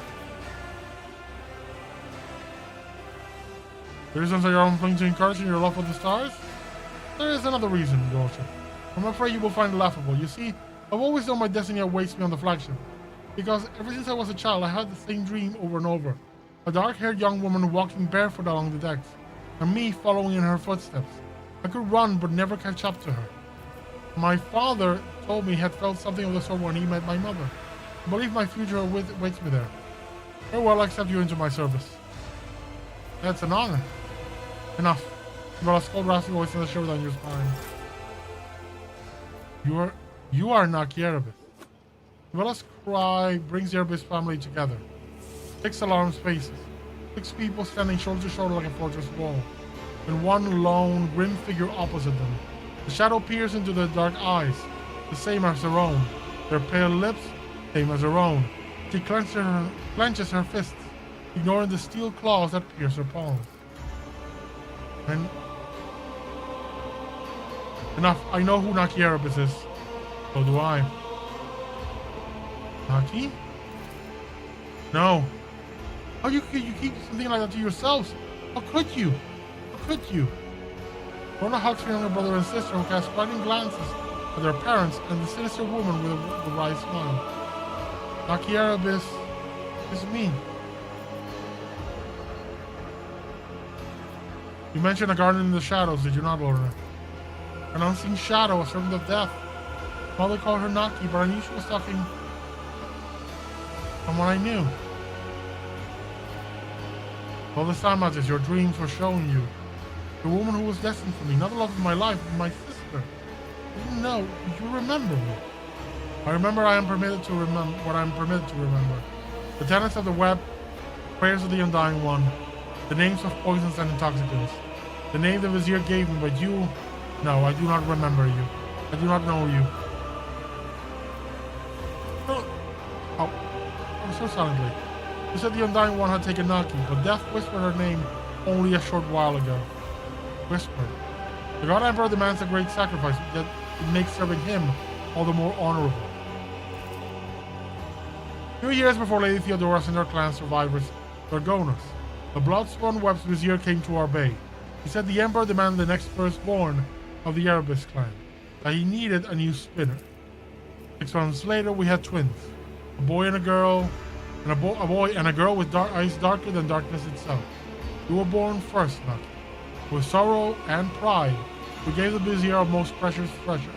The reasons are your own fleeting courage and your love for the stars? There is another reason, your lordship. I'm afraid you will find it laughable. You see, I've always known my destiny awaits me on the flagship. Because ever since I was a child, I had the same dream over and over. A dark-haired young woman walking barefoot along the decks, and me following in her footsteps. I could run, but never catch up to her. My father told me he had felt something of the sort when he met my mother. I believe my future awaits me there. Very well, I accept you into my service. That's an honor. Enough. But a cold raspy voice and a shiver down your spine. You are not Erebus. Bella's cry brings the Erebus family together. 6 alarm spaces. 6 people standing shoulder to shoulder like a fortress wall. And one lone, grim figure opposite them. The shadow peers into their dark eyes, the same as her own. Their pale lips, same as her own. She clenches her fists, ignoring the steel claws that pierce her palms. And enough, I know who Naki Erebus is. So do I. Naki? No. How you keep something like that to yourselves? How could you? How could you? Rona hugs her younger brother and sister who cast spreading glances at their parents and the sinister woman with a wry smile. Naki Erebus is me. You mentioned a garden in the shadows, did you not, Lorna? An unseen shadow, a servant of death. Mother called her Naki, but I knew she was talking someone I knew. All this time, Mattis, your dreams were showing you. The woman who was destined for me, not the love of my life, but my sister. I didn't know. Did you remember me? I remember I am permitted to remember what I am permitted to remember. The tenets of the web, prayers of the Undying One, the names of poisons and intoxicants. The name the Vizier gave me, but you... No, I do not remember you. I do not know you. Oh, so silently. You said the Undying One had taken Naki, but Death whispered her name only a short while ago. Whispered. The God Emperor demands a great sacrifice, yet it makes serving him all the more honorable. 2 years before Lady Theodora's and her clan survivors, Gorgonas, the blood-spawn Web's Vizier came to our bay. He said the Emperor demanded the next firstborn of the Erebus clan, that he needed a new spinner. 6 months later, we had twins, a boy and a girl, and a boy and a girl with eyes darker than darkness itself. We were born first, Naki. With sorrow and pride, we gave the Vizier our most precious treasure.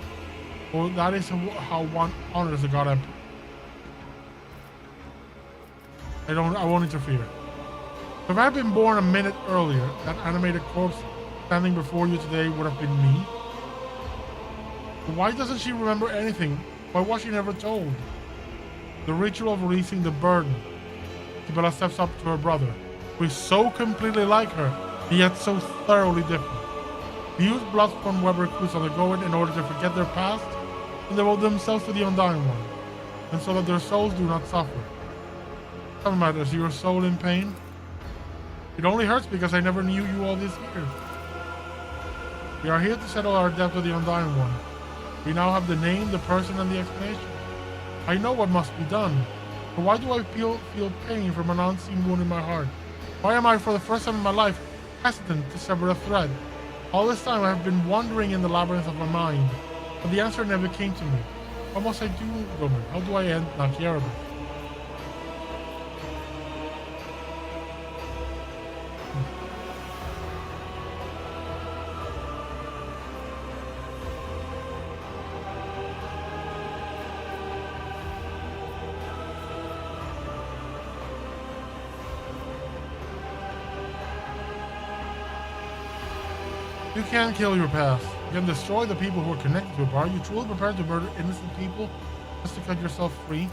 For that is how one honors the God Emperor. I won't interfere. If I had been born a minute earlier, that animated corpse standing before you today would have been me. But why doesn't she remember anything? Why was she never told? The ritual of releasing the burden. Isabella steps up to her brother, who is so completely like her, and yet so thoroughly different. The youth Bloodspun web recruits undergo it in order to forget their past and devote themselves to the Undying One, and so that their souls do not suffer. Doesn't matter, is your soul in pain? It only hurts because I never knew you all these years. We are here to settle our debt to the Undying One. We now have the name, the person, and the explanation. I know what must be done, but why do I feel pain from an unseen wound in my heart? Why am I, for the first time in my life, hesitant to sever a thread? All this time I have been wandering in the labyrinth of my mind, but the answer never came to me. What must I do, woman? How do I end not Yarabeth? You can't kill your past. You can destroy the people who are connected to it, but are you truly prepared to murder innocent people just to cut yourself free?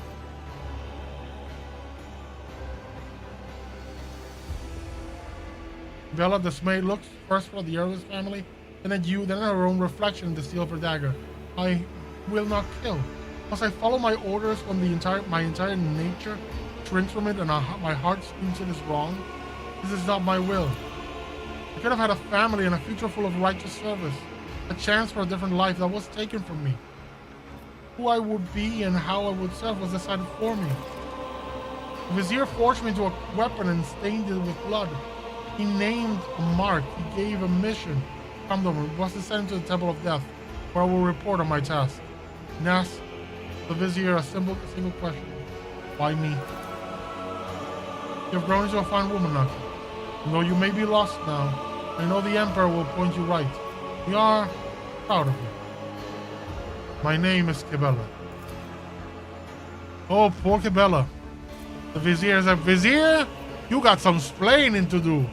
Bella, dismayed, looks first for the Earl's family, then at you, then at her own reflection in the steel of her dagger. I will not kill. Must I follow my orders when my entire nature shrinks from it and my heart screams it is wrong? This is not my will. I could have had a family and a future full of righteous service, a chance for a different life that was taken from me. Who I would be and how I would serve was decided for me. The Vizier forged me into a weapon and stained it with blood. He named a mark, he gave a mission. Come to me, was to send to the Temple of Death, where I will report on my task. And ask the Vizier a single question. Why me? You have grown into a fine woman, Naki. And though you may be lost now, I know the Emperor will point you right. We are proud of you. My name is Kibella. Oh, poor Kibella. The Vizier said, Vizier, you got some splaining to do.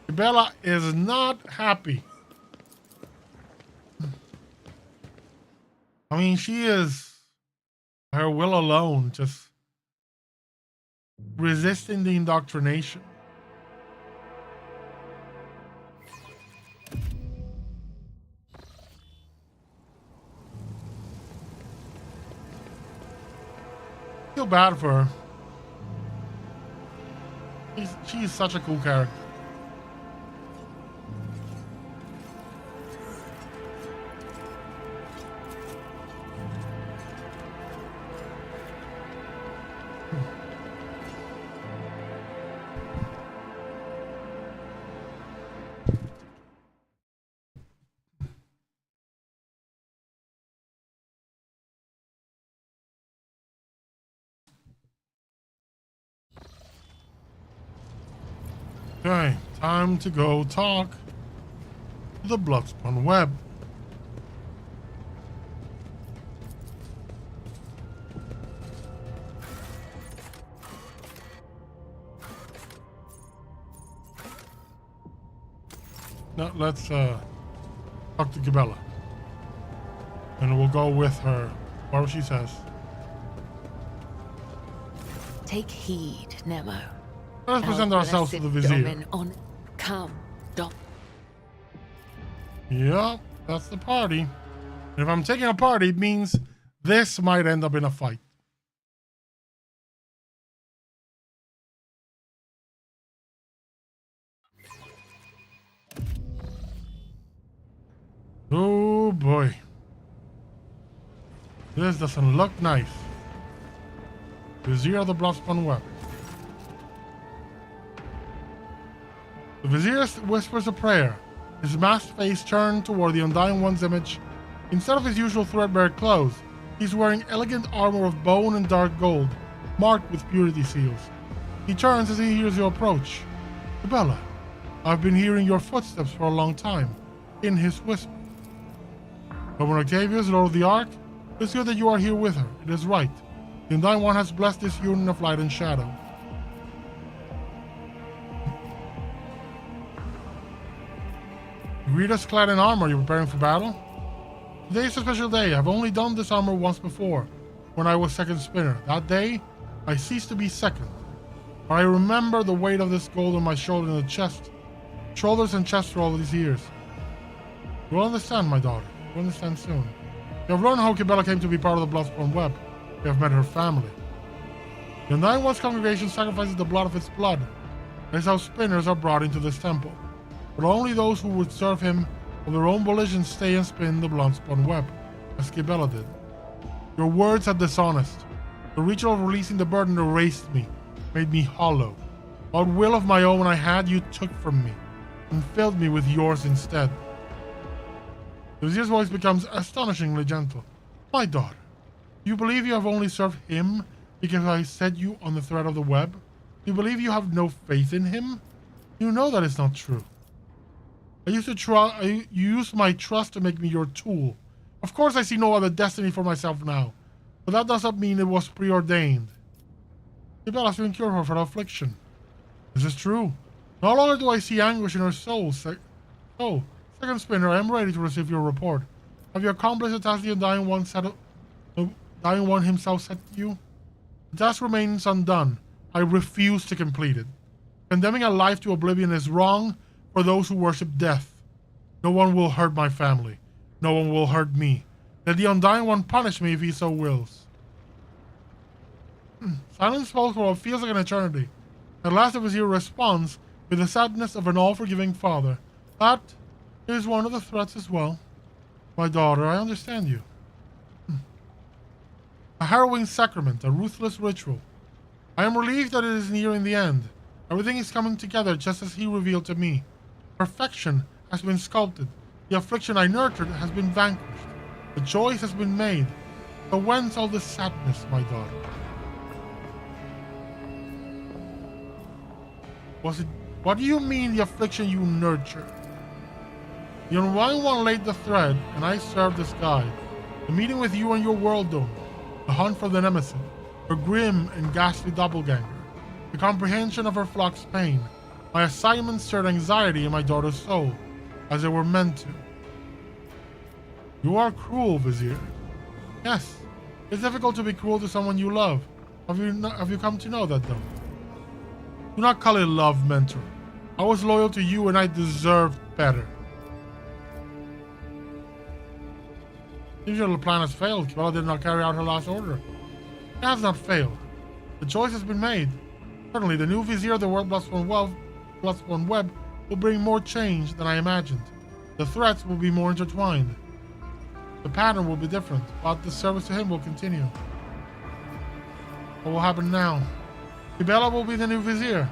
Kibella is not happy. I mean, she is, her will alone, just resisting the indoctrination. Feel bad for her. She's such a cool character. Okay, time to go talk to the Bloodspun web. Now let's talk to Kibella. And we'll go with her, whatever she says. Take heed, Nemo. Let's present ourselves to the Vizier. Come, Dom. Yep, that's the party. And if I'm taking a party, it means this might end up in a fight. Oh boy. This doesn't look nice. Vizier of the Bloodspun web. The Vizier whispers a prayer, his masked face turned toward the Undying One's image. Instead of his usual threadbare clothes, he's wearing elegant armor of bone and dark gold, marked with purity seals. He turns as he hears your approach. Kibella, I've been hearing your footsteps for a long time, in his whisper. Governor Octavius, Lord of the Ark, it's good that you are here with her. It is right. The Undying One has blessed this union of light and shadow. You greet us clad in armor. You're preparing for battle? Today is a special day. I've only done this armor once before, when I was second spinner. That day, I ceased to be second. But I remember the weight of this gold on my shoulder and the chest. shoulders and chest for all these years. You will understand, my daughter. You will understand soon. You have learned how Kibela came to be part of the Bloodborne web. You have met her family. The Undying One's congregation sacrifices the blood of its blood. That is how spinners are brought into this temple. But only those who would serve him of their own volition stay and spin the Bloodborne web, as Kibela did. Your words are dishonest. The ritual of releasing the burden erased me, made me hollow. What will of my own I had, you took from me, and filled me with yours instead. The Vizier's voice becomes astonishingly gentle. My daughter, do you believe you have only served him because I set you on the thread of the web? Do you believe you have no faith in him? You know that is not true. You used my trust to make me your tool. Of course I see no other destiny for myself now, but that does not mean it was preordained. Kibela has been cured her for affliction. This is true. No longer do I see anguish in her soul. Second Spinner, I am ready to receive your report. Have you accomplished the task the Undying One himself set you? The task remains undone. I refuse to complete it. Condemning a life to oblivion is wrong for those who worship death. No one will hurt my family. No one will hurt me. Let the Undying One punish me if he so wills. Silence falls for what feels like an eternity. At last the Vizier responds with the sadness of an all-forgiving father. That is one of the threats as well. My daughter, I understand you. A harrowing sacrament, a ruthless ritual. I am relieved that it is nearing the end. Everything is coming together just as he revealed to me. Perfection has been sculpted. The affliction I nurtured has been vanquished. The choice has been made. So whence all this sadness, my daughter? What do you mean the affliction you nurtured? The Undying One laid the thread, and I served as guide. The meeting with you and your world dome, the hunt for the Nemesis, her grim and ghastly doppelganger, the comprehension of her flock's pain. My assignments stirred anxiety in my daughter's soul, as they were meant to. You are cruel, Vizier. Yes, it's difficult to be cruel to someone you love. Have you come to know that, though? Do not call it love, Mentor. I was loyal to you and I deserved better. Seems your plan has failed. Kibela did not carry out her last order. It has not failed. The choice has been made. Certainly, the new Vizier of the World Bloodborne Web will bring more change than I imagined. The threats will be more intertwined. The pattern will be different, but the service to him will continue. What will happen now? Kibela will be the new Vizier.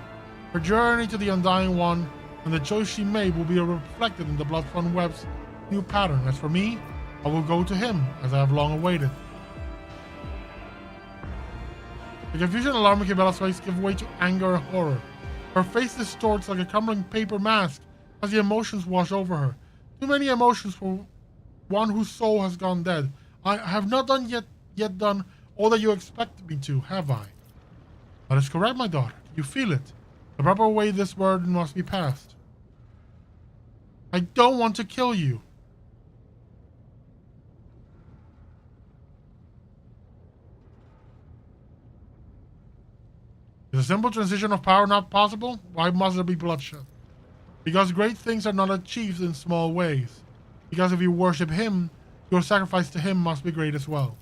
Her journey to the Undying One and the choice she made will be reflected in the Bloodborne Web's new pattern. As for me, I will go to him, as I have long awaited. The confusion alarming Kibela's face gives way to anger and horror. Her face distorts like a crumbling paper mask as the emotions wash over her. Too many emotions for one whose soul has gone dead. I have not yet done all that you expect me to, have I? That is correct, my daughter. You feel it. The proper way this burden must be passed. I don't want to kill you. Is a simple transition of power not possible? Why must there be bloodshed? Because great things are not achieved in small ways. Because if you worship him, your sacrifice to him must be great as well.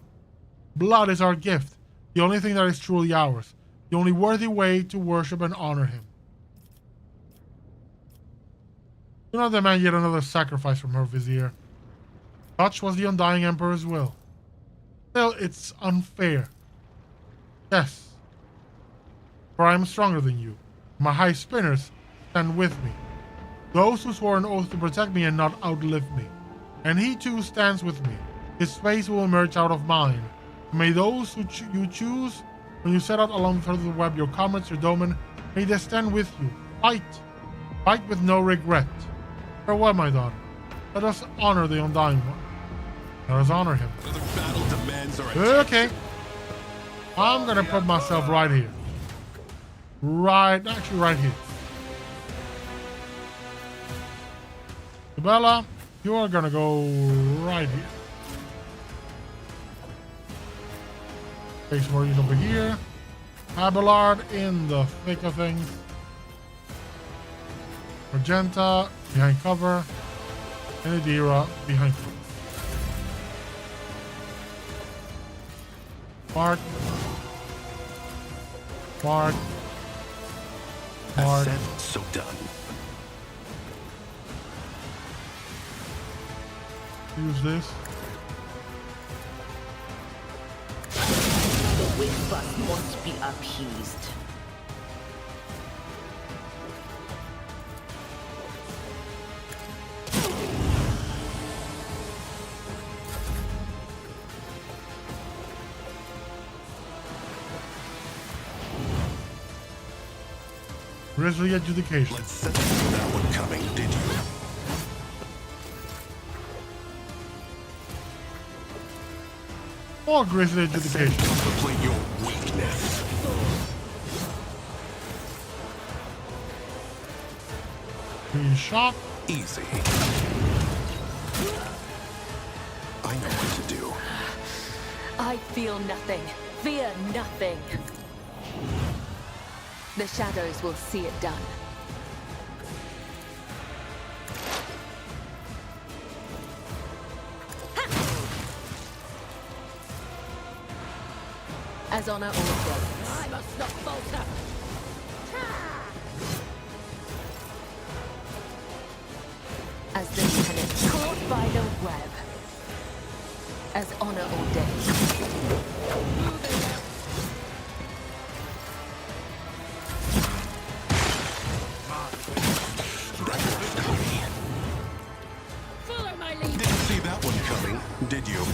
Blood is our gift, the only thing that is truly ours, the only worthy way to worship and honor him. Do not demand yet another sacrifice from her, Vizier. Such was the Undying Emperor's will. Still, it's unfair. Yes. For I am stronger than you. My high spinners stand with me. Those who swore an oath to protect me and not outlive me. And he too stands with me. His space will emerge out of mine. May those who you choose when you set out along the thread of the web, your comrades, your domain, may they stand with you. Fight. Fight with no regret. Farewell, my daughter. Let us honor the Undying One. Let us honor him. Another battle demands our Okay. I'm gonna put myself right here. Actually right here. Kibela, you are gonna go right here. Space Marine over here. Abelard in the thick of things. Magenta behind cover. And Adira behind cover. Mark. Mark. Mark. Said, so done. Use this. The whispers must be appeased. Grizzly adjudication. Let's set that one coming, did you? Or grizzly adjudication. Complete your weakness. Green shot. Easy. I know what to do. I feel nothing. Fear nothing. The shadows will see it done. As honor ordered. I must not falter. As the lieutenant caught by the web. As honor ordained. Follow my lead. Didn't see that one coming, did you?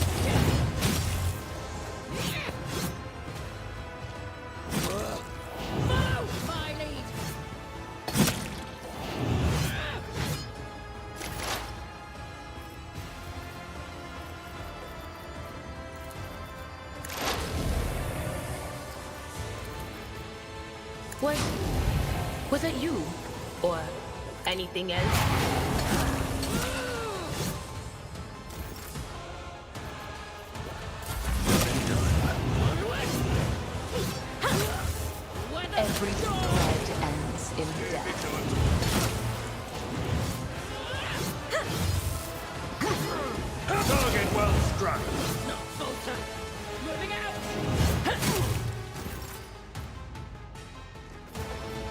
Follow my lead. Was it you? Or anything else? Every thread ends in death. Target well struck. Not falter. Moving out.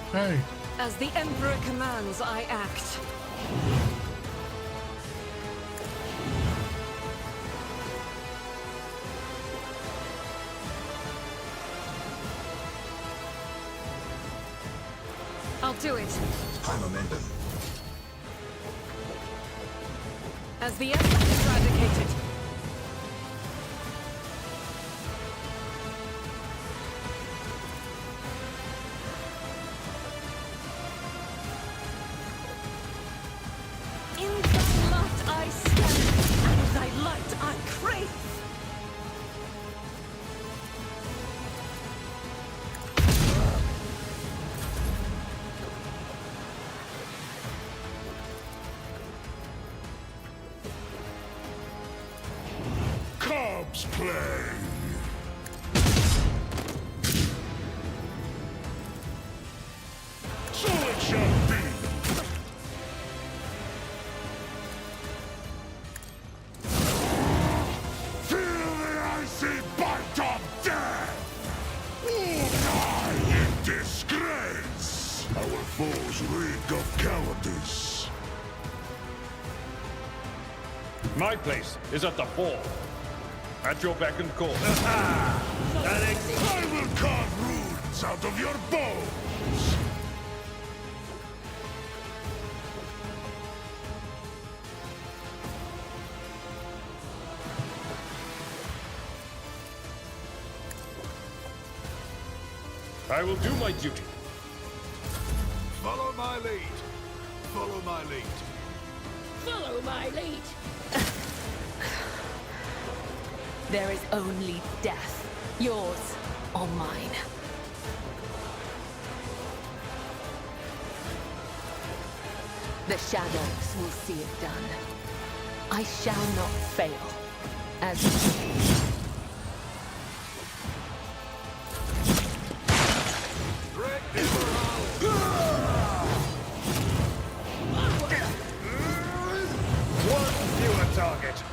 Okay. As the Emperor commands, I act. I'll do it. High momentum. As the Emperor is eradicated. In thy light I stand, and thy light I crave. Cubs play. So it shall be. Feel the icy bite of death. Die in disgrace. Our foes reek of cowardice. My place is at the fore. At your beck and call. I will carve runes out of your bones. I will do my duty. Follow my lead. Follow my lead. Follow my lead. There is only death. Yours or mine. The shadows will see it done. I shall not fail. As target.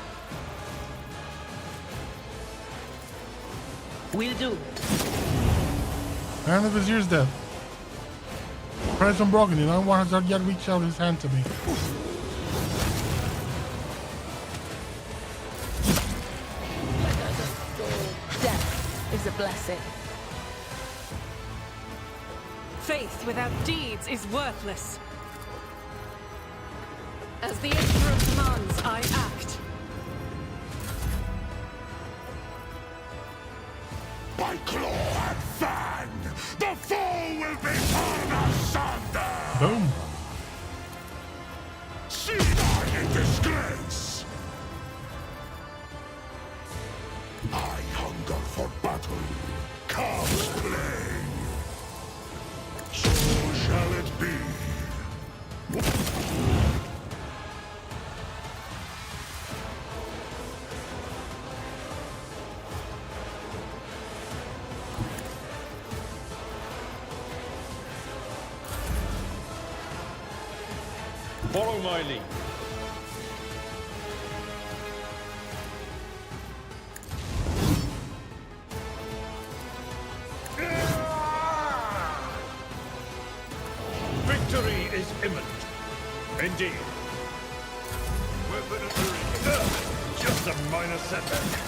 Will do. And the Vizier's dead. Price unbroken, you know, one has not yet reached out his hand to me. Death is a blessing. Faith without deeds is worthless. As the Emperor commands, I act. By claw and fang, the foe will be torn asunder! Boom. See I in disgrace! I hunger for battle. Comes play. So shall it be. Follow my lead. Victory is imminent. Indeed. Just a minor setback.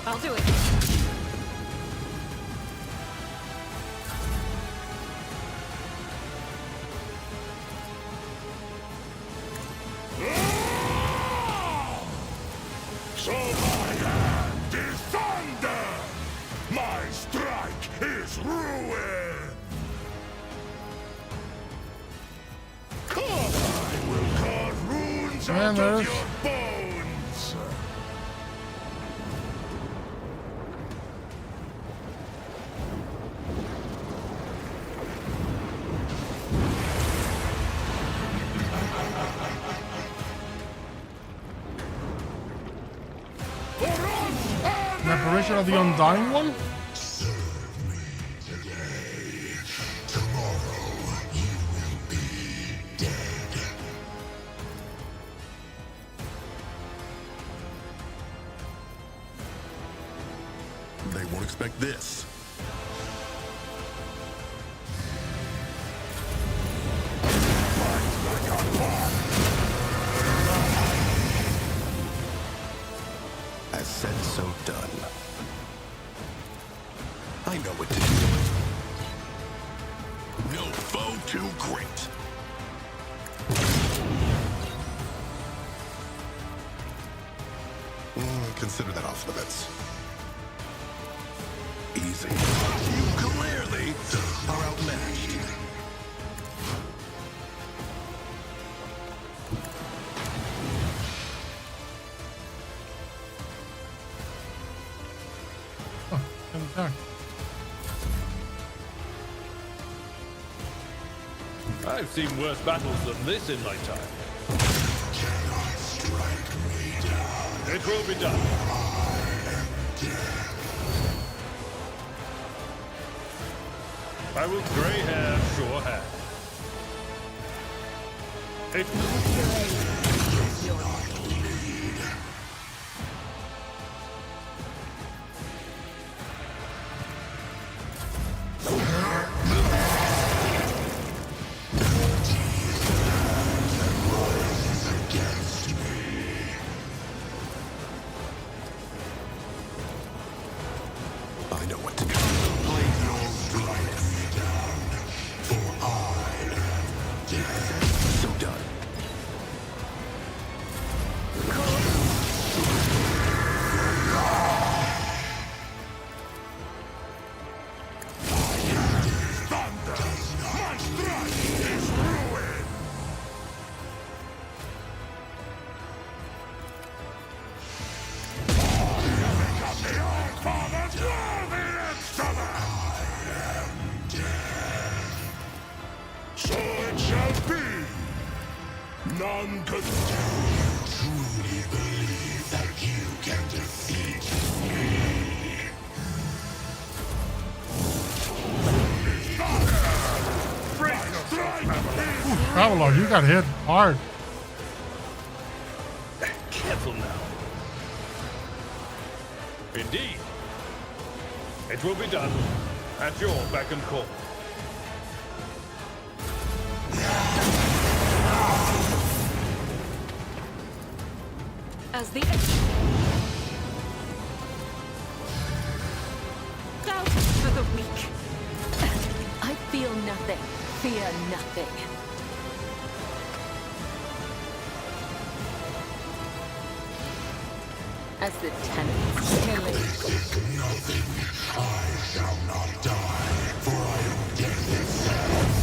I'll do it. So my hand is thunder! My strike is ruin! Come, I will carve runes out of there's- your bones! For us and An apparition of the Undying One? serve me today. Tomorrow you will be dead. They won't expect this. As said, so done. I know what to do. No foe too great. Consider that off limits. Easy. You clearly are outmatched. Oh, an attack. I've seen worse battles than this in my time. Cannot strike me down. It will be done. I will grey hair, sure hand. It Against me. I know what to do. Strike me down, for I am dead. So done. Thunder! My strike is ruin! Become the old father, draw the instrument! I am dead. So it shall be. None could truly believe that you can defeat me. Traveler, you got hit hard. Careful now. Indeed. It will be done at your beck and call. As the doubt for the weak. I feel nothing. Fear nothing. As the tenants killing. Nothing. I shall not die, for I am death itself.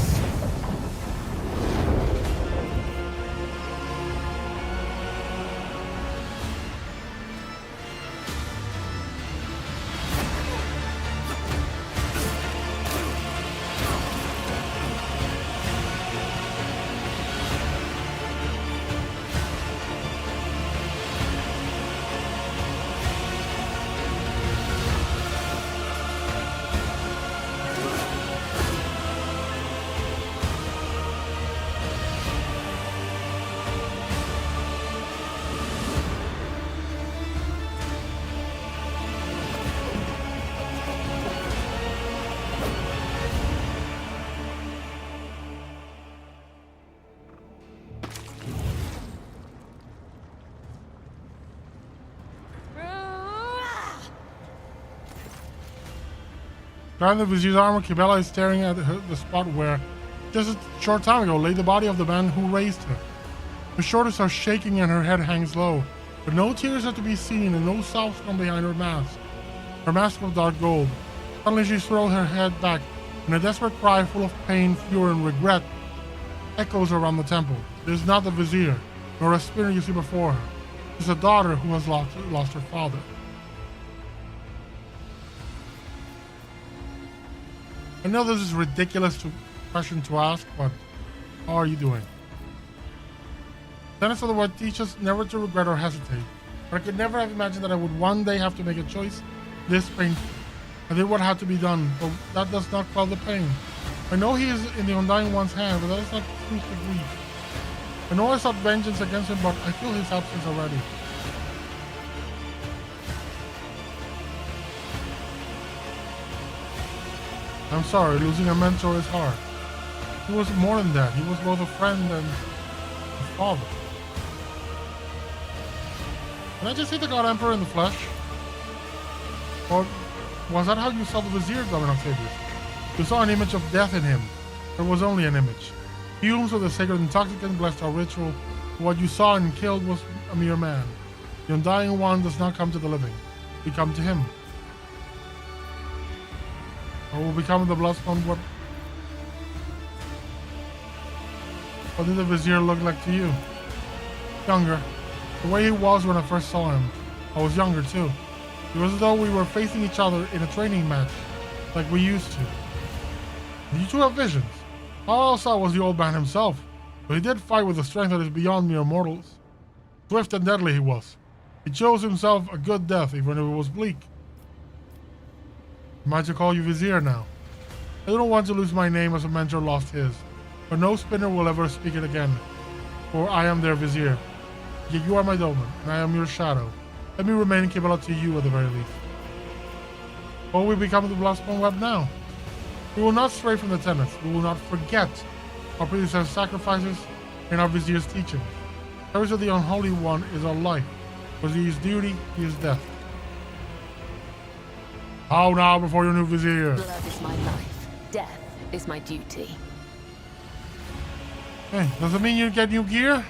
Behind the vizier's armor, Kibela is staring at the spot where, just a short time ago, lay the body of the man who raised her. Her shoulders are shaking and her head hangs low, but no tears are to be seen and no sobs from behind her mask. Her mask of dark gold. Suddenly she throws her head back, and a desperate cry full of pain, fury, and regret echoes around the temple. It is not the vizier, nor a spirit you see before her. It is a daughter who has lost her father. I know this is ridiculous question to ask, but how are you doing? Tenets of the word teach us never to regret or hesitate, but I could never have imagined that I would one day have to make a choice this painful. I did what had to be done, but that does not quell the pain. I know he is in the Undying One's hand, but that is not truth to grief. I know I sought vengeance against him, but I feel his absence already. I'm sorry, losing a mentor is hard. He was more than that. He was both a friend and a father. Can I just see the God Emperor in the flesh? Or was that how you saw the Vizier, Governor Octavius? You saw an image of death in him. There was only an image. Fumes of the sacred intoxicant blessed our ritual. What you saw and killed was a mere man. The Undying One does not come to the living. We come to him. What will become of the Bloodstone? What did the Vizier look like to you? Younger. The way he was when I first saw him. I was younger too. It was as though we were facing each other in a training match, like we used to. You two have visions. All I saw was the old man himself, but he did fight with a strength that is beyond mere mortals. Swift and deadly he was. He chose himself a good death, even if it was bleak. Am I to call you Vizier now? I don't want to lose my name as a mentor lost his, but no spinner will ever speak it again, for I am their Vizier. Yet you are my Doman, and I am your shadow. Let me remain Kibela to you at the very least. What will we become of the Bloodstone Web now? We will not stray from the tenets. We will not forget our predecessors' sacrifices and our Vizier's teachings. Service of the Unholy One is our life. Was he is duty, he is death. How now before your new Vizier? Blood is my life. Death is my duty. Hey, does it mean you get new gear?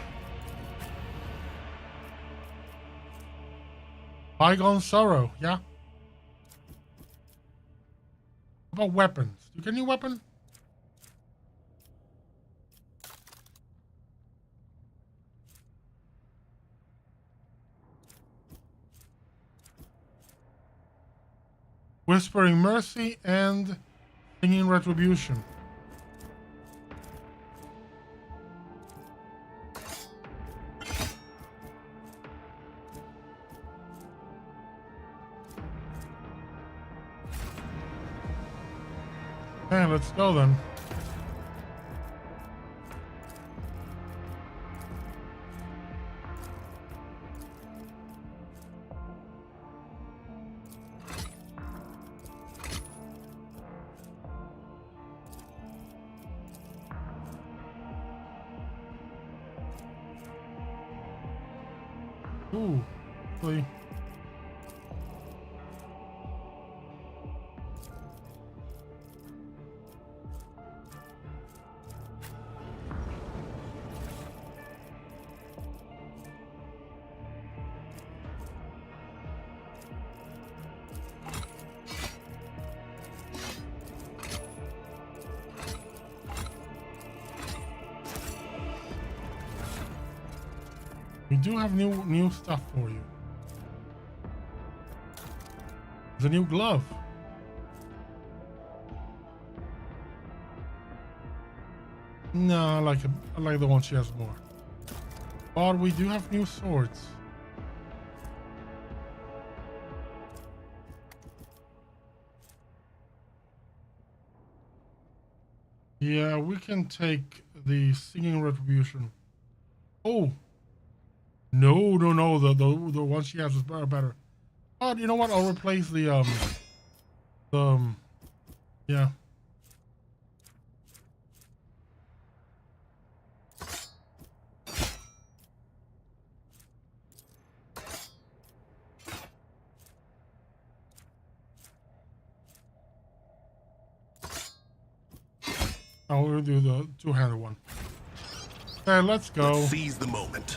Bygone sorrow, yeah? How about weapons? You get a new weapon? Whispering Mercy and Singing Retribution. Okay, let's go then. Ooh, really? We do have new stuff for you. There's a new glove. No, I like the one she has more. But we do have new swords. Yeah, we can take the singing retribution. Oh. No. The one she has is better. But you know what? I'll replace the yeah. I'll do the two-handed one. Okay, let's go. Let's seize the moment.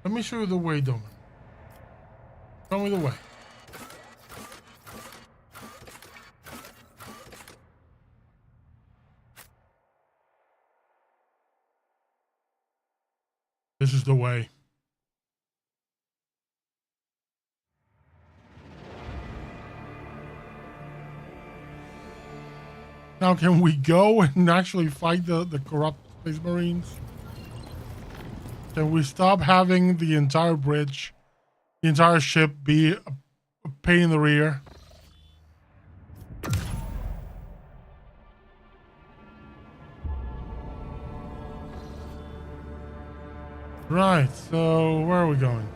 Let me show you the way, Doman. Show me the way. This is the way. Now can we go and actually fight the corrupt Space Marines? Can we stop having the entire bridge, the entire ship be a pain in the rear? Right, so where are we going?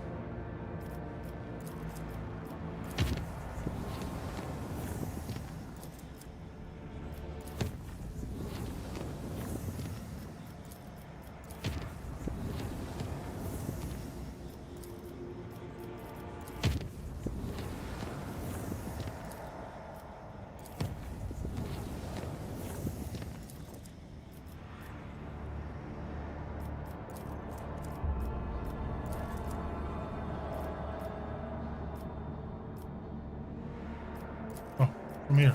Oh, from here.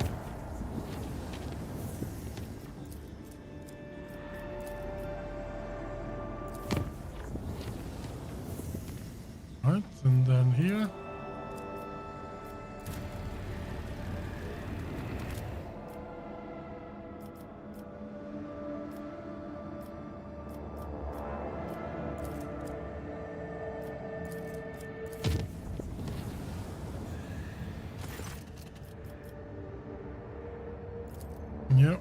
Right, and then here. Yep.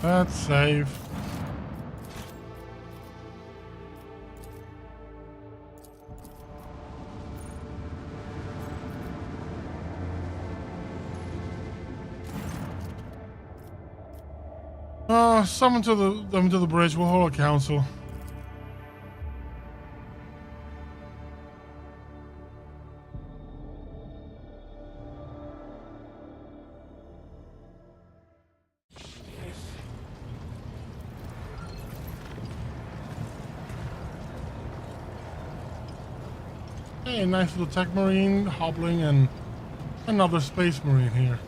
Let's save. Summon them to the bridge. We'll hold a council. Hey, nice little tech marine hobbling and another space marine here.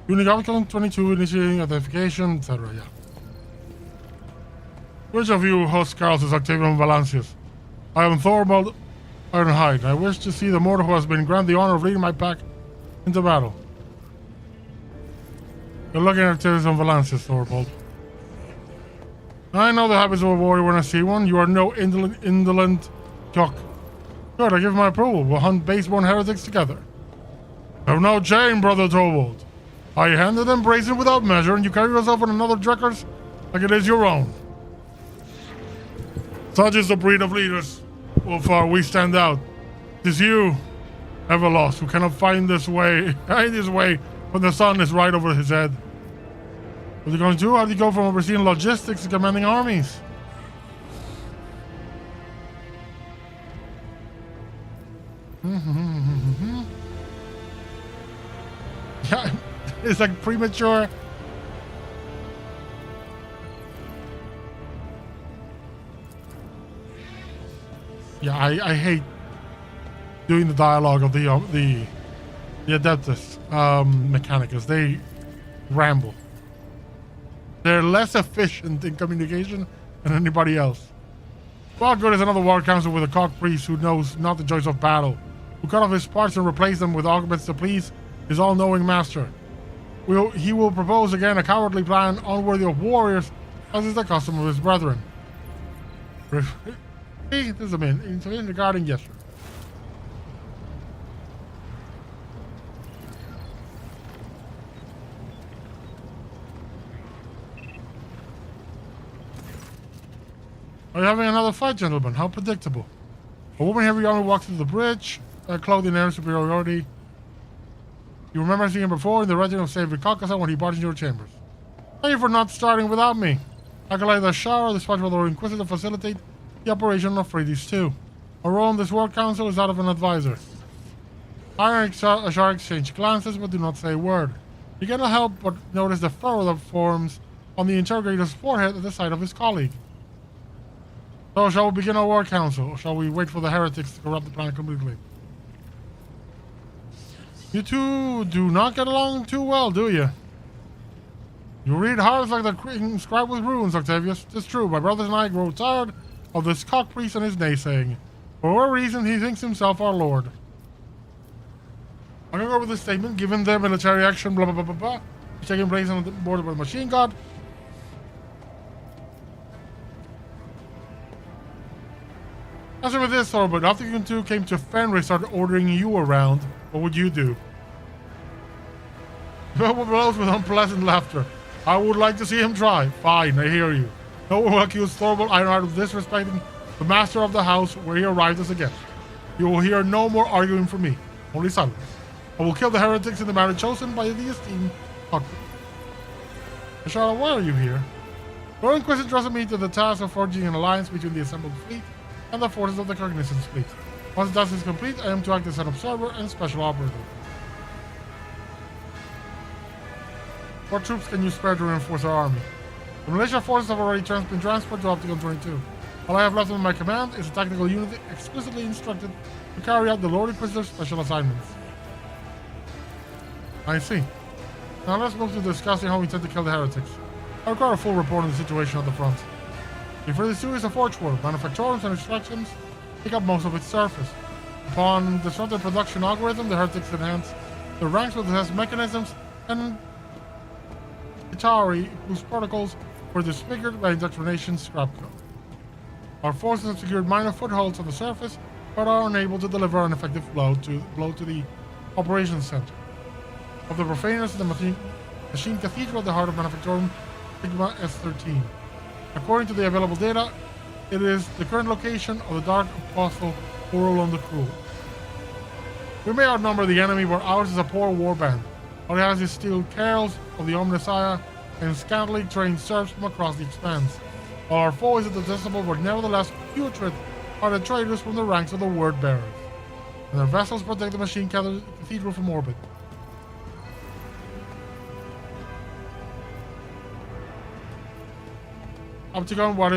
Unicorn 22 initiating identification, etc. Yeah. Which of you host Carlos is Octavian Valancius? I am Thorvald Ironhide. I wish to see the mortal who has been granted the honor of leading my pack into battle. You're looking at Octavian Valancius, Thorvald. I know the habits of a warrior when I see one. You are no indolent jock. Good, I give my approval. We'll hunt baseborn heretics together. Have no shame, brother Thorvald. I handed them brazen without measure, and you carry yourself on another Drekker's like it is your own. Such is the breed of leaders. So far, we stand out. It is you, ever lost, who cannot find his way when the sun is right over his head. What are you going to do? How do you go from overseeing logistics to commanding armies? Yeah, it's like premature. Yeah, I hate doing the dialogue of the Adeptus Mechanicus. They ramble. They're less efficient in communication than anybody else. Well, good is another war council with a cock priest who knows not the joys of battle, who cut off his parts and replace them with augments to please his all-knowing master. He will propose again a cowardly plan unworthy of warriors, as is the custom of his brethren. See, this is a man. Regarding yes, sir. Are you having another fight, gentlemen? How predictable. A woman heavy armor walks through the bridge, clothed in air superiority. You remember seeing him before in the regiment of Savory Caucasus when he barged into your chambers. Thank you for not starting without me. I can light the shower, dispatch with our Inquisitor to facilitate the operation of Freydis 2. Our role in this World Council is that of an advisor. I and Ashar exchange glances but do not say a word. You cannot help but notice the furrow that forms on the interrogator's forehead at the sight of his colleague. So shall we begin our War Council, or shall we wait for the heretics to corrupt the planet completely? You two do not get along too well, do you? You read hard like the inscribed with runes, Octavius. It's true, my brothers and I grow tired of this cock priest and his naysaying. For what reason he thinks himself our lord. I'm going to go over this statement. Given their military action, blah, blah, blah, blah, blah, taking place on the border with Machine God. Answer with this, Thorvald. After you two came to Fenris, started ordering you around, what would you do? Noble blows with unpleasant laughter. I would like to see him try. Fine, I hear you. No one will accuse Thorvald Ironheart of disrespecting the master of the house where he arrived as a guest. You will hear no more arguing from me, only silence. I will kill the heretics in the manner chosen by the esteemed Huckle. Ashara, why are you here? Your Inquisitor entrusted me to the task of forging an alliance between the assembled fleet and the forces of the Cognizance fleet. Once the task is complete, I am to act as an observer and special operative. What troops can you spare to reinforce our army? The militia forces have already been transferred to Opticon 22. All I have left in my command is a tactical unit explicitly instructed to carry out the Lord Inquisitor's special assignments. I see. Now let's move to discussing how we intend to kill the heretics. I require a full report on the situation at the front. The Freydis 2 is a forge world. Manufactoriums and extractions take up most of its surface. Upon disrupting production algorithm, the heretics enhance their ranks with test mechanisms and Atari, whose protocols were disfigured by indoctrination scrap code. Our forces have secured minor footholds on the surface, but are unable to deliver an effective blow to the operations center. Of the profaners, the Machine Cathedral at the heart of Manufactorium Sigma S13. According to the available data, it is the current location of the Dark Apostle Orolon the Cruel. We may outnumber the enemy, but ours is a poor warband. All it has is steel carrels of the Omnissiah and scantily trained serfs from across the expanse. While our foe is detestable, but nevertheless putrid are the traitors from the ranks of the Word Bearers. And their vessels protect the Machine Cathedral from orbit. Opticon, what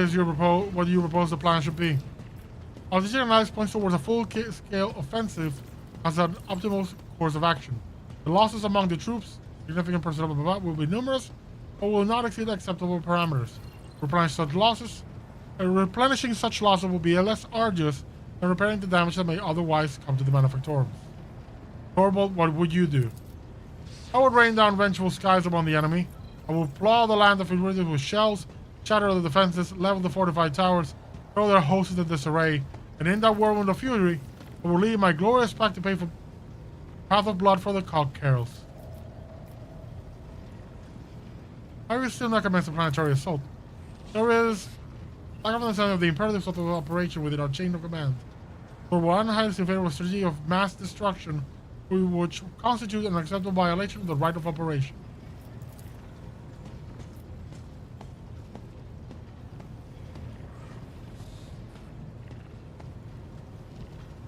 do you propose the plan should be? Our decision analysis points towards a full-scale offensive as an optimal course of action. The losses among the troops, significant personnel, will be numerous, but will not exceed acceptable parameters. Replenishing such losses will be less arduous than repairing the damage that may otherwise come to the manufacturers. Thorvald, what would you do? I would rain down vengeful skies upon the enemy. I will plow the land of Fenrir with shells, shatter the defenses, level the fortified towers, throw their hosts into disarray, and in that whirlwind of fury, I will leave my glorious pack to pay for path of blood for the cock carols. I will still not commence a planetary assault. There is lack of understanding of the imperatives of the operation within our chain of command. For one, highly in favor of a strategy of mass destruction, which constitutes an acceptable violation of the right of operation.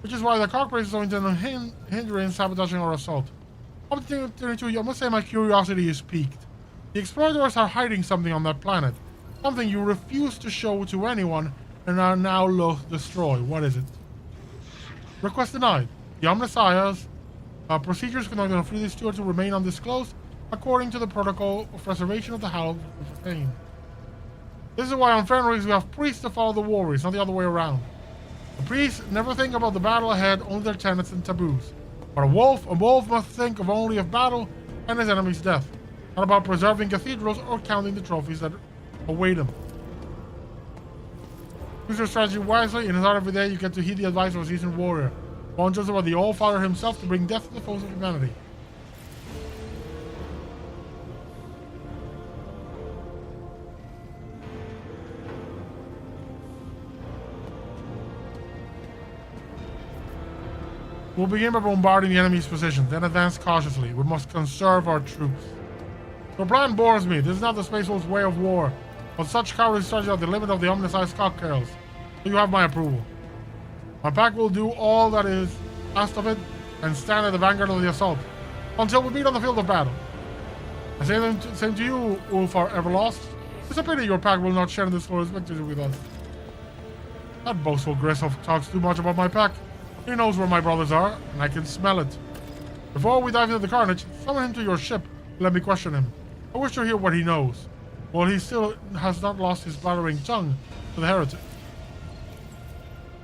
Which is why the cockpit is so intent on hindering sabotaging our assault. I must say my curiosity is piqued. The explorators are hiding something on that planet. Something you refuse to show to anyone and are now loath to destroy. What is it? Request denied. The Omnissiah's procedures conducted on Fleet Stewards will remain undisclosed according to the protocol of preservation of the hallowed fame. This is why on Fenris we have priests to follow the warriors, not the other way around. The priests never think about the battle ahead, only their tenets and taboos. But a wolf must think of only of battle and his enemy's death, not about preserving cathedrals or counting the trophies that await him. Use your strategy wisely. In his heart every day, you get to heed the advice of a seasoned warrior. One just about the All-Father himself to bring death to the foes of humanity. We'll begin by bombarding the enemy's position, then advance cautiously. We must conserve our troops. Your plan bores me. This is not the Space Wolf's way of war, but such cowardly strategy at the limit of the omnisized cocktails. So you have my approval. My pack will do all that is asked of it and stand at the vanguard of the assault until we meet on the field of battle. I say the same to you, Ulfar Everlost. It's a pity your pack will not share this glorious victory with us. That boastful Grisov talks too much about my pack. He knows where my brothers are, and I can smell it. Before we dive into the carnage, summon him to your ship and let me question him. I wish to hear what he knows. While he still has not lost his blathering tongue to the heretic.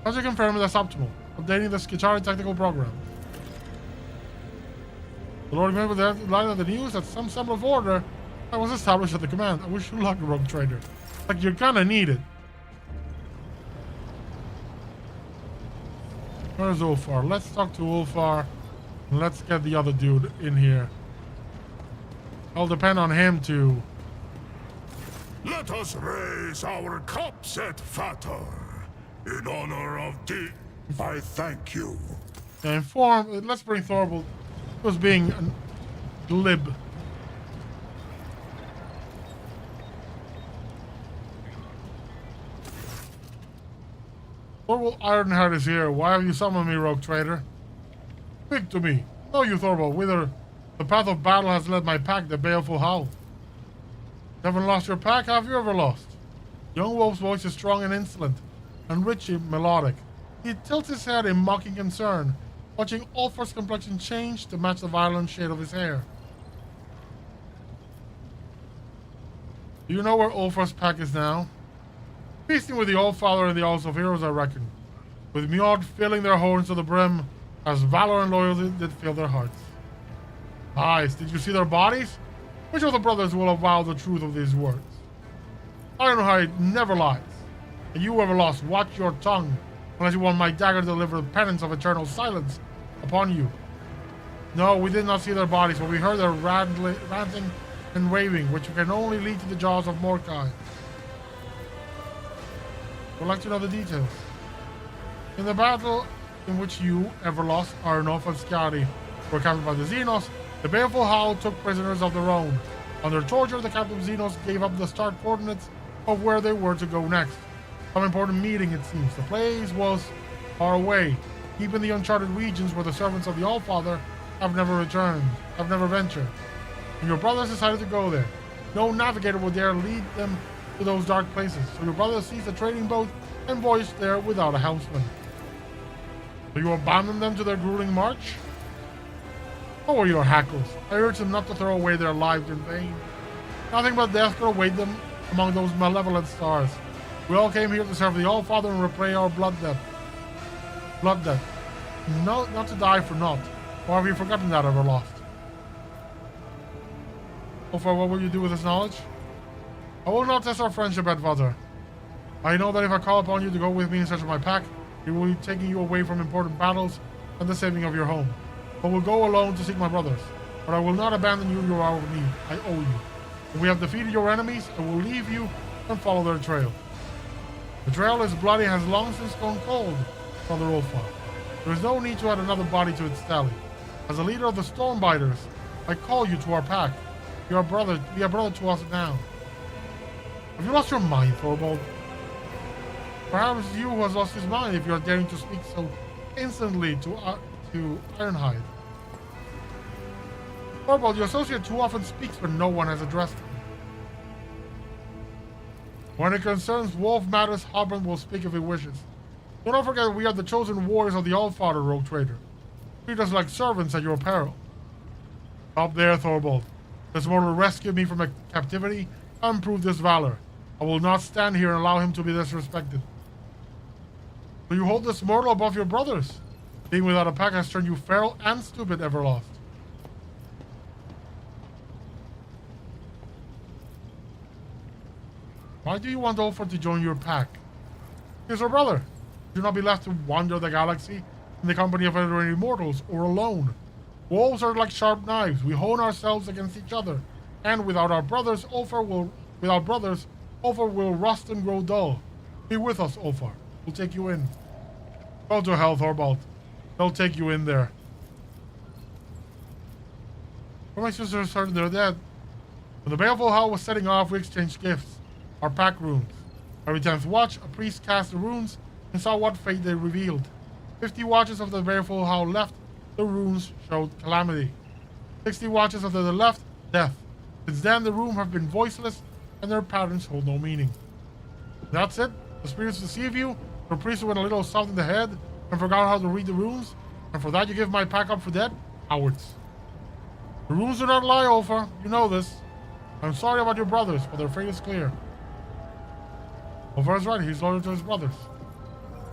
As you confirm, that's optimal. Updating the Skitari tactical program. The Lord remembered the line of the news that some semblance of order that was established at the command. I wish you luck, rogue trader. Like you kinda need it. Where's Ulfar? Let's talk to Ulfar. And let's get the other dude in here. I'll depend on him to... Let us raise our cups at Fator. In honor of I thank you. Let's bring Thorvald. He was being a glib. Thorvald Ironheart is here. Why have you summoned me, rogue trader? Speak to me. Know you, Thorvald, whither the path of battle has led my pack, the baleful howl. You haven't lost your pack, have you ever lost? Young Wolf's voice is strong and insolent, and richly melodic. He tilts his head in mocking concern, watching Ulfar's complexion change to match the violent shade of his hair. Do you know where Ulfar's pack is now? Feasting with the All-Father and the Halls of Heroes, I reckon. With Mjord filling their horns to the brim, as valor and loyalty did fill their hearts. Eyes, did you see their bodies? Which of the brothers will avow the truth of these words? Ironhide never lies. And you ever lost, watch your tongue, unless you want my dagger to deliver the penance of eternal silence upon you. No, we did not see their bodies, but we heard their ranting and waving, which can only lead to the jaws of Mordecai. Would like to know the details. In the battle in which you, Everlost, Arnulf, and Skadi were captured by the Xenos, the baleful Howl took prisoners of their own. Under torture, the captive Xenos gave up the start coordinates of where they were to go next. Some important meeting, it seems. The place was far away, deep in the uncharted regions where the servants of the All-Father have never ventured. And your brothers decided to go there. No navigator would dare lead them to those dark places, so your brother sees a trading boat and voyage there without a helmsman. So you abandon them to their grueling march? What were your hackles? I urge them not to throw away their lives in vain. Nothing but death could await them among those malevolent stars. We all came here to serve the All-Father and repay our blood debt. Blood debt. No, not to die for naught. Or have you forgotten that, Everlost? Ulfar, what will you do with this knowledge? I will not test our friendship, Edfather. I know that if I call upon you to go with me in search of my pack, it will be taking you away from important battles and the saving of your home. I will go alone to seek my brothers, but I will not abandon you in your hour of need. I owe you. When we have defeated your enemies, I will leave you and follow their trail. The trail is bloody and has long since gone cold, Father Ulfar. There is no need to add another body to its tally. As a leader of the Stormbiters, I call you to our pack. You are brother to us now. Have you lost your mind, Thorvald? Perhaps you who has lost his mind if you are daring to speak so instantly to Ironhide. Thorvald, your associate too often speaks when no one has addressed him. When it concerns wolf matters, Hobron will speak if he wishes. Do not forget we are the chosen warriors of the Allfather, Rogue Trader. Treat us like servants at your peril. Stop there, Thorvald. This mortal rescued me from a captivity and proved his valor. I will not stand here and allow him to be disrespected. So you hold this mortal above your brothers. Being without a pack has turned you feral and stupid, Everlost. Why do you want Ulfar to join your pack? He is your brother. Do not be left to wander the galaxy in the company of other immortals or alone. Wolves are like sharp knives. We hone ourselves against each other. And without our brothers, Ulfar will rust and grow dull. Be with us, Ulfar. We'll take you in. Go to hell, Thorvald. They'll take you in there. When my sisters heard they're dead. When the baleful howl was setting off, we exchanged gifts. Our pack runes. Every 10th watch, a priest cast the runes and saw what fate they revealed. 50 watches of the baleful howl left, the runes showed calamity. 60 watches of the left, death. Since then, the runes have been voiceless and their patterns hold no meaning. That's it. The spirits deceive you. Your priest went a little soft in the head and forgot how to read the runes. And for that, you give my pack up for dead? Cowards. The runes do not lie, Ulfar. You know this. I'm sorry about your brothers, but their fate is clear. Ulfar is right. He's loyal to his brothers.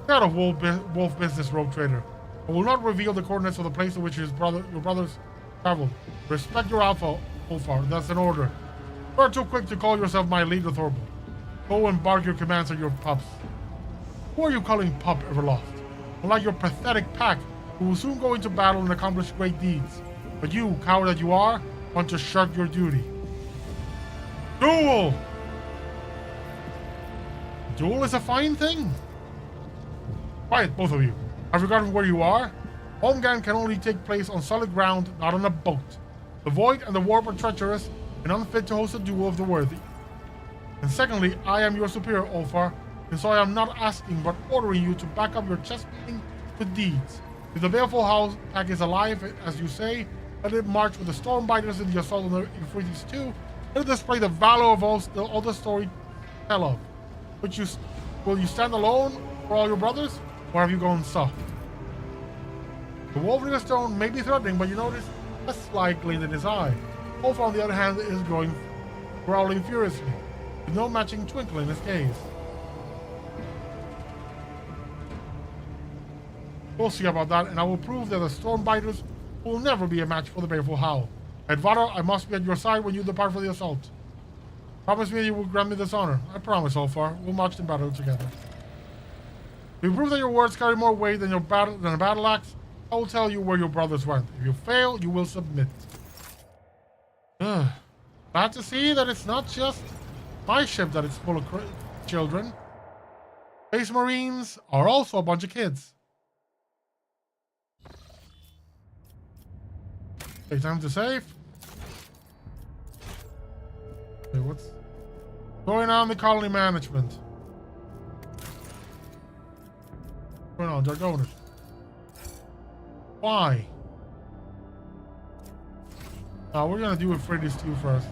Get out of wolf business, Rogue Trader. I will not reveal the coordinates of the place to which your brothers traveled. Respect your alpha, Ulfar. That's an order. You are too quick to call yourself my leader, Thorvald. Go and bark your commands at your pups. Who are you calling pup, Everlost? Unlike your pathetic pack, who will soon go into battle and accomplish great deeds. But you, coward that you are, want to shirk your duty. Duel! Duel is a fine thing. Quiet, both of you. Have you forgotten where you are? Holmgang can only take place on solid ground, not on a boat. The void and the warp are treacherous and unfit to host a duel of the worthy. And secondly, I am your superior, Ulfar, and so I am not asking but ordering you to back up your chest beating with deeds. If the baleful house pack is alive, as you say, let it march with the Stormbiters in the assault on the Euphrates too. Let it display the valor of all the story tell of. Will you stand alone for all your brothers, or have you gone soft? The wolf in the stone may be threatening, but you notice a slight glint in his eye. Ulfar, on the other hand, is growling furiously, with no matching twinkle in his gaze. We'll see about that, and I will prove that the Stormbiters will never be a match for the Baleful Howl. Edvara, I must be at your side when you depart for the assault. Promise me you will grant me this honor. I promise, Ulfar. We'll march in battle together. If you prove that your words carry more weight than a battle axe, I will tell you where your brothers went. If you fail, you will submit. Glad to see that it's not just my ship that is full of children. Space Marines are also a bunch of kids. Okay, time to save. Okay, what's going on in the colony management? What's going on, Jargonis? Why? We're gonna do Euphrates 2 first.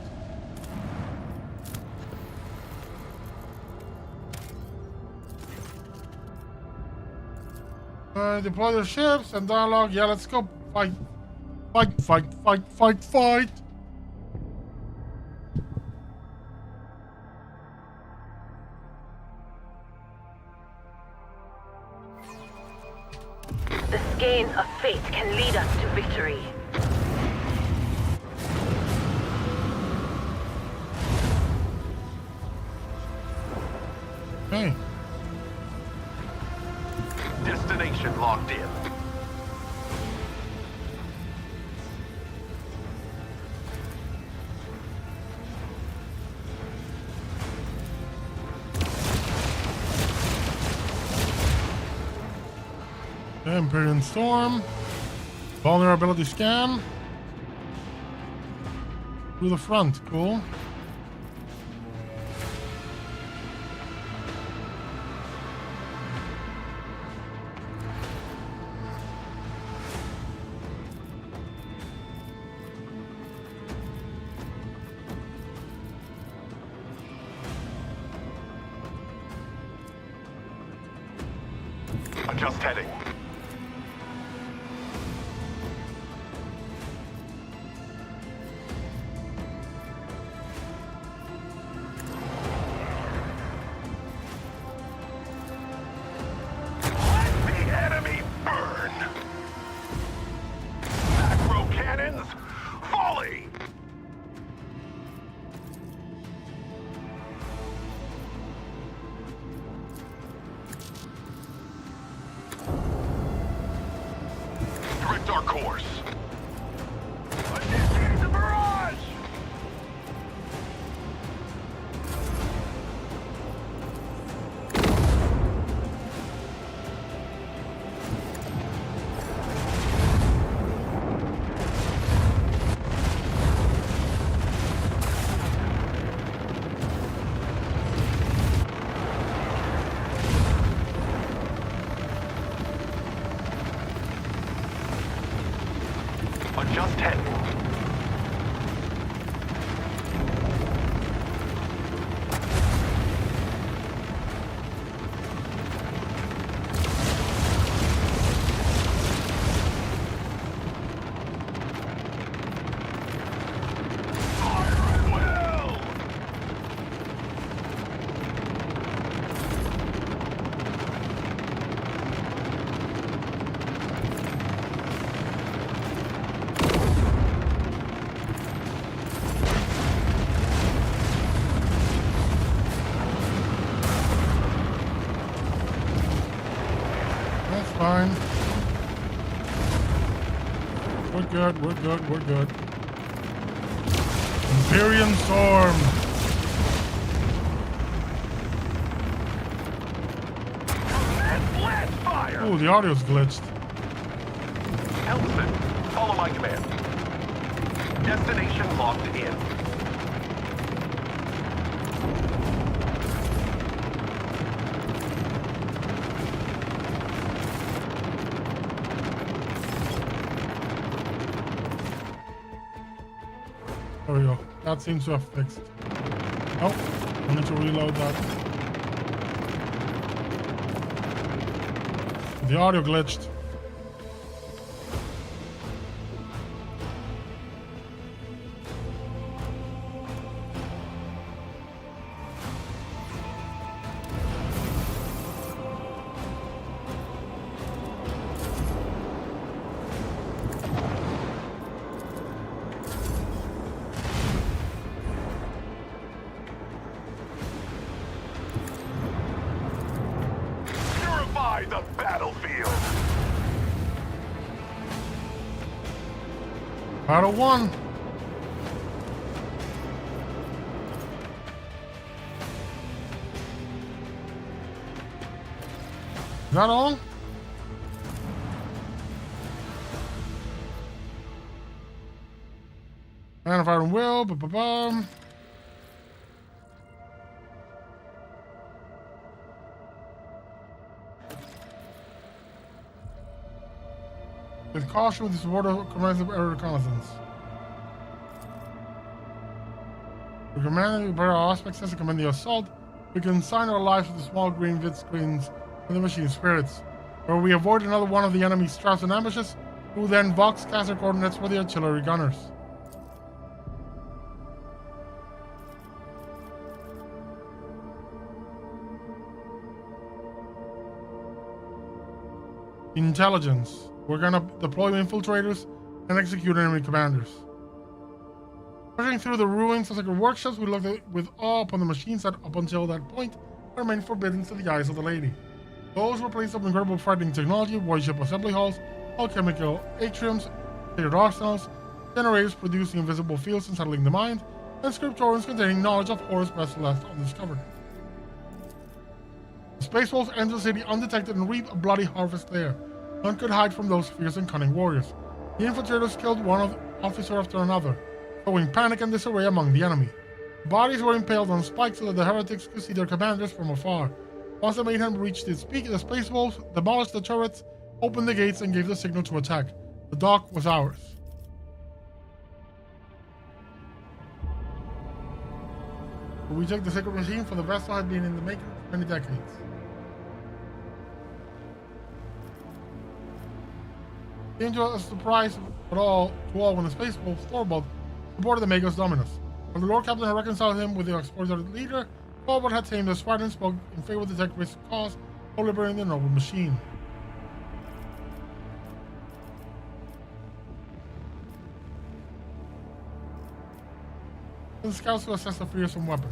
Deploy their ships and dialogue. Yeah, let's go. Fight. Fight, fight, fight, fight, fight. The skein of fate can lead us to victory. Hey. Destination locked in. Imperial Storm. Vulnerability scan. Through the front. Cool. Adjust heading. Let the enemy burn! Macro cannons, volley! Direct our course. Initiate the barrage! Adjust heading. Fire at will! That's fine. We're good, we're good, we're good. Imperial Storm. And blast fire! Ooh, the audio's glitched. Elson, follow my command. Destination locked in. There we go. That seems to have fixed. Oh, I need to reload that. The audio glitched. Purify the battlefield! Battle 1. Is that all? Man of Iron Will, ba-ba-bum. With caution with the support of comprehensive air reconnaissance. We command the Imperial aspects as to command the assault. We can sign our lives with the small green vid screens and the machine spirits. where we avoid another one of the enemy's traps and ambushes, who then Vox cast their coordinates for the artillery gunners. Intelligence. We're gonna deploy infiltrators and execute enemy commanders. Pushing through the ruins of sacred workshops, we looked with awe upon the machines that, up until that point, remained forbidden to the eyes of the lady. Those were places of incredible frightening technology, warship assembly halls, alchemical atriums, sacred arsenals, generators producing invisible fields and settling the mind, and scriptoriums containing knowledge of horrors best left undiscovered. The Space Wolves entered the city undetected and reaped a bloody harvest there. None could hide from those fierce and cunning warriors. The infiltrators killed one officer after another, throwing panic and disarray among the enemy. Bodies were impaled on spikes so that the heretics could see their commanders from afar. Once the mayhem reached its peak, the Space Wolves demolished the turrets, opened the gates, and gave the signal to attack. The dock was ours. We took the sacred machine, for the vessel had been in the making for many decades. It came to a surprise to all when the Space Wolf Thorvald supported the Magos Dominus. When the Lord Captain had reconciled him with the exploited leader, Thorvald had tamed the Spartan and spoke in favor of the Techrist cause of liberating the noble machine. The scouts to assess the fearsome weapon.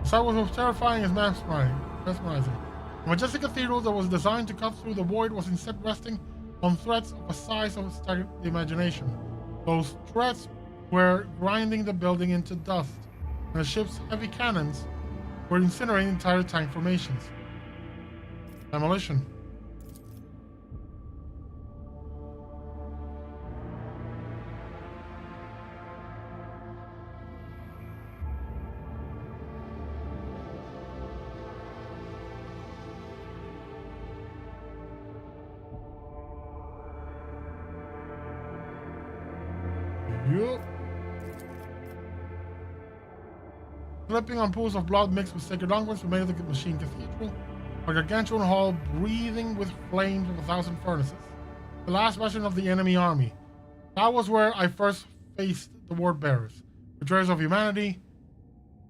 The sight was as terrifying as mesmerizing. The majestic cathedral that was designed to cut through the void was instead resting on threads of a size that staggered the imagination. Those threads were grinding the building into dust, and the ship's heavy cannons were incinerating entire tank formations. Demolition. Yup. Slipping on pools of blood mixed with sacred unguents remained of the machine cathedral, a gargantuan hall breathing with flames of 1,000 furnaces. The last bastion of the enemy army. That was where I first faced the word bearers, betrayers of humanity,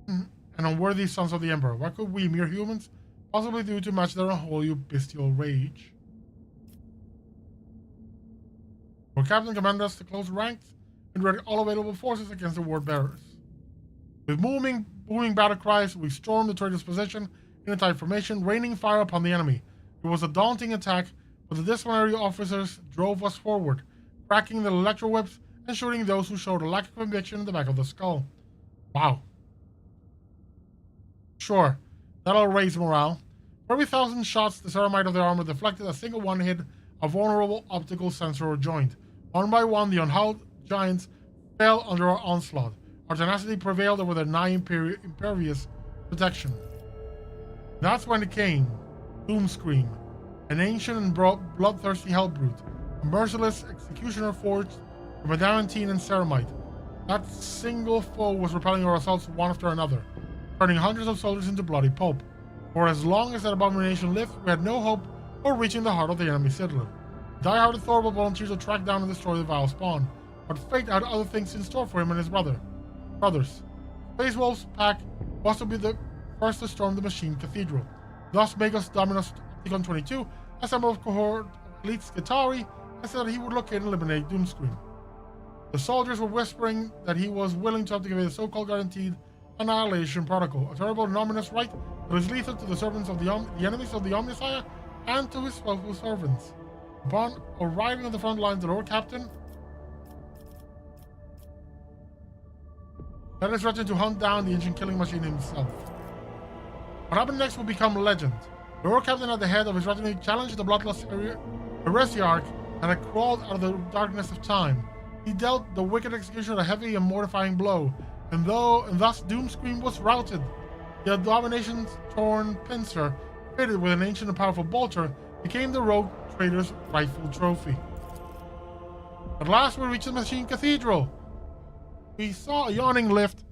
and unworthy sons of the Emperor. What could we, mere humans, possibly do to match their unholy bestial rage? Our captain commanded us to close ranks and ready all available forces against the word bearers. With booming battle cries, we stormed the traitor's position in a tight formation, raining fire upon the enemy. It was a daunting attack, but the disciplinary officers drove us forward, cracking the electro whips and shooting those who showed a lack of conviction in the back of the skull. Wow. Sure, that'll raise morale. For every 1,000 shots, the ceramite of their armor deflected, a single one hit a vulnerable optical sensor or joint. One by one, the unhulled giants fell under our onslaught. Our tenacity prevailed over their nigh impervious protection. That's when it came. Doomscream, an ancient and bloodthirsty hellbrute, a merciless executioner forged from adamantine and ceramite. That single foe was repelling our assaults one after another, turning hundreds of soldiers into bloody pulp. For as long as that abomination lived, we had no hope of reaching the heart of the enemy citadel. Die-hearted Thorvald volunteered to track down and destroy the vile spawn, but fate had other things in store for him and his brothers. Space Wolf's pack was to be the first to storm the machine cathedral. Thus, Magos Dominus Opticon 22 assembled a cohort of elite Skitarii and said that he would locate and eliminate Doomscream. The soldiers were whispering that he was willing to activate the so-called guaranteed annihilation protocol, a terrible and ominous rite that is lethal to the servants of the enemies of the Omnissiah and to his faithful servants. Upon arriving on the front lines, the Lord Captain led his regiment to hunt down the ancient killing machine himself. What happened next will become legend. The Lord Captain at the head of his regiment challenged the bloodless heresiarch and had crawled out of the darkness of time. He dealt the wicked executioner a heavy and mortifying blow, and thus Doomscream was routed. The abomination's torn pincer, fitted with an ancient and powerful bolter, became the rogue trader's rightful trophy. At last we reached the machine cathedral. We saw a yawning lift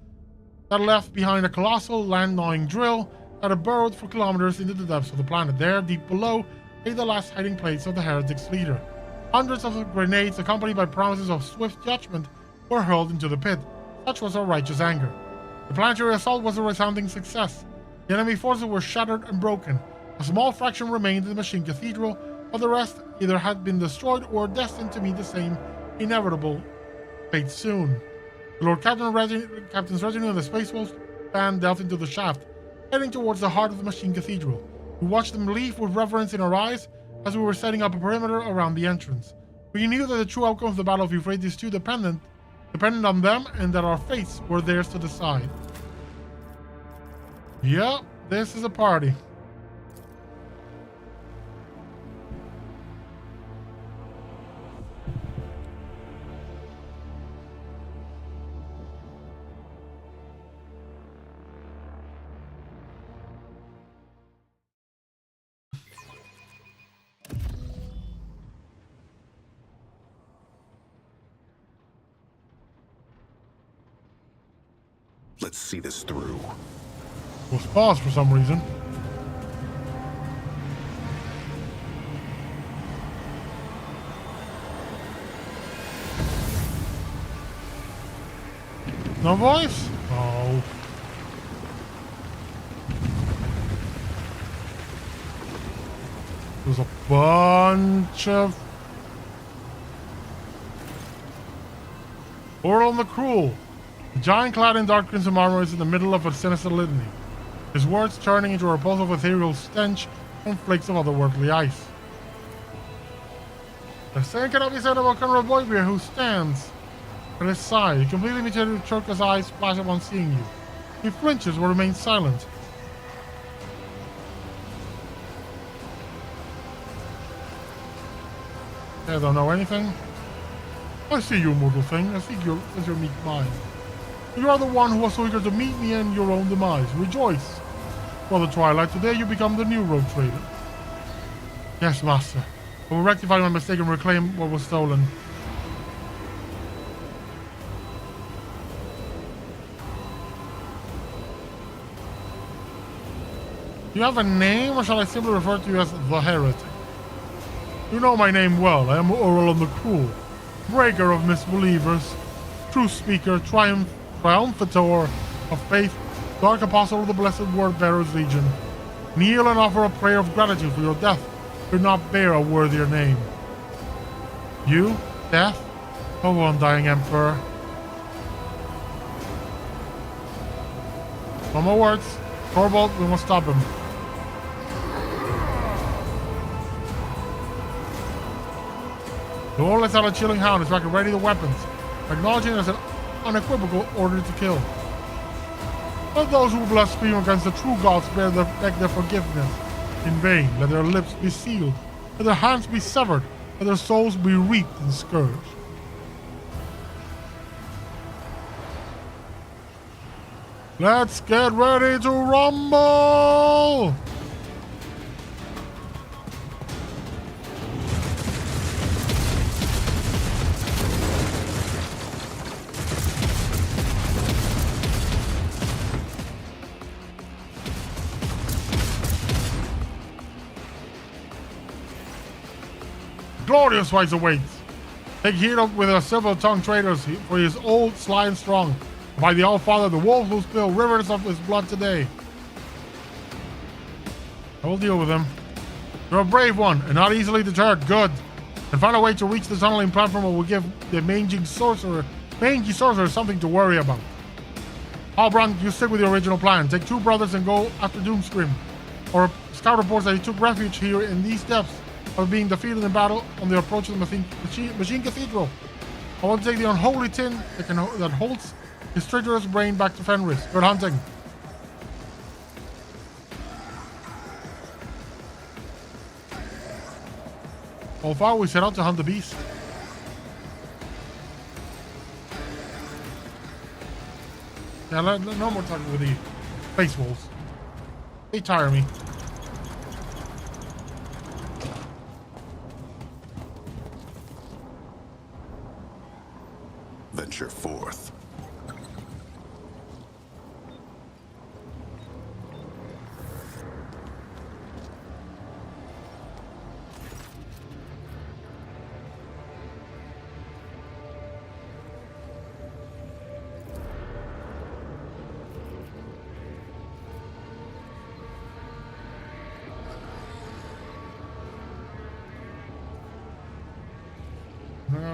that left behind a colossal land-gnawing drill that had burrowed for kilometers into the depths of the planet. There, deep below, lay the last hiding place of the heretics' leader. Hundreds of grenades, accompanied by promises of swift judgment, were hurled into the pit. Such was our righteous anger. The planetary assault was a resounding success. The enemy forces were shattered and broken. A small fraction remained in the Machine Cathedral, but the rest either had been destroyed or destined to meet the same inevitable fate soon. The Lord Captain's retinue and the Space Wolves band delved into the shaft, heading towards the heart of the Machine Cathedral. We watched them leave with reverence in our eyes as we were setting up a perimeter around the entrance. We knew that the true outcome of the Battle of Euphrates II depended on them, and that our fates were theirs to decide. Yep, this is a party. Let's see this through. Was paused for some reason. No voice? Oh. There's a bunch of... Oral and the Cruel. The giant clad in dark crimson armor is in the middle of a sinister litany, his words turning into a repulsive ethereal stench from flakes of otherworldly ice. The same cannot be said about Conrad Boybeer, who stands at his side. He completely imitated Churka's eyes flash upon seeing you. He flinches but remains silent. I don't know anything. I see you, mortal thing. I see you as your meek mind. You are the one who was so eager to meet me and your own demise. Rejoice. Brother Twilight, today you become the new rogue trader. Yes, master. I will rectify my mistake and reclaim what was stolen. Do you have a name, or shall I simply refer to you as the Heretic? You know my name well. I am Oral the Cruel, breaker of misbelievers, truth speaker, triumphator of faith, dark apostle of the blessed word bearers legion. Kneel and offer a prayer of gratitude for your death. Could not bear a worthier name. You, death? Oh, undying emperor. No more words. Torvald, we must stop him. The war lets out a chilling hound as Racket ready the weapons, acknowledging it as an unequivocal order to kill. Let those who blaspheme against the true gods beg their forgiveness in vain. Let their lips be sealed, let their hands be severed, let their souls be reaped and scourged. Let's get ready to rumble! Glorious fights awaits. Take heed of with our silver-tongued traitors, for he is old, sly, and strong. By the All-Father, the wolves will spill rivers of his blood today. I will deal with him. You're a brave one, and not easily deterred. Good. And find a way to reach the tunneling platform that will give the mangy sorcerer something to worry about. Halbrand, you stick with your original plan. Take two brothers and go after Doomscream. Or scout reports that he took refuge here in these depths of being defeated in battle on the approach to the Machine Cathedral. I want to take the unholy tin that holds his traitorous brain back to Fenris. Good hunting. All far we set out to hunt the beast. Yeah, no more talking with the face wolves. They tire me. Venture forth.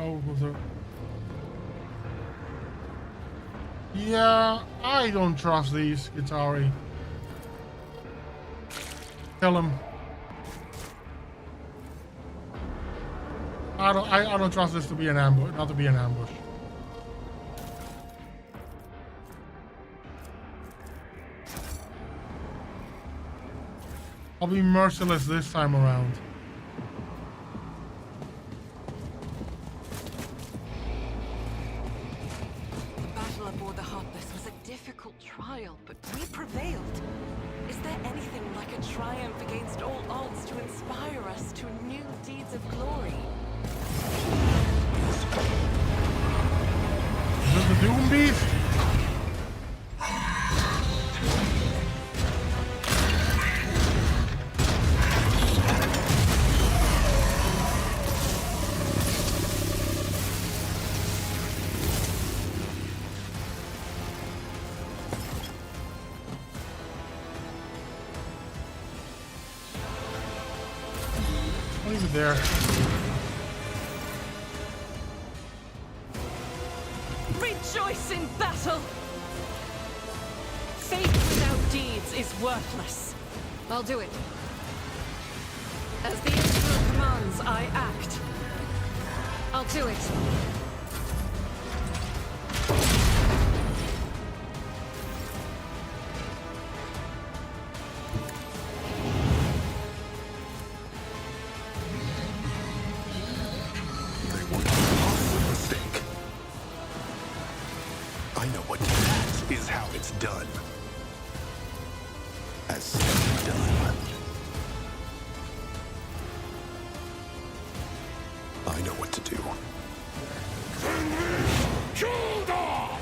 Oh, was there... Yeah, I don't trust these, Guitari. Kill him. I don't trust this to be an ambush, not to be an ambush. I'll be merciless this time around. The battle aboard the Heartless was a difficult trial, but we prevailed. Is there anything like a triumph against all odds to inspire us to new deeds of glory? Is this the Doom Beast? Leave it there. Rejoice in battle! Faith without deeds is worthless. I'll do it. As the Emperor commands, I act. I'll do it. I know what that is how it's done. As said, done. I know what to do. Shoulder!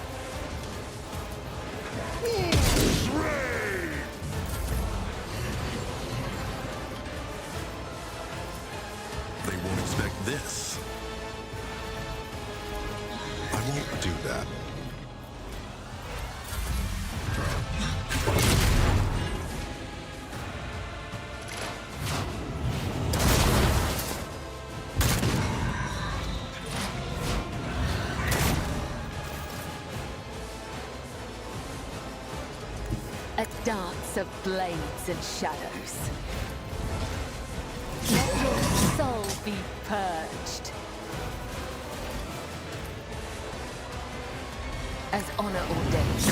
Rain! They won't expect this. I won't do that. A dance of blades and shadows. Let your soul be purged. As honor ordains.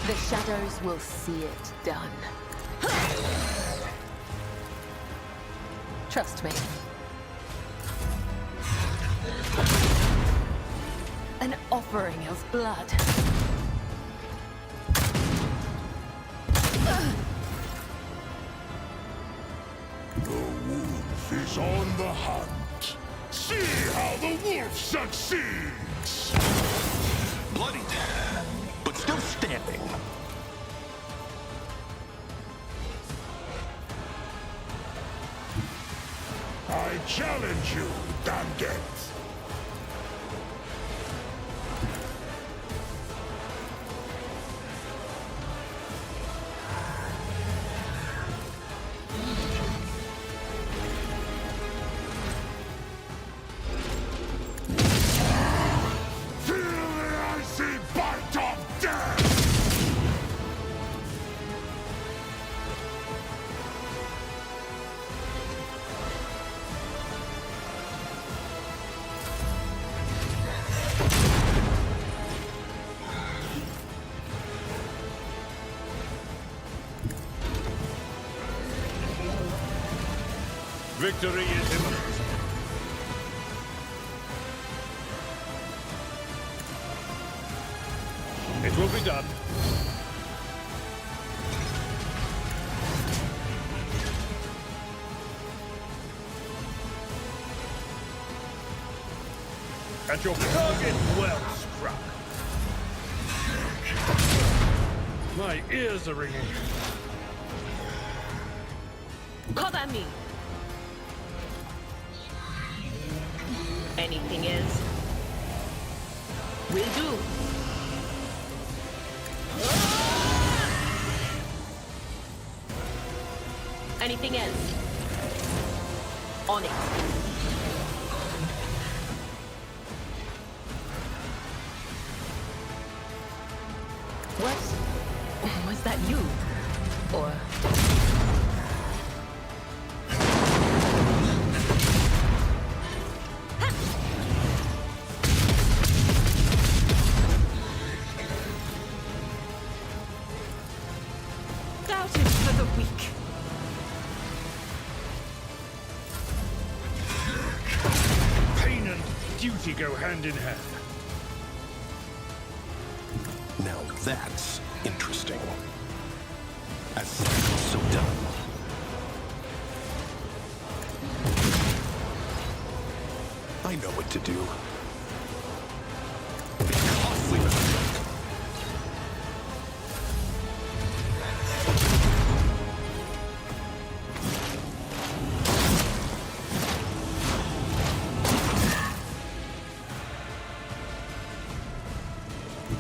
The shadows will see it done. Trust me. An offering of blood. The wolf is on the hunt. See how the wolf succeeds! Bloodied, but still standing. I challenge you, Danget. Feel the icy bite of death! Victory is imminent. It will be done. And your target well struck. My ears are ringing. Cover me. Anything else? Will do. Anything else? On it. What? Was that you? Or... Doubt is for the weak. Pain and duty go hand in hand. Now that's interesting. As said, so done. I know what to do. A costly mistake.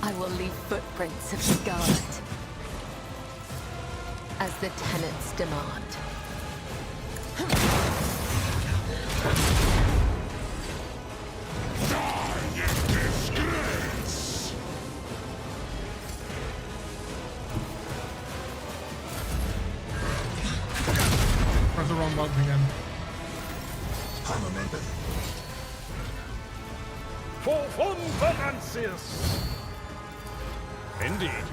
I will leave footprints of scarlet, as the tenets demand. Die in disgrace! Press the wrong button again. I'm a member. For von Venantius! Indeed.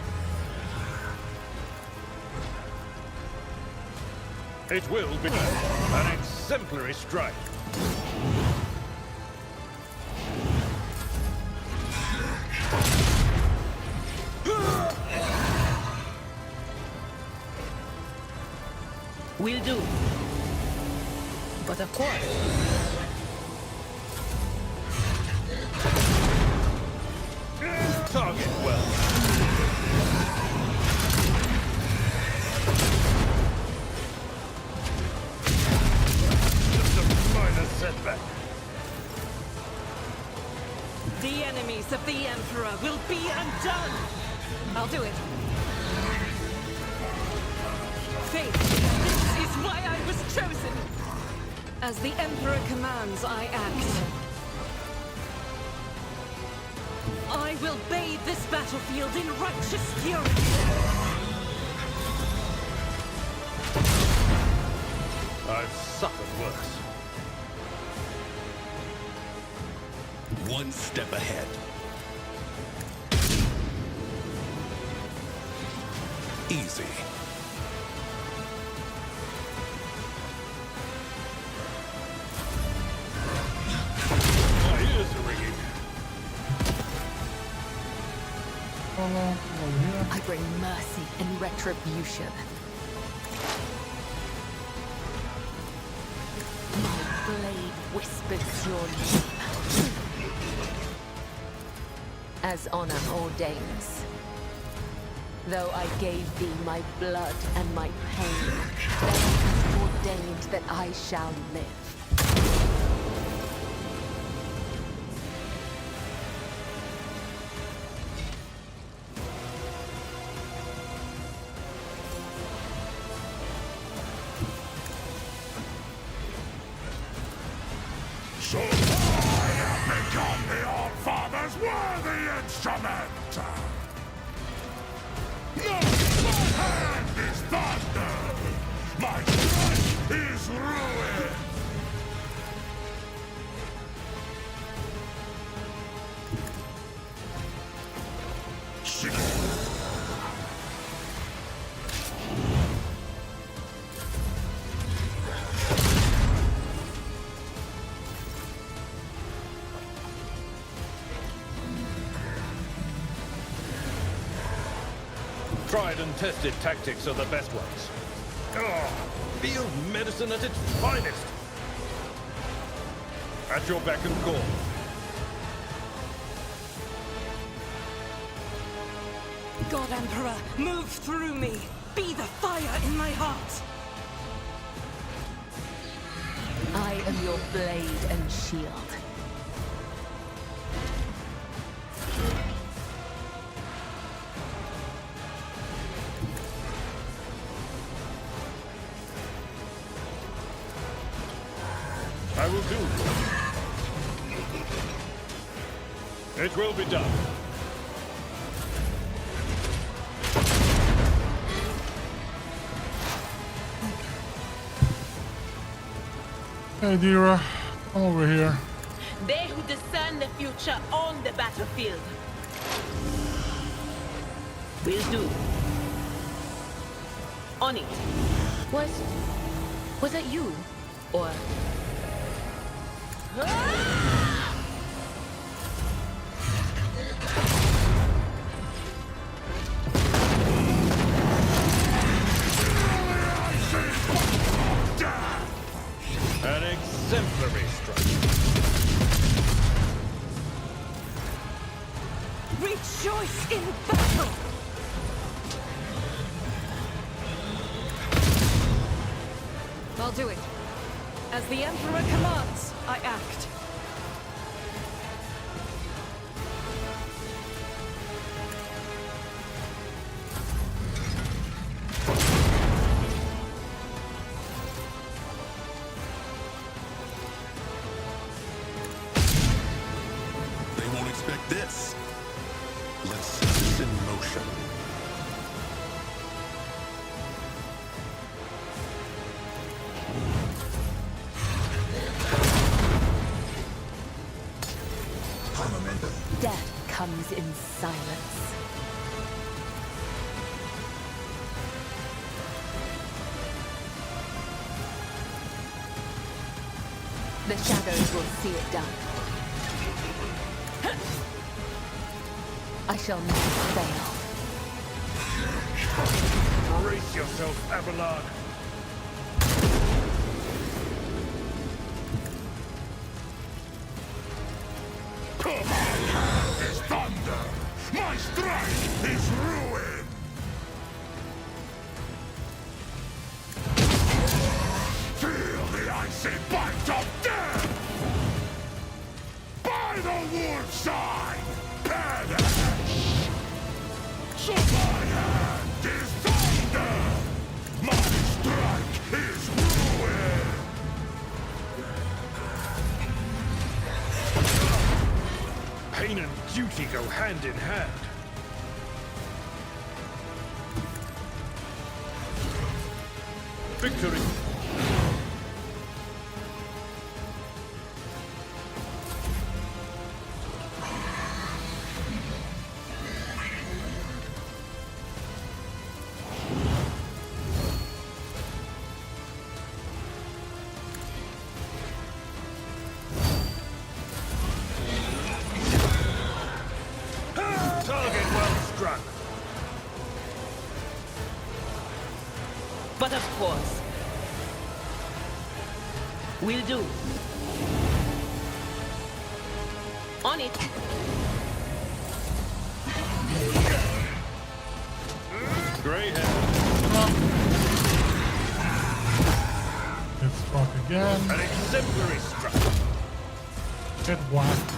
It will be an exemplary strike. Will do. But of course. Target well. Just a minor setback. The enemies of the Emperor will be undone! I'll do it. Faith, this is why I was chosen! As the Emperor commands, I act. I will bathe this battlefield in righteous fury! I've suffered worse. One step ahead. Easy. My ears are ringing. Over here. I bring mercy and retribution. My blade whispers your name. As honor ordains. Though I gave thee my blood and my pain, thou hast ordained that I shall live. So I have become the All-Father's worthy instrument! No! My hand is thunder! My strength is ruin! Tried and tested tactics are the best ones. Oh, field medicine at its finest. At your beck and call. God Emperor, move through me! Be the fire in my heart! I am your blade and shield. I will do. It will be done. Hey, Dira, come over here. They who discern the future own the battlefield. Will do. On it. Was it you? Or... An exemplary strike. Rejoice in battle! I'll do it. As the Emperor commands, I act. They won't expect this. Let's set this in motion. Death comes in silence. The shadows will see it done. I shall not fail. Brace yourself, Abelard. My hand is thunder! My strike is ruin! Feel the icy bite of death! By the wolf side! Perish! So my hand is thunder! My strike is ruin! Pain and duty go hand in hand. Victory. Target well struck. But of course. Will do. On it. Grey hair. Get struck again. An exemplary strike. Get whacked.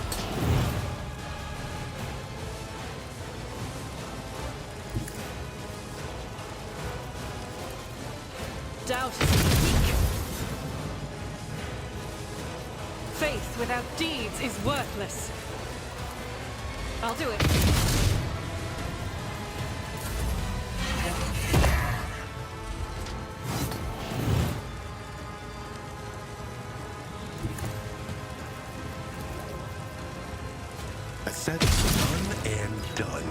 Doubt is weak. Faith without deeds is worthless. I'll do it. I said done and done.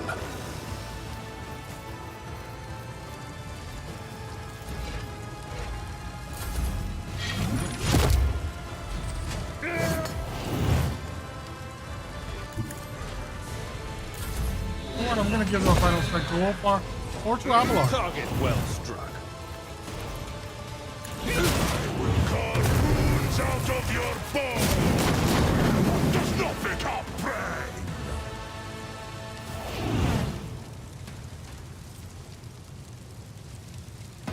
Alright, I'm gonna give the final strike to Wolfar or to Avalon. Target well struck. I will carve wounds out of your bone! Does not become prey!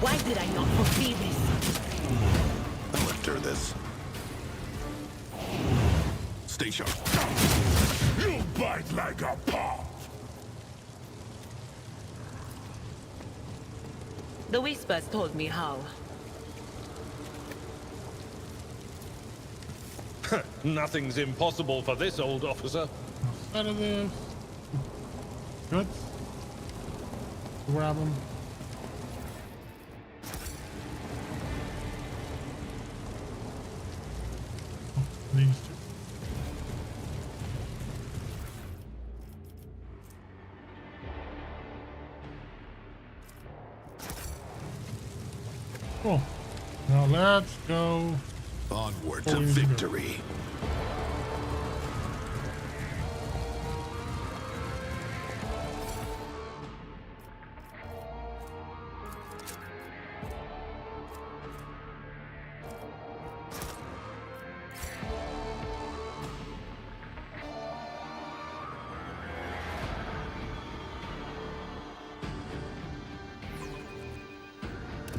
Why did I not foresee this? I'll endure this. Stay sharp. You bite like a paw! The whispers told me how. Nothing's impossible for this old officer. Sedative. Good. Grab him. Oh, these two. Cool. Now let's go. Onward to victory.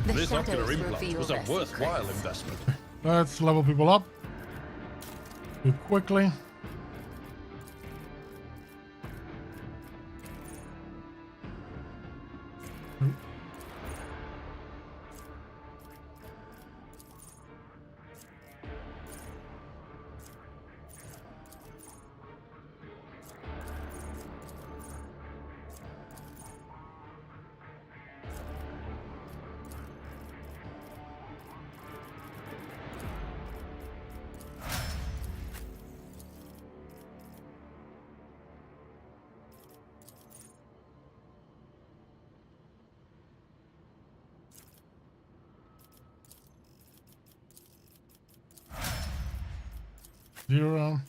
The This shadows ocular implant reveal was a their worthwhile secrets. investment. Let's level people up. Do it quickly. Zero.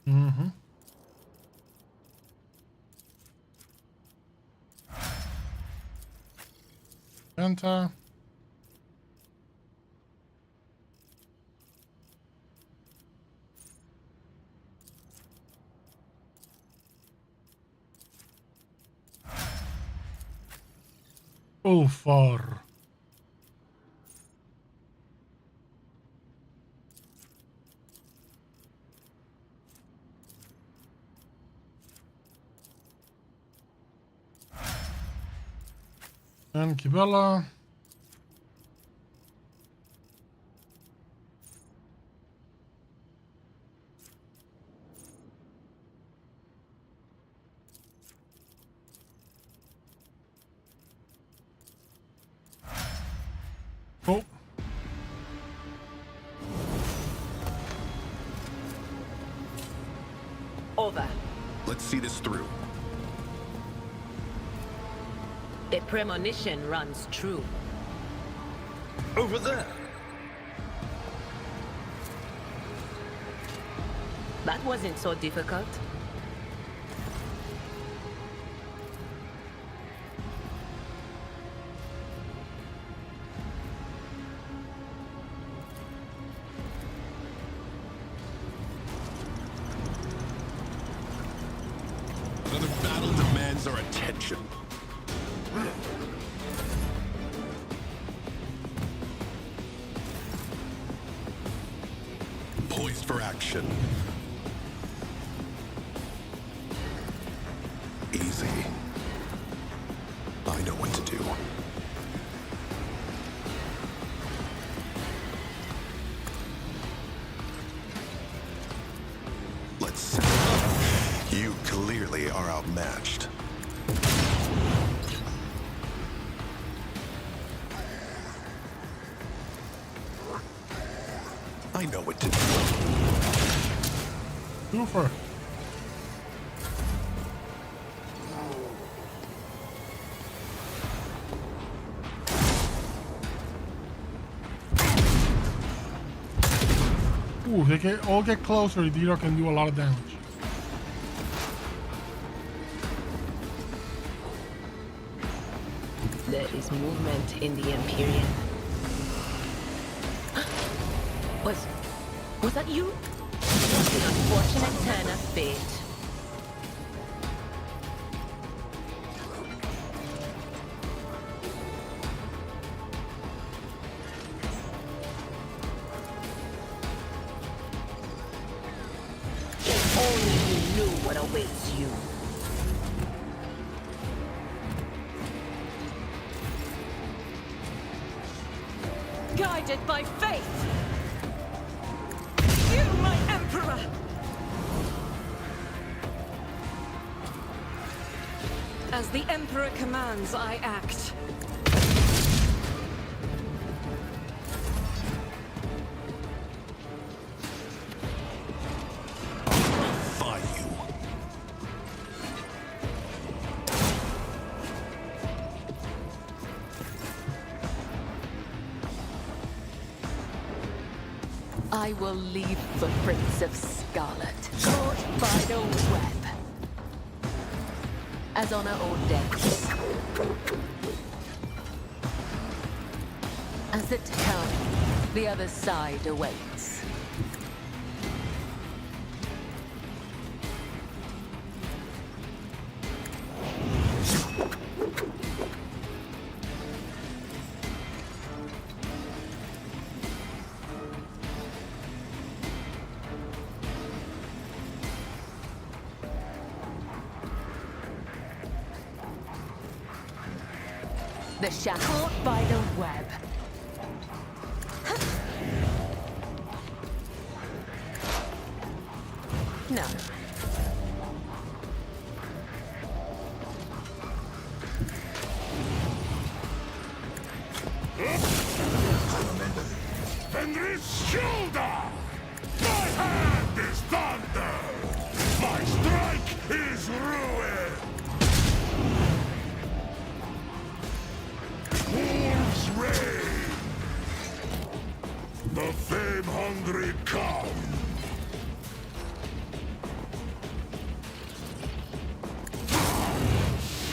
Mm-hmm. Enter. Ulfar. And Kibella. Oh. Over. Let's see this through. A premonition runs true. Over there. That wasn't so difficult. Another battle demands our attention. Poised for action. Easy. I know what to do. Let's set it up. You clearly are outmatched. I know what to do. Super. Ooh, they all get closer. Dito can do a lot of damage. There is movement in the Empyrean. Was that you? The unfortunate turn of fate. If only you knew what awaits you. guided by faith. You, my Emperor! As the Emperor commands, I act. Defy you. I will leave footprints of scarlet, caught by the web, as honor ordains. As it comes, the other side awaits. The shackle caught by the web. No. Fenris' shoulder! My hand is thunder! My strike is ruin! Wolves reign! The fame-hungry come!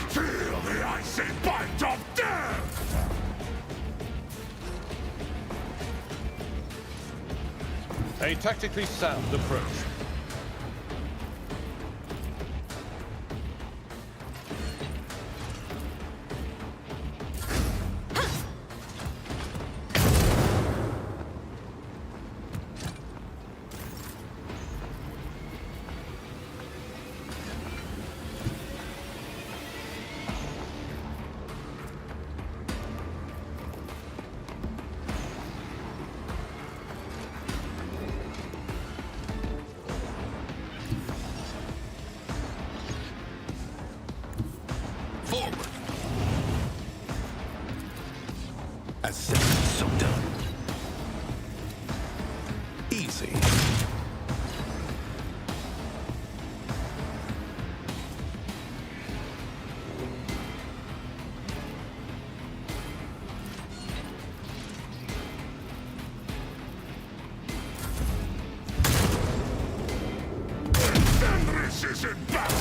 Feel the icy bite of death! A tactically sound approach. Forward. As said, so done. Easy. Fenris is in battle!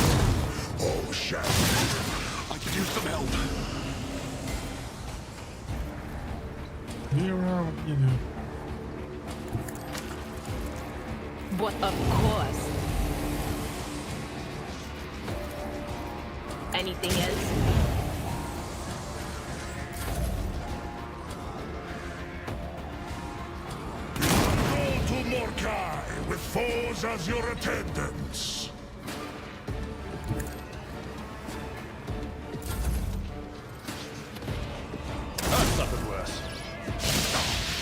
Oh, shadow! I could use some help. Be around, you know. What, of course. Anything else? Go to Morkai with foes as your attendants! That's something worse.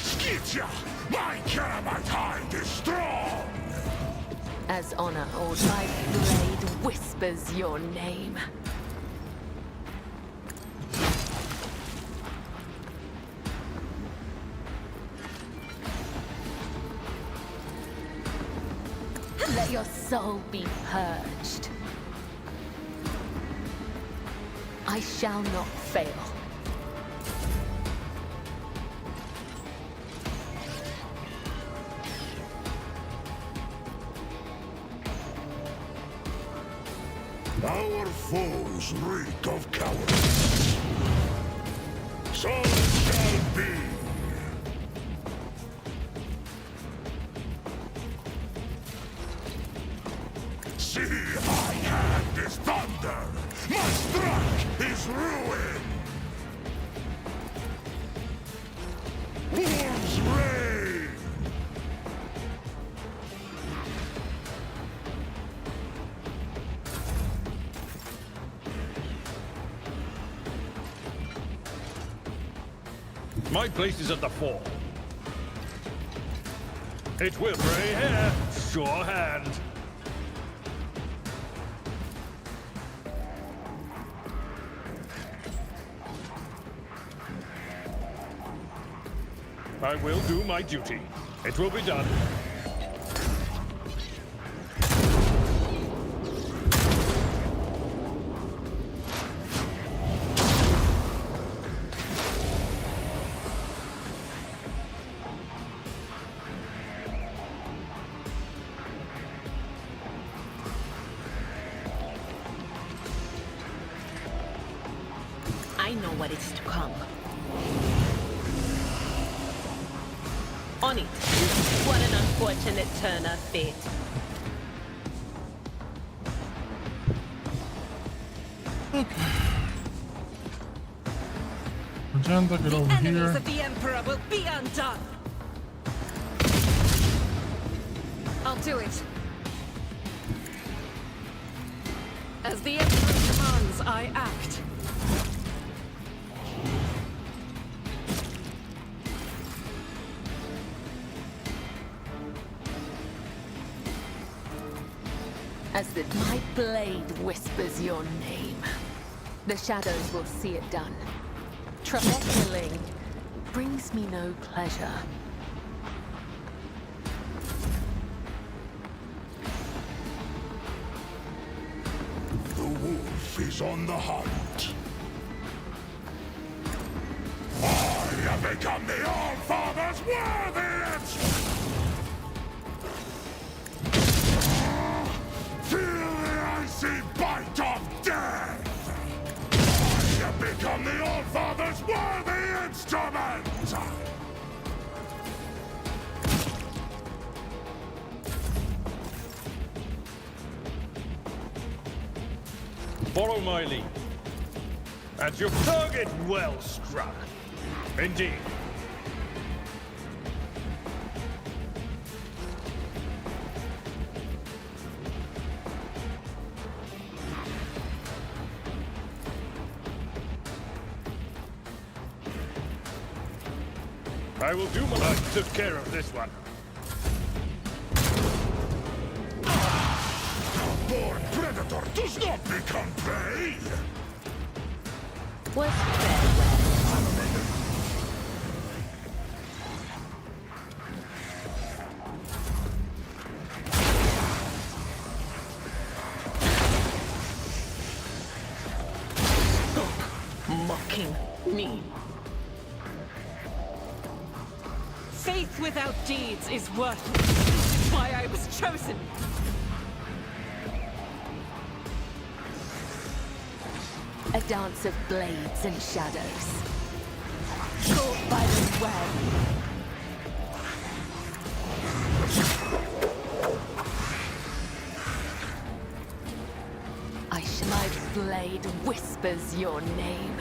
Skitya! My Caramite hide is strong! As honor or my blade whispers your name. Let your soul be purged. I shall not fail. Our foes reek of cowardice. So it shall be. See, my hand is thunder. My strike is ruin. Wolves reign. My place is at the fore. It will gray hair. Sure hand. I will do my duty. It will be done. I know what is to come. On it. What an unfortunate turn of fate. Okay. Agenda, get The over enemies here. of the Emperor will be undone. I'll do it. As the Emperor commands, I act. My blade whispers your name. The shadows will see it done. Their killing brings me no pleasure. The wolf is on the hunt. I have become the All-Father's worthiest! Feel the icy bite of death! I have become the All-Father's worthy instrument! Follow my lead. And your target well struck. Indeed. I will do my... I took care of this one. Born predator does not become prey! What's fair? Mocking me. Faith without deeds is worthless. This is why I was chosen. A dance of blades and shadows. Caught by the web. My blade whispers your name.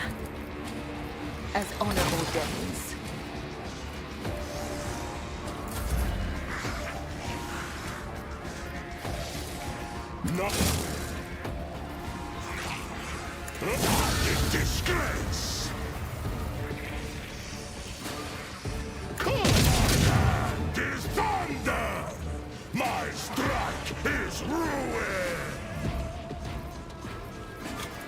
As honor ordains. Nothing. In disgrace. My hand is thunder. My strike is ruin.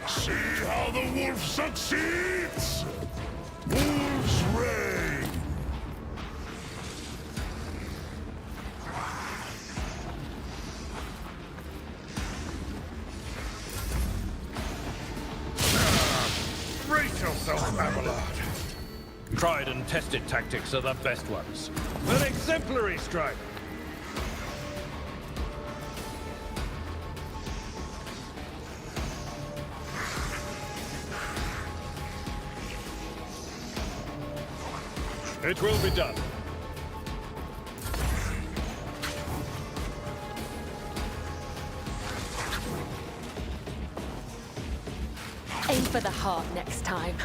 See how the wolf succeeds? Wolf's reign. Brace yourself, Abelard. Tried and tested tactics are the best ones. An exemplary strike. It will be done. Aim for the heart next time.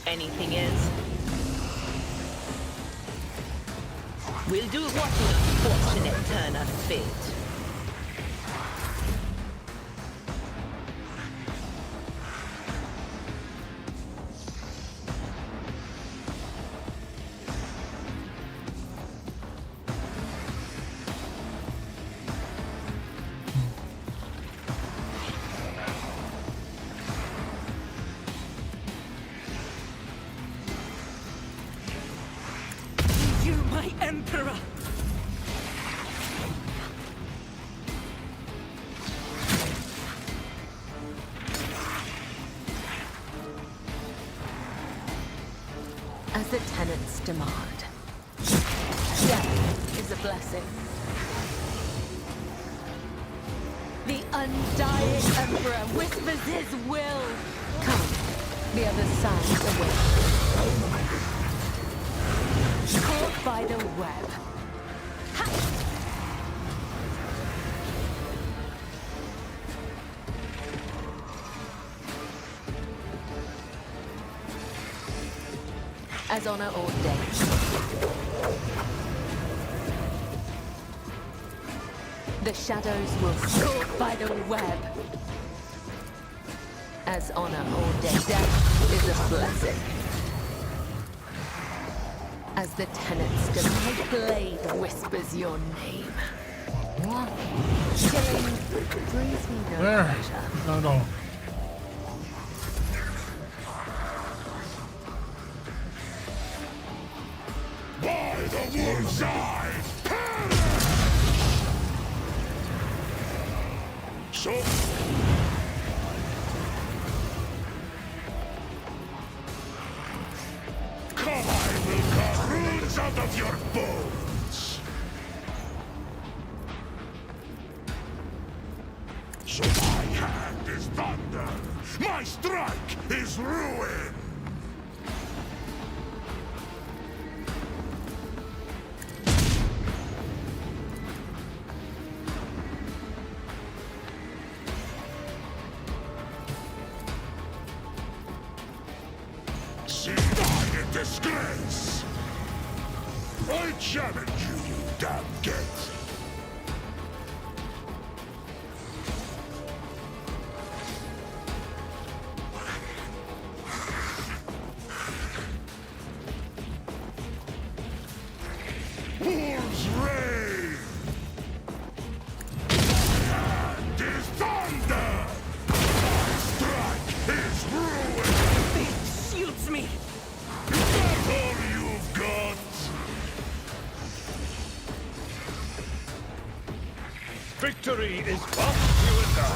Anything else? We'll do what an unfortunate turn of fate. You, my Emperor! As the tenants demand. Death is a blessing. The undying Emperor whispers his will. Come, the other side awaits. Caught by the web. Ha! As honor ordained. The shadows will stalk by the web. As honor ordained. Death is a blessing. As the tenants demand, my blade whispers your name. Killing brings me no There. pleasure. Not at all. By the wolf's eye! So... Come, I will carve runes out of your bones! So my hand is thunder! My strike is ruin! See, die in disgrace! I challenge you, you damn gate! Wolves reign! And is thunder! My strike is ruin! It shields me! That's all you've got! Victory is come to you now.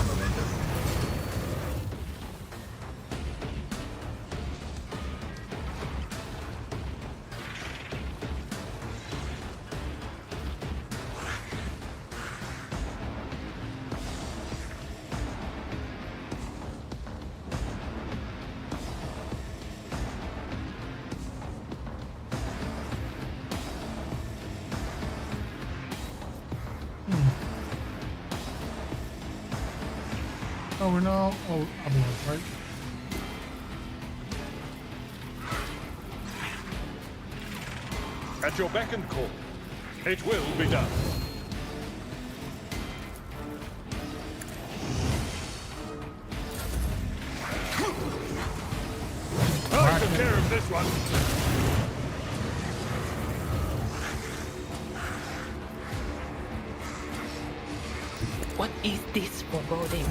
Oh, we're now. Oh, Abu, right? At your beck and call. It will be done. I took care of this one. What is this foreboding?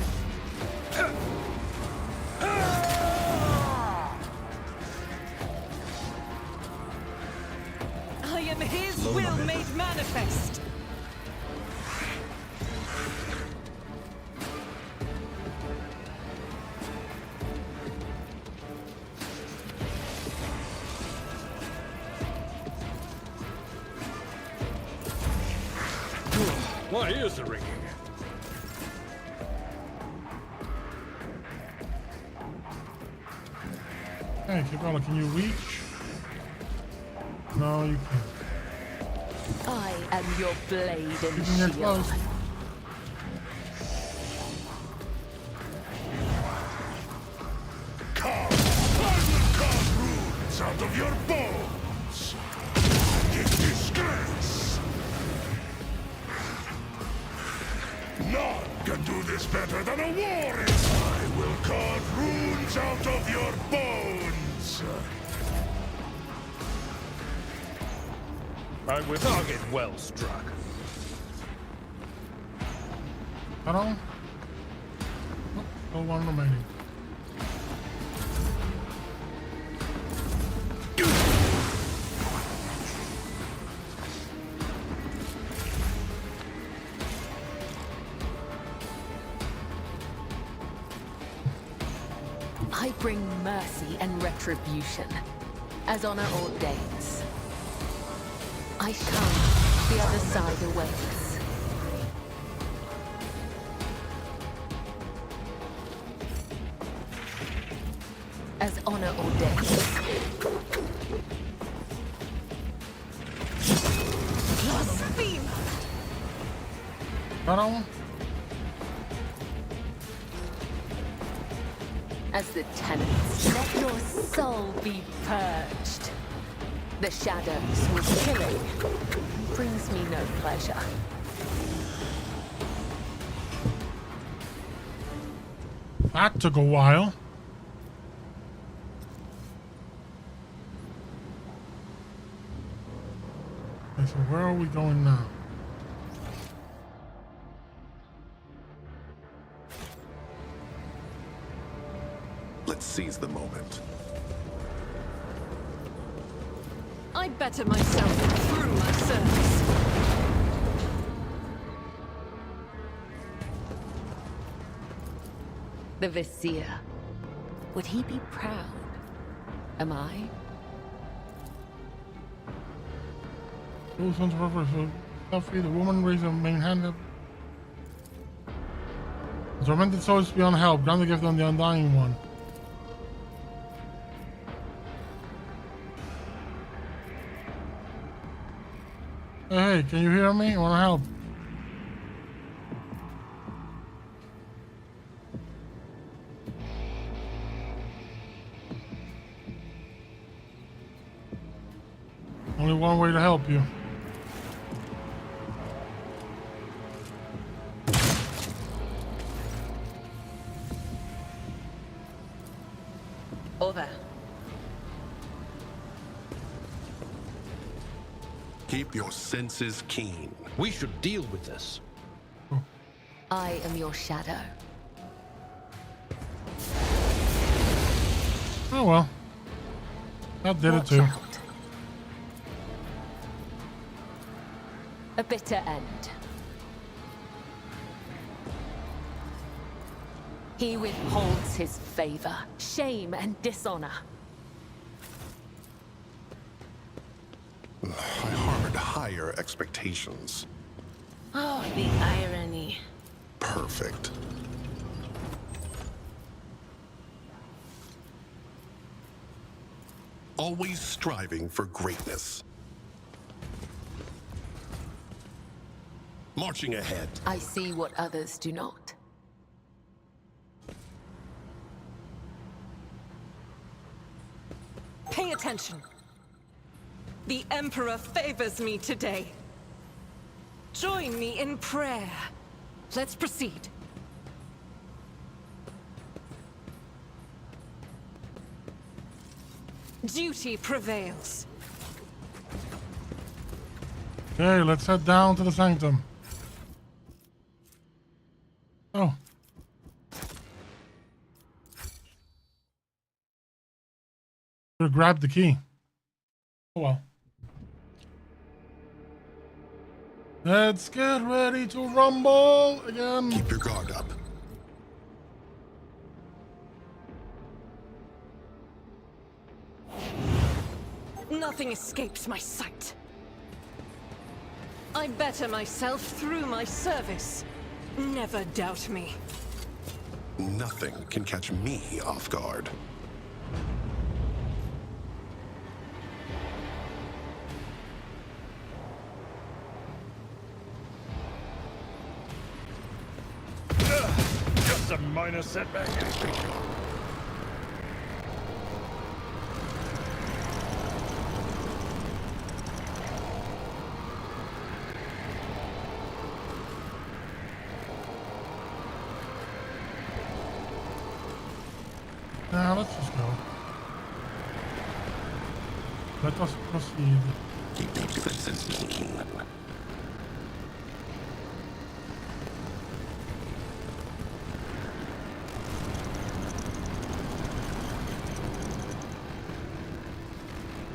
I am his will made manifest! My ears are ringing. Hey, Kibala, can you reach? No, you can't. I am your blade and Keeping it shield. close. Come! I will carve runes of your bones! In disgrace! None can do this better than a warrior! I will carve runes out of your bones! Right, with target well struck. I don't. Still one remaining. I bring mercy and retribution, as honor ordains. I shun the other side awaits. As honor ordains. Blaspheme! I don't. As the tenants, let your soul be purged. The shadows with killing brings me no pleasure. That took a while. Okay, so where are we going now? Let's seize the moment. I better myself through my service. The Vizier. Would he be proud? Am I? Who sons of reference? Selfie, the woman raised her main hand up. The tormented soul is beyond help. Grant the gift on the undying one. Hey, can you hear me? I want to help. Only one way to help you. Over. Keep your senses keen. We should deal with this. I am your shadow. Oh well. That did it Watch too. out. A bitter end. He withholds his favor, shame and dishonor. I harbored higher expectations. Oh, the irony. Perfect. Always striving for greatness. Marching ahead. I see what others do not. Pay attention. The Emperor favors me today. Join me in prayer. Let's proceed. Duty prevails. Okay, let's head down to the sanctum. Oh. Should have grabbed the key. Oh well. Let's get ready to rumble again. Keep your guard up. Nothing escapes my sight. I better myself through my service. Never doubt me. Nothing can catch me off guard. Just a minor setback. Now let's just go. Let us proceed. Keep this keen.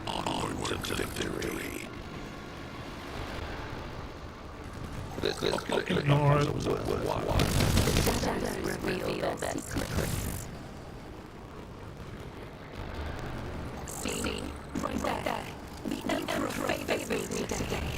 Onward to victory. This Ignore it. Reveal their secrets. See, right there. The Emperor favors me today.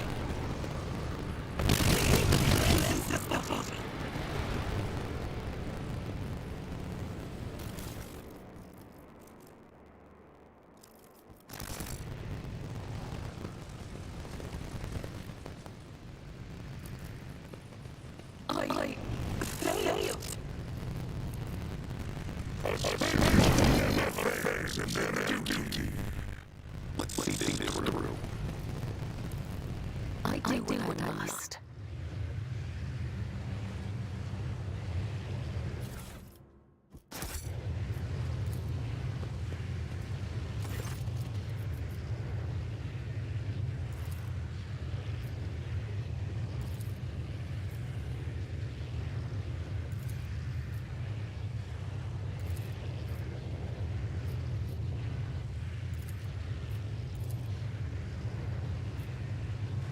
I failed. Let's see this through. I do what I must.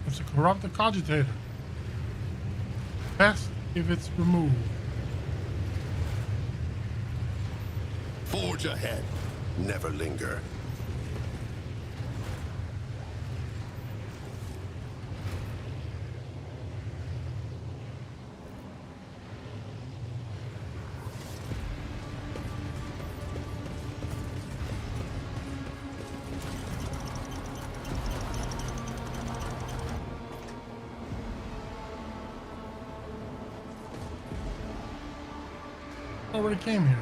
It's a corrupt cogitator. Best if it's removed. Forge ahead. Never linger. Already came here.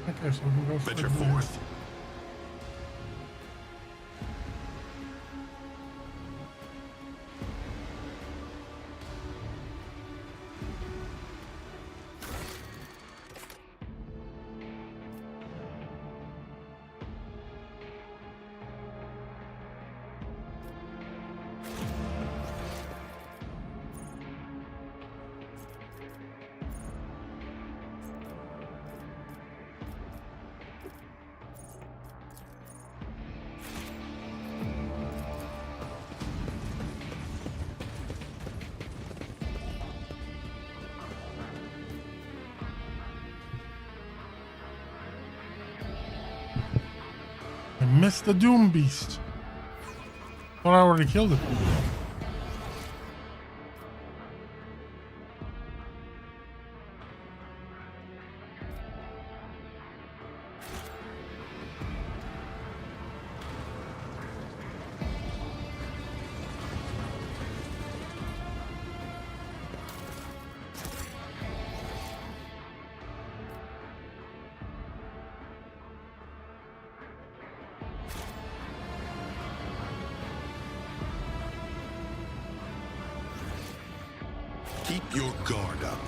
Okay, so we can go Venture straight here. forth. I missed the Doom Beast. Thought I already killed it. Keep your guard up.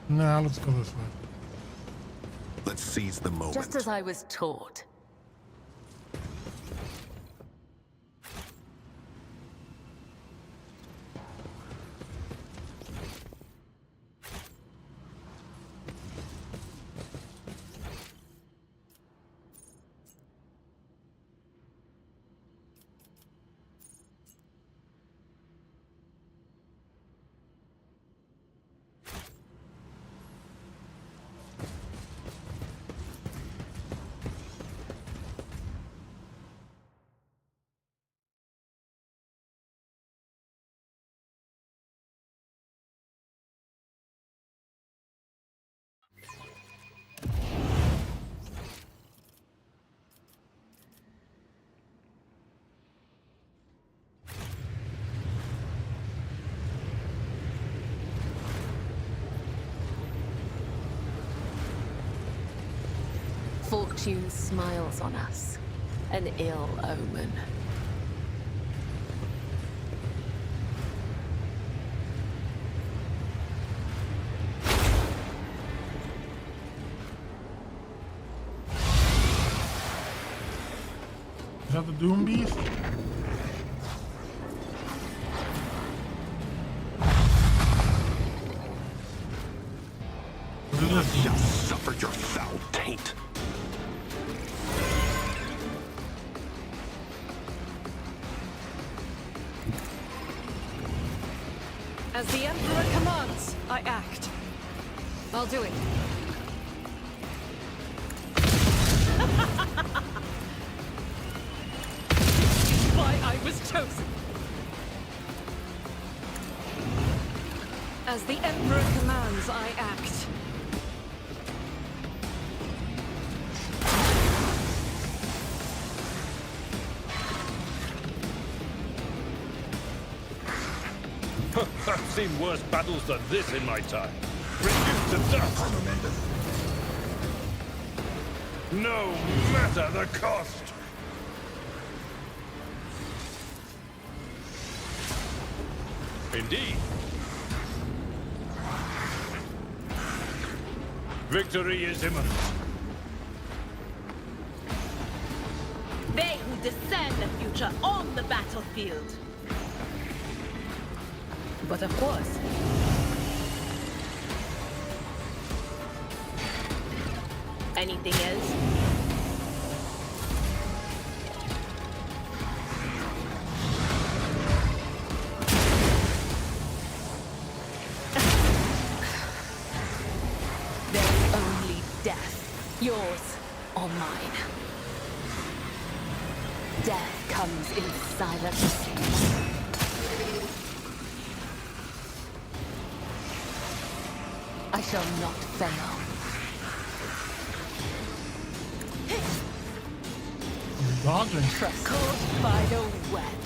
Now let's go this way. Let's seize the moment. Just as I was taught. Fortune smiles on us. An ill omen. Is that the Doom Beast? What is this? Shall suffer your foul taint. As the Emperor commands, I act. I'll do it. Why I was chosen. As the Emperor commands, I act. I've seen worse battles than this in my time. Reduced to dust. No matter the cost. Indeed. Victory is imminent. They who discern the future on the battlefield. But of course, anything else? There's only death. Yours or mine. Death comes in silence. I shall not fail. You're dodging. Trust caught by the web.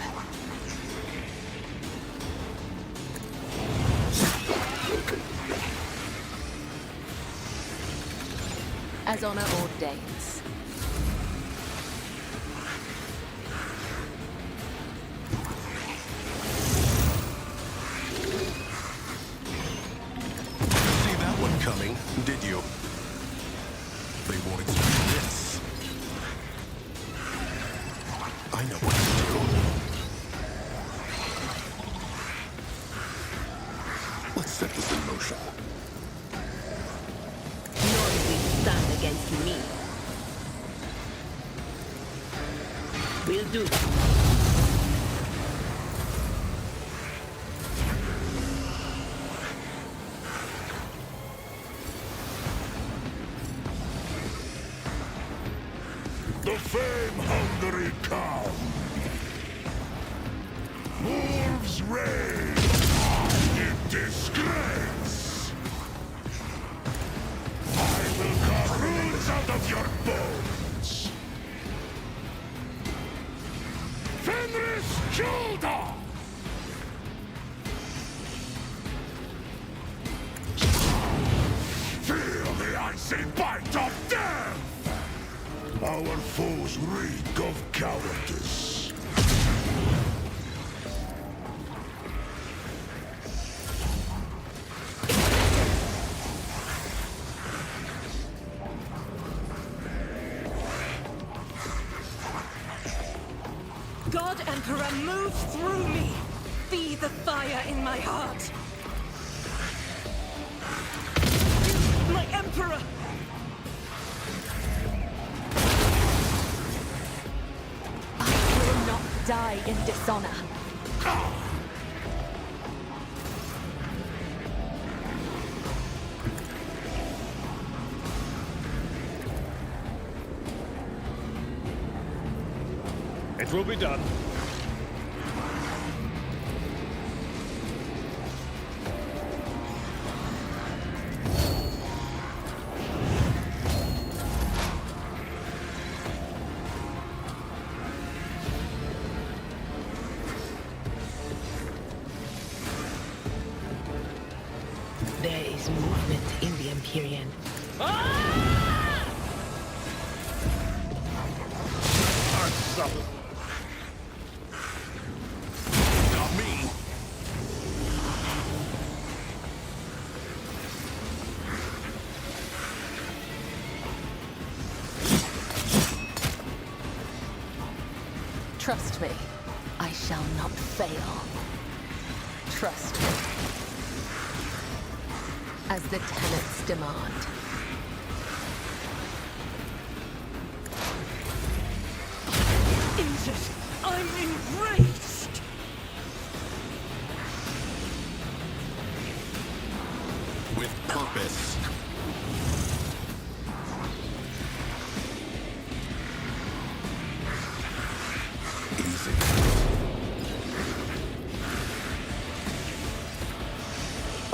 As honor ordains. Coming, did you? They won't expect this. I know what to do. Let's set this in motion. None will stand against me. Will do. The fame-hungry cow. Wolves reign in disgrace. I will carve runes out of your bones. Fenris shoulder. Feel the icy bite of death. Our foes reek of cowardice. God Emperor, move through me! Be the fire in my heart! My Emperor! Die in dishonor. It will be done. There is movement in the Empyrean. suffer. Not me. Trust me, I shall not fail. Trust me. As the tenets demand. Injured! I'm enraged! With purpose. Easy.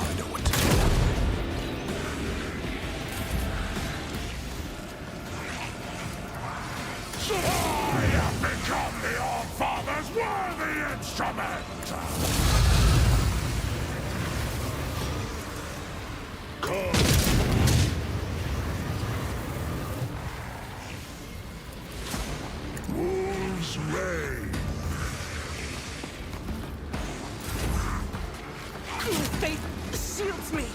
I know what to do. So I have become the All-Father's worthy instrument! Come. Wolves reign. Your faith shields me!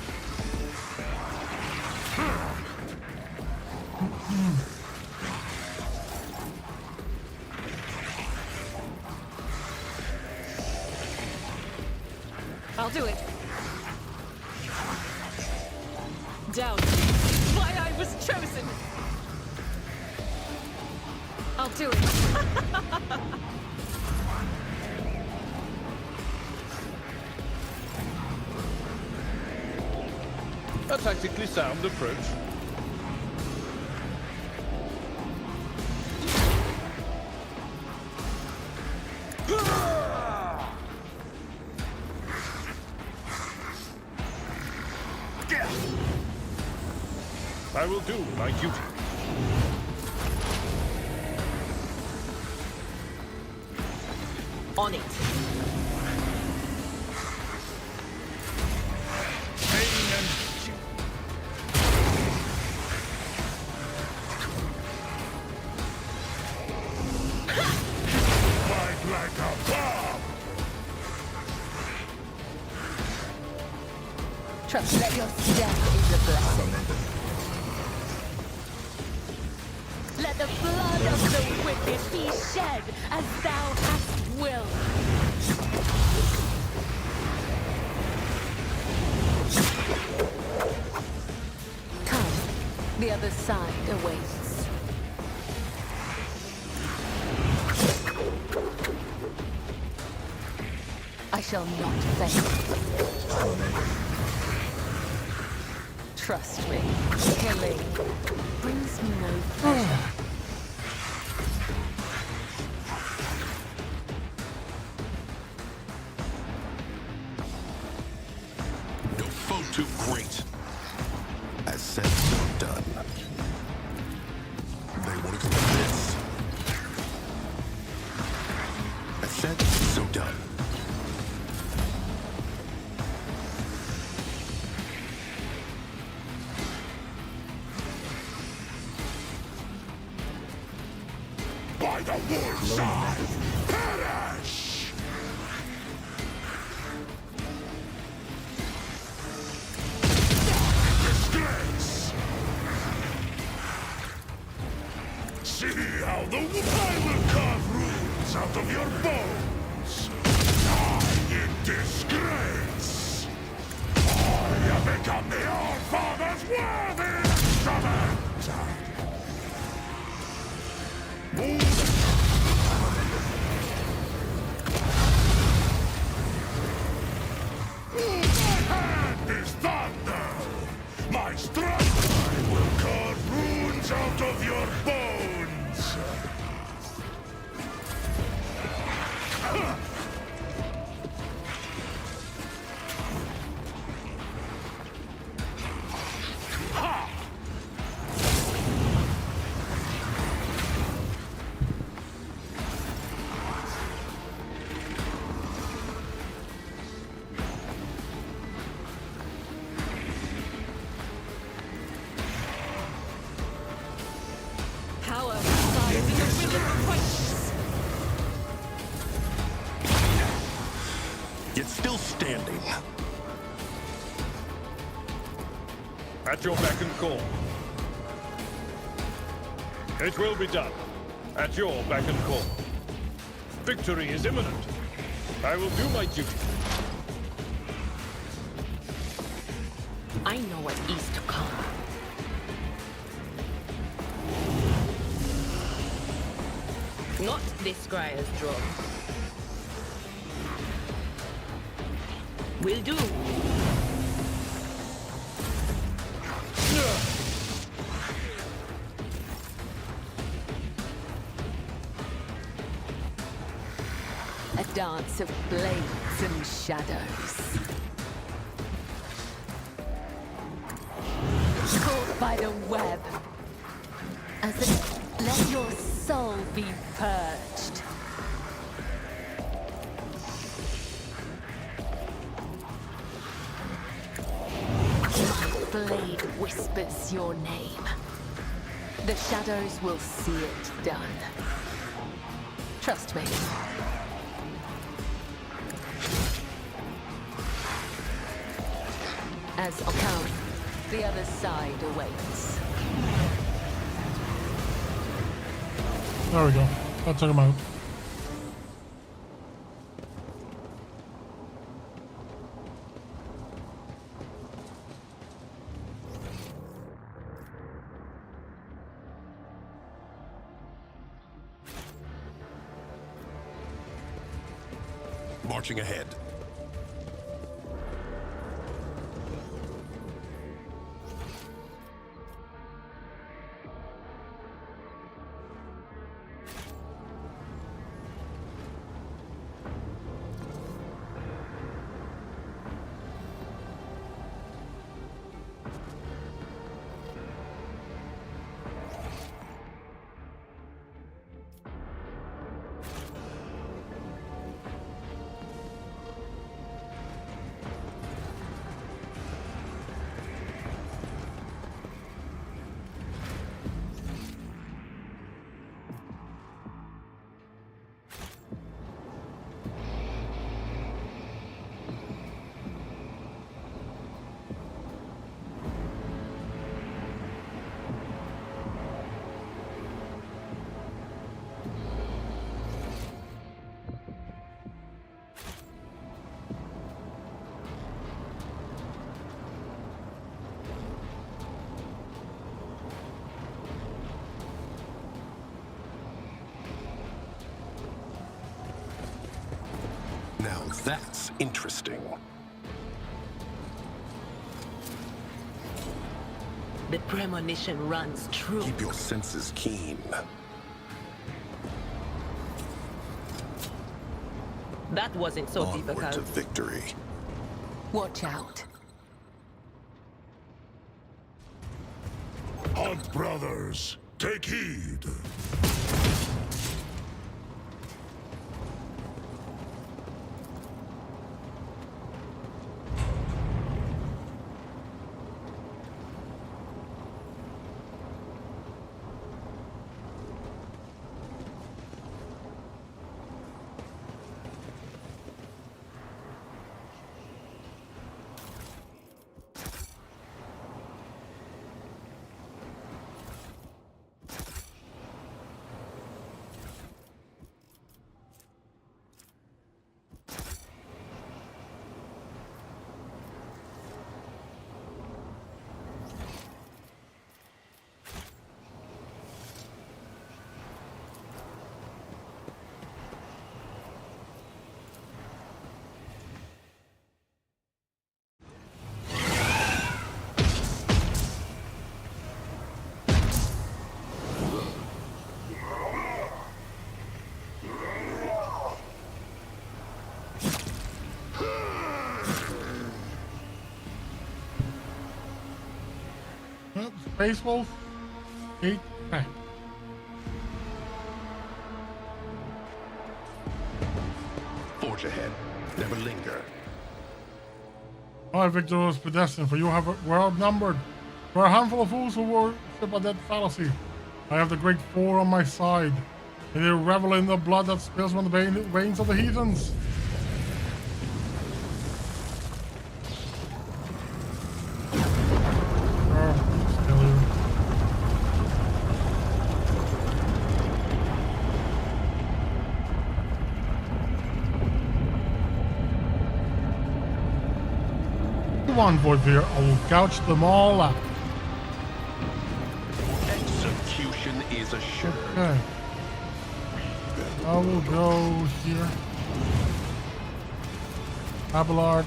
I'll do it. Down. Why I was chosen! I'll do it. A tactically sound approach. I will do my duty. On it. Pain and fight like a bomb! Trust that your death is a blessing. Let the blood of the wicked be shed as thou hast willed. Come, the other side awaits. I shall not fail. Trust me, killing brings me no pleasure. No foe too great. As said, so done. They won't expect this. As said, so done. By the wolf's eye, perish! Disgrace! See how the I will carve runes out of your bones! Die in disgrace! I have become the All-Father's worthy instrument! My hand is thunder! My strength I will carve runes out of your bones! At your beck and call. It will be done. At your beck and call. Victory is imminent. I will do my duty. I know what is to come. Not this Scryer's drum. Will do. A dance of blades and shadows. Caught by the web. Let your soul be purged. Blade whispers your name. The shadows will see it done. Trust me. As account, the other side awaits. There we go. I'll check him out. Marching ahead. Now that's interesting. The premonition runs true. Keep your senses keen. That wasn't so Onward difficult. to victory. Watch out. Hunt brothers, take heed. Space Wolf, 8 pack. Forge ahead. Never linger. My victory was predestined, for you were outnumbered. For a handful of fools who worship a dead fallacy, I have the great four on my side, and they revel in the blood that spills from the veins of the heathens. envoys here, I will gouge them all out. Execution is assured. Okay. I will go here. Abelard,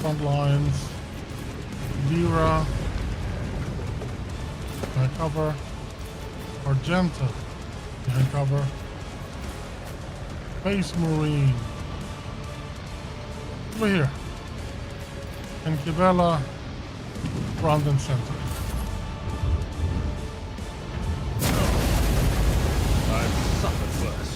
front lines. Lyra, behind cover. Argenta, behind cover. Space Marine, over here. And Kibela, front and center. I've suffered worse.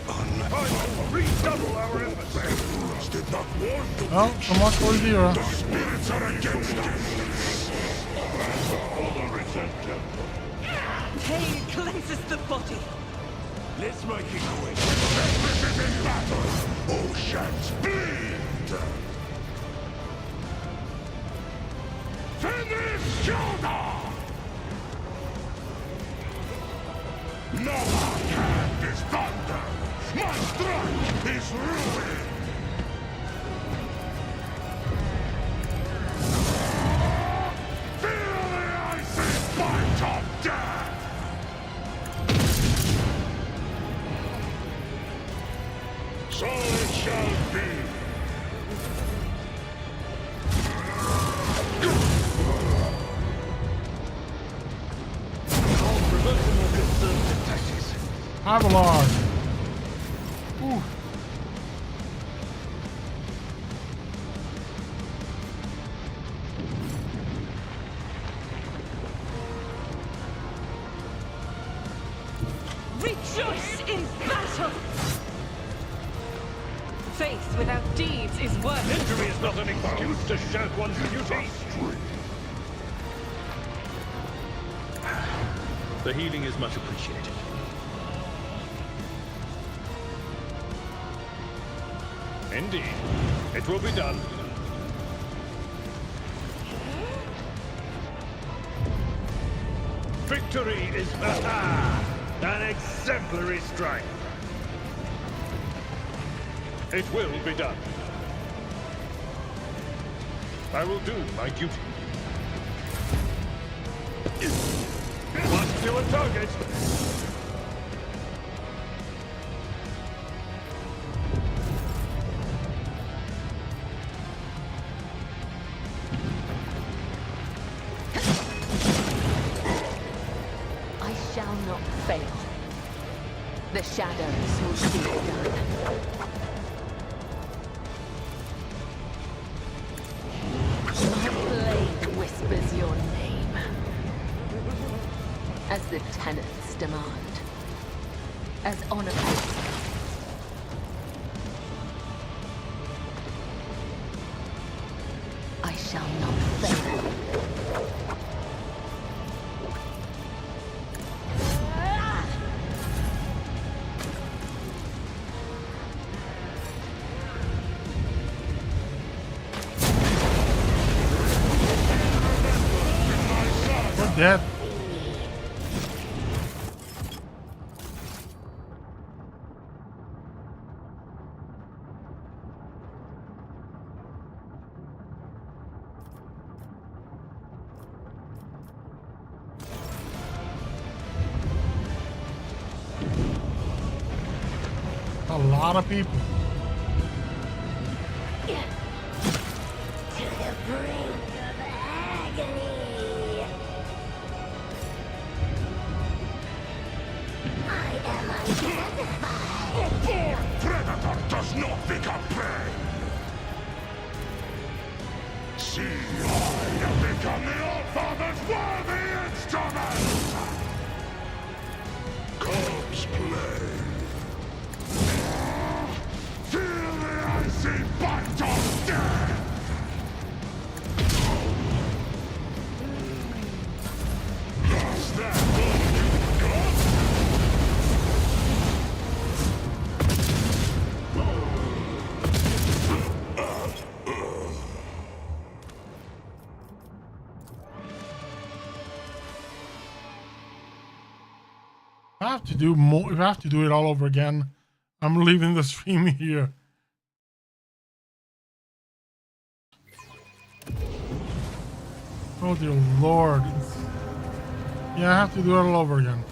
I will redouble our efforts. Did not warn you. Oh, come on for Lyra. The spirits are against us. Pain cleanses the body. Let's make it quick. This is in battle. Oceans bleed. Finish Jonah! No hand is thunder. My strike is ruin. Feel the icy bite of death. So it shall be. Abelard. Ooh. Rejoice in battle! Faith without deeds is worthless. Injury is not an excuse to shirk one's duty. The healing is much appreciated. Indeed. It will be done. Victory is an exemplary strike. It will be done. I will do my duty. March to a target. I shall not fail. The shadows will see it done. My blade whispers your name, as the tenets demand, as honor. I shall not fail. We're dead. A lot of people. To the brink of agony. I am unsatisfied. Predator does not become prey. See, I have become the All-Father's worthy instrument. Corpse play. Feel the icy bite of death. Does that all you got? I have to do more. If I have to do it all over again, I'm leaving the stream here. Oh dear Lord. Yeah, I have to do it all over again.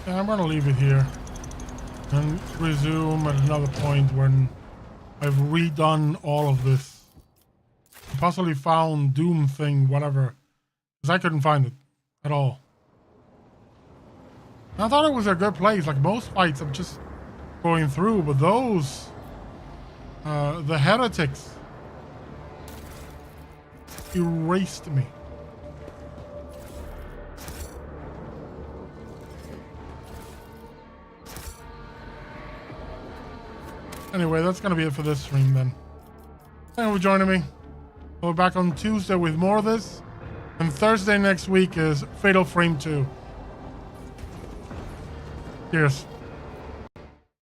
Yeah, I'm gonna leave it here and resume at another point when I've redone all of this. Possibly found Doom thing, whatever, because I couldn't find it at all. I thought it was a good place. Like most fights, I'm just going through, but those, the heretics, erased me. Anyway, that's going to be it for this stream then. Thank you for joining me. We'll be back on Tuesday with more of this. And Thursday next week is Fatal Frame 2. Cheers.